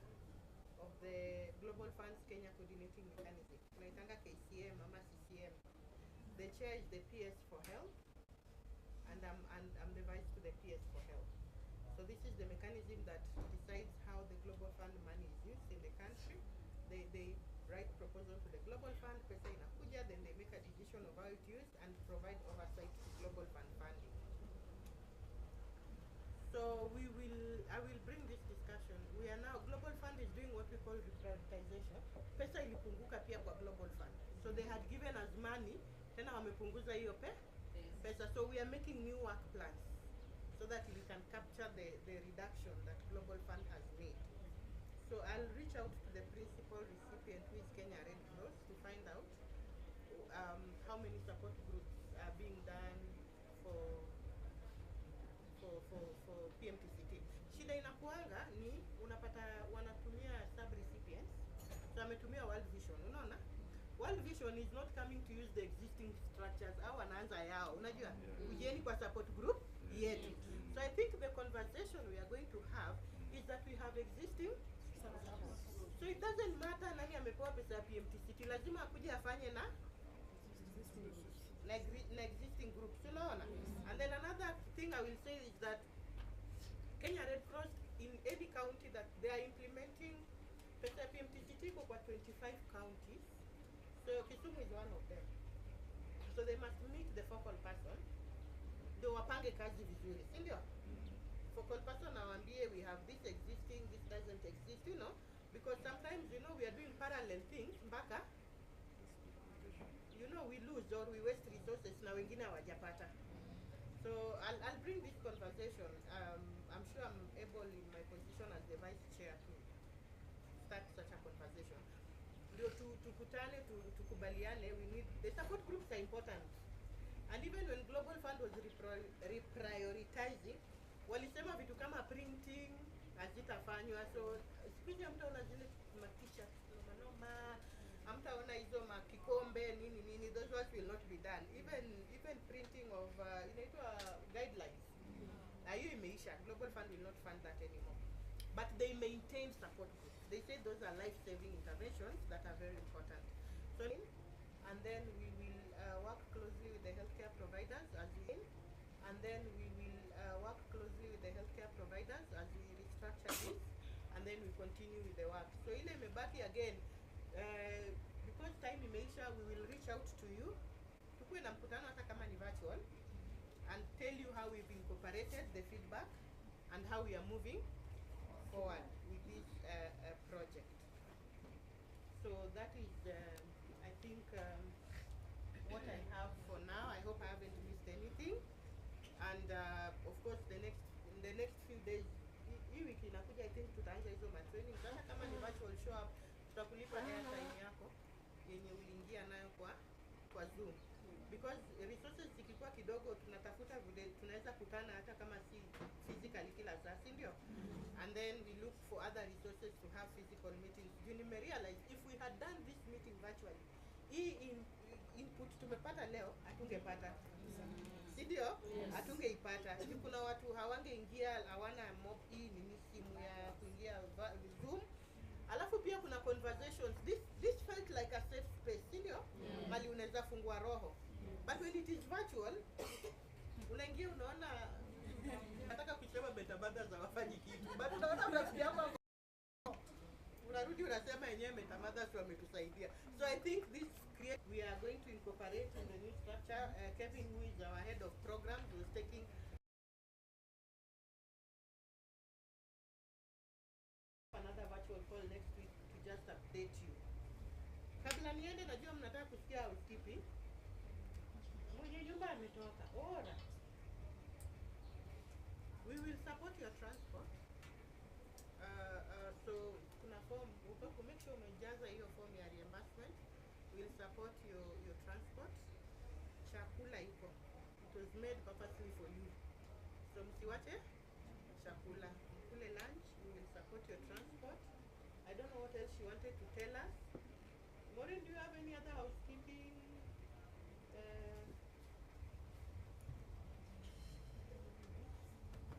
of the Global Funds Kenya Coordinating Mechanism. Tunaitanga KCM ama CCM. The chair is the PS for Health, and I'm the vice to the PS for Health. So this is the mechanism that decides how the Global Fund money is used in the country. They write proposal to the Global Fund, pesa inakuja, then they make a decision of how it's used and provide oversight to Global Fund funding. So I will bring this discussion. We are now, Global Fund is doing what we call reprioritization. Pesa ilipunguka pia kwa Global Fund. So they had given us money, tena wamepunguza hiyo pesa. So we are making new work plans so that we can capture the reduction that Global Fund has made. So I'll reach out to the principal recipient, who is Kenya Red Cross, to find out how many support groups are being done for PMTCT. Shida inakuanga ni unapata wanatumia sub recipients. So ametumia World Vision. Unaona? World Vision is not coming to use the existing structure. kwanza yao, unajua kujeni kwa support group yetu. So I think the conversation we are going to have is that we have existing support groups. So it doesn't matter nani amepewa pesa ya PMTCT, lazima akuje afanye na existing groups, unaona. And then another thing I will say is that Kenya Red Cross in any county that they are implementing pesa ya PMTCT kwa 25 counties. So Kisumu is one of them. So they must meet the focal person. Ndio wapange kazi vizuri, si ndio? Focal person awambie we have this existing, this doesn't exist, you know, because sometimes, you know, we are doing parallel things mpaka you know we lose or we waste resources na wengine hawajapata. So I'll bring this conversation. I'm sure I'm able in my position as the vice chair to start such a conversation. Ndio tukutane, tukubaliane, we need, the support groups are important. And even when Global Fund was reprioritizing, walisema vitu kama printing hazitafanywa. So siku hamtaona zile t-shirt noma, hamtaona hizo makikombe nini, those works will not be done. Even printing of inaitwa guidelines, hiyo imeisha. Global Fund will not fund that anymore. But they maintain support groups. They say those are life-saving interventions that are very important. So, and then we will work closely with the healthcare providers as we, and then we will work closely with the healthcare providers as we restructure this, and then we continue with the work. So ile imebaki again, because time imeisha, we will reach out to you. Tukue na mkutano hata kama ni virtual, and tell you how we've incorporated the feedback and how we are moving forward with this project. So that is, I think, what I have for now. I hope I haven't missed anything. And of course, in the next few days, hii wiki inakuja, I think tutaanza hizo training. Sasa kama ni virtual show up, tutakulipa airtime yako yenye uliingia nayo kwa Zoom. Because resources zikikuwa kidogo, tunatafuta vile tunaweza kutana hata kama si physically kila saa, si ndio? And then we look for other resources to have physical meetings. You realize if we had done this meeting virtually, hii input tumepata leo hatungepata, si ndio? Hatungeipata. Kuna watu hawangeingia, hawana hii ni simu ya kuingia Zoom. Alafu pia kuna conversations. This felt like a safe space, si ndio? Mali unaweza fungua roho. But when it is virtual, unaingia unaona nataka kusema metabada za wafanyi kitu. But unaona rafiki yako unarudi unasema yenyewe metabada sio wametusaidia. So I think this we are going to incorporate in the new structure. Kevin, who is our head of programs, was taking another virtual call next week to just update you. Kabla niende, najua mnataka kusikia housekeeping. Mwenye nyumba ametoka. Ora. We will support your transport. So kuna form, uko make sure umejaza hiyo form ya reimbursement. We'll support your transport. Chakula iko. It was made purposely for you. So msiwache chakula. Kule lunch, we will support your transport. I don't know what else you wanted to tell us. Maureen, do you have any other housekeeping?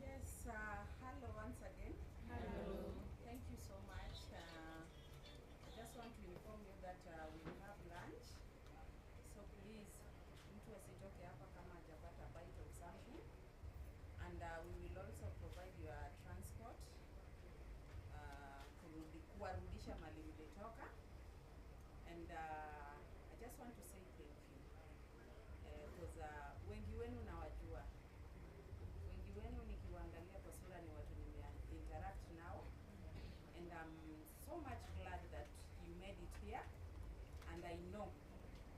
Yes, hello once again. Hello. Thank you so much. I just want to inform you that we will have lunch. So please, mtu asitoke hapa kama hajapata bite of something. And we will also provide your transport kuwarudisha mali mlitoka. And I just want to say thank you. Because wengi wenu nawajua. Wengi wenu nikiwaangalia kwa sura ni watu interact now. And I'm so much glad that you made it here. And I know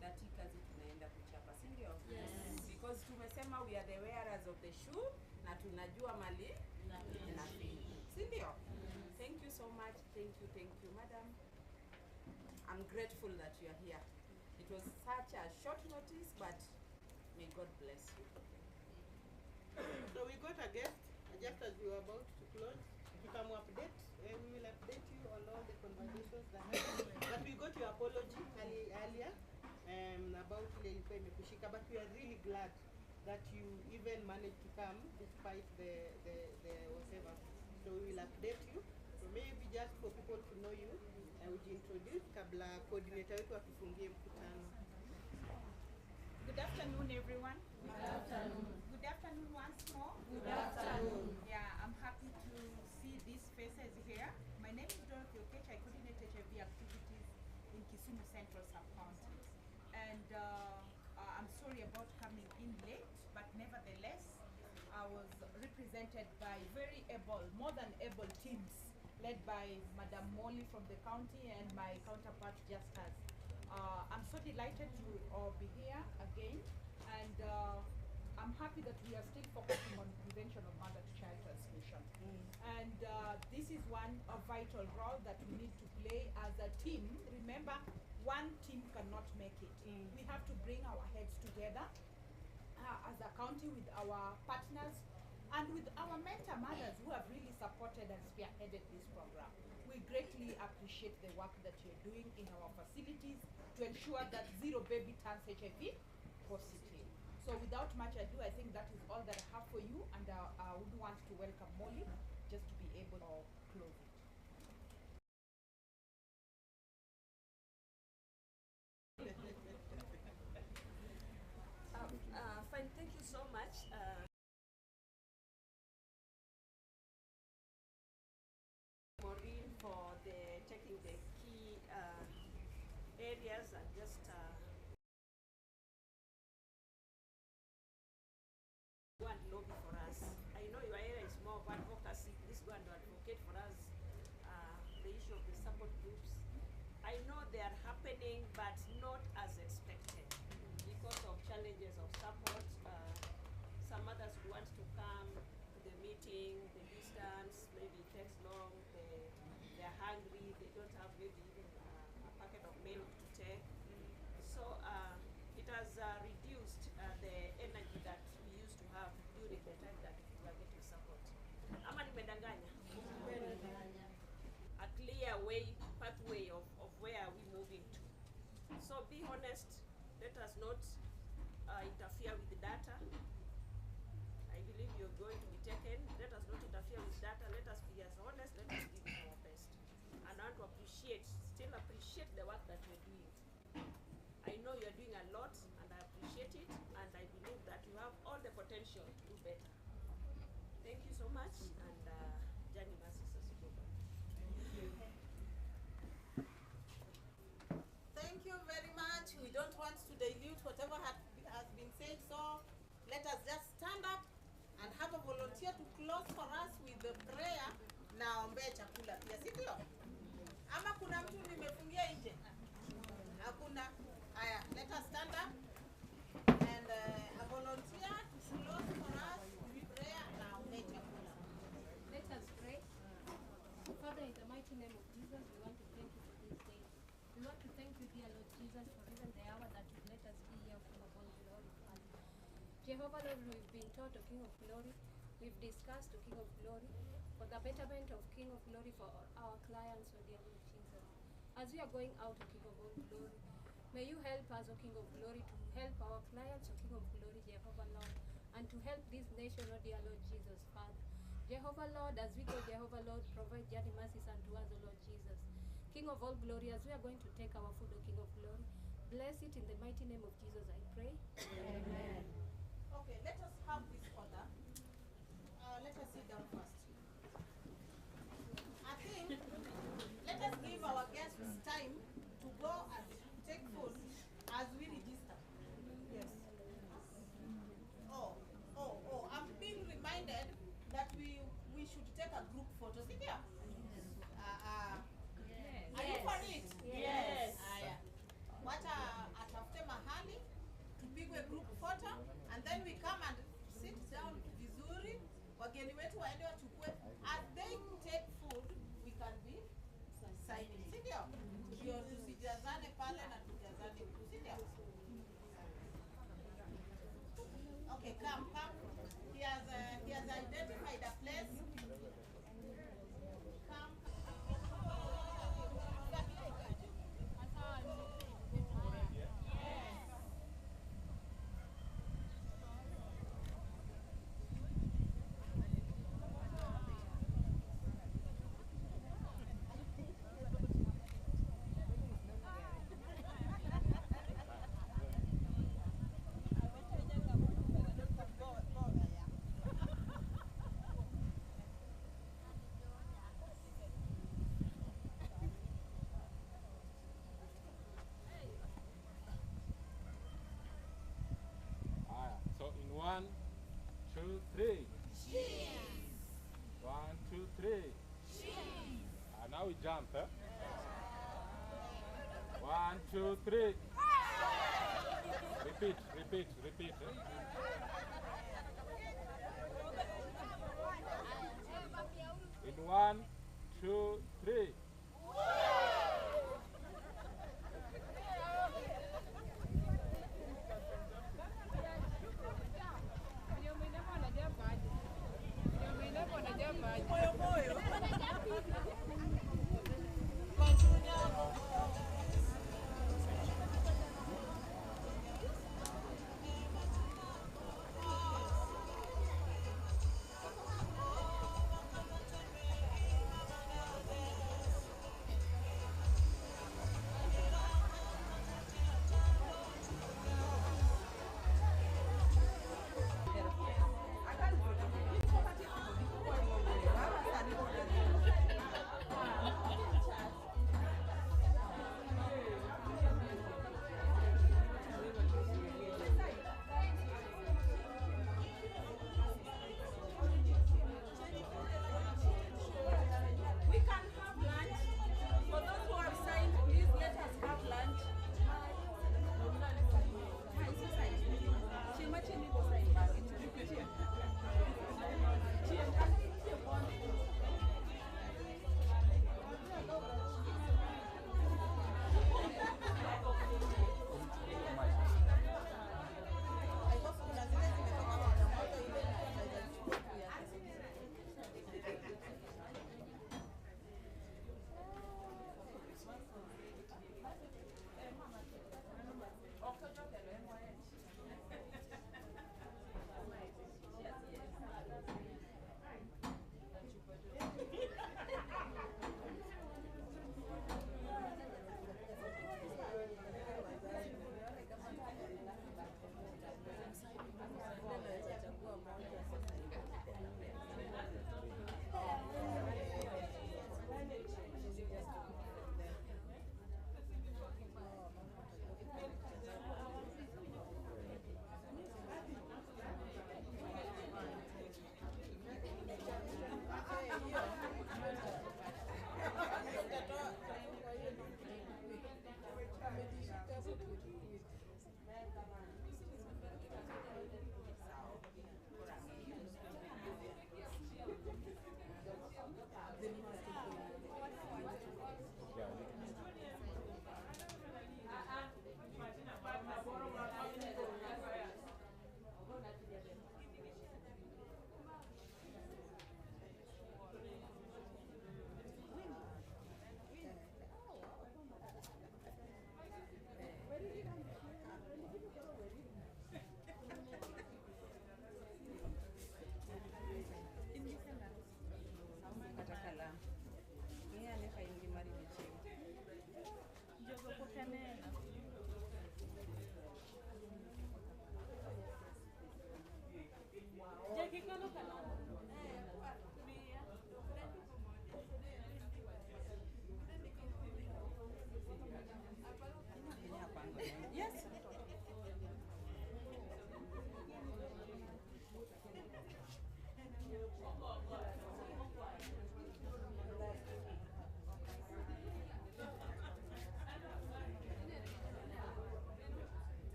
that hii kazi tunaenda kuchapa, si ndio? Yes. Because tumesema we are the wearers of the shoe na tunajua mali inafika. Si ndio? Thank you so much. Thank you, madam. I'm grateful that you are here. It was such a short notice, but may God bless you. So we got a guest, just as we were about to close. Update, we will update you on all the conversations that happened. But we got your apology earlier. about ile ilikuwa imekushika, but we are really glad that you even managed to come despite the whatever. So we will update you. So maybe just for people to know you, ujiintroduce kabla coordinator wetu atufungie mkutano. Good afternoon, everyone. Good afternoon. Good afternoon once more. Good afternoon. Yeah, I'm happy to see these faces here. My name is Dorothy Okech. I coordinate HIV activities in Kisumu Central Sub-County. And I'm sorry about coming in late, but nevertheless, I was represented by very able, more than able teams, led by Madam Molly from the county and my counterpart Justas. I'm so delighted to be here again, and I'm happy that we are still focusing on prevention of mother-to-child transmission. And this is one vital role that we need to play as a team. Remember, one team cannot make it. We have to bring our heads together as a county with our partners and with our mentor mothers who have really supported and spearheaded this program. We greatly appreciate the work that you're doing in our facilities to ensure that zero baby turns HIV positive. So without much ado, I think that is all that I have for you, and I would want to welcome Molly just to be able to close it. Fine, thank you so much. Maureen for taking the key areas and just go and lobby for us. I know your area is more of advocacy. Please go and advocate for us the issue of the support groups. I know they are happening, but not as expected because of challenges of support. Some others who want to come to the meeting, the distance, maybe it takes long, they're hungry, they don't have maybe even a packet of milk to take. So it has reduced the energy that we used to have during the time that we were getting support. Ama nimedanganya? A clear pathway of where are we moving to. So be honest, let us not interfere with the data. I believe you're going to be taken. Let us not interfere with data. Let us be as honest. Let us give it our best. And I want to still appreciate the work that you're doing. I know you're doing a lot, and I appreciate it, and I believe that you have all the potential to do better. Thank you so much, and Jani Masi Sasukoba. Thank you very much. We don't want to dilute whatever has been said, so let us just stand up and have a volunteer to close for us with the prayer na ombe chakula pia, si ndio? Ama kuna mtu nimefungia nje? Hakuna. Haya, let us stand up and a volunteer to close for us with prayer na ombe chakula. Let us pray. Father, in the mighty name of Jesus, we want to thank you for this day. We want to thank you, dear Lord Jesus, for even the hour that you let us be here for all glory, Father. Jehovah Lord, we've been taught of King of Glory. We've discussed the King of Glory for the betterment of King of Glory for our clients, O dear Lord Jesus. As we are going out, O King of all glory, may you help us, O King of Glory, to help our clients, O King of Glory, Jehovah Lord, and to help this nation, O dear Lord Jesus, Father. Jehovah Lord, as we go, Jehovah Lord, provide journey mercies unto us, O Lord Jesus. King of all glory, as we are going to take our food, O King of Glory, bless it in the mighty name of Jesus, I pray. Amen. Okay, let us have this order. Let us sit down first. I think let us give our guests time to go and take food as we register. Yes. I'm being reminded that we should take a group photo. See there? Are you for it? Yes. Aya. Wacha atafute mahali tupigwe group photo, and then we come and sit down vizuri, wageni wetu waende wachukue. As they take food, we can be signing. Si ndio? Ndio tusijazane pale na tujazane huku. Si ndio? Okay, come. He has identified a place. Come. Yes. two, three. One, two, three. Now we jump, eh? One, two, three. Repeat, repeat, repeat. Eh? In one, two, three.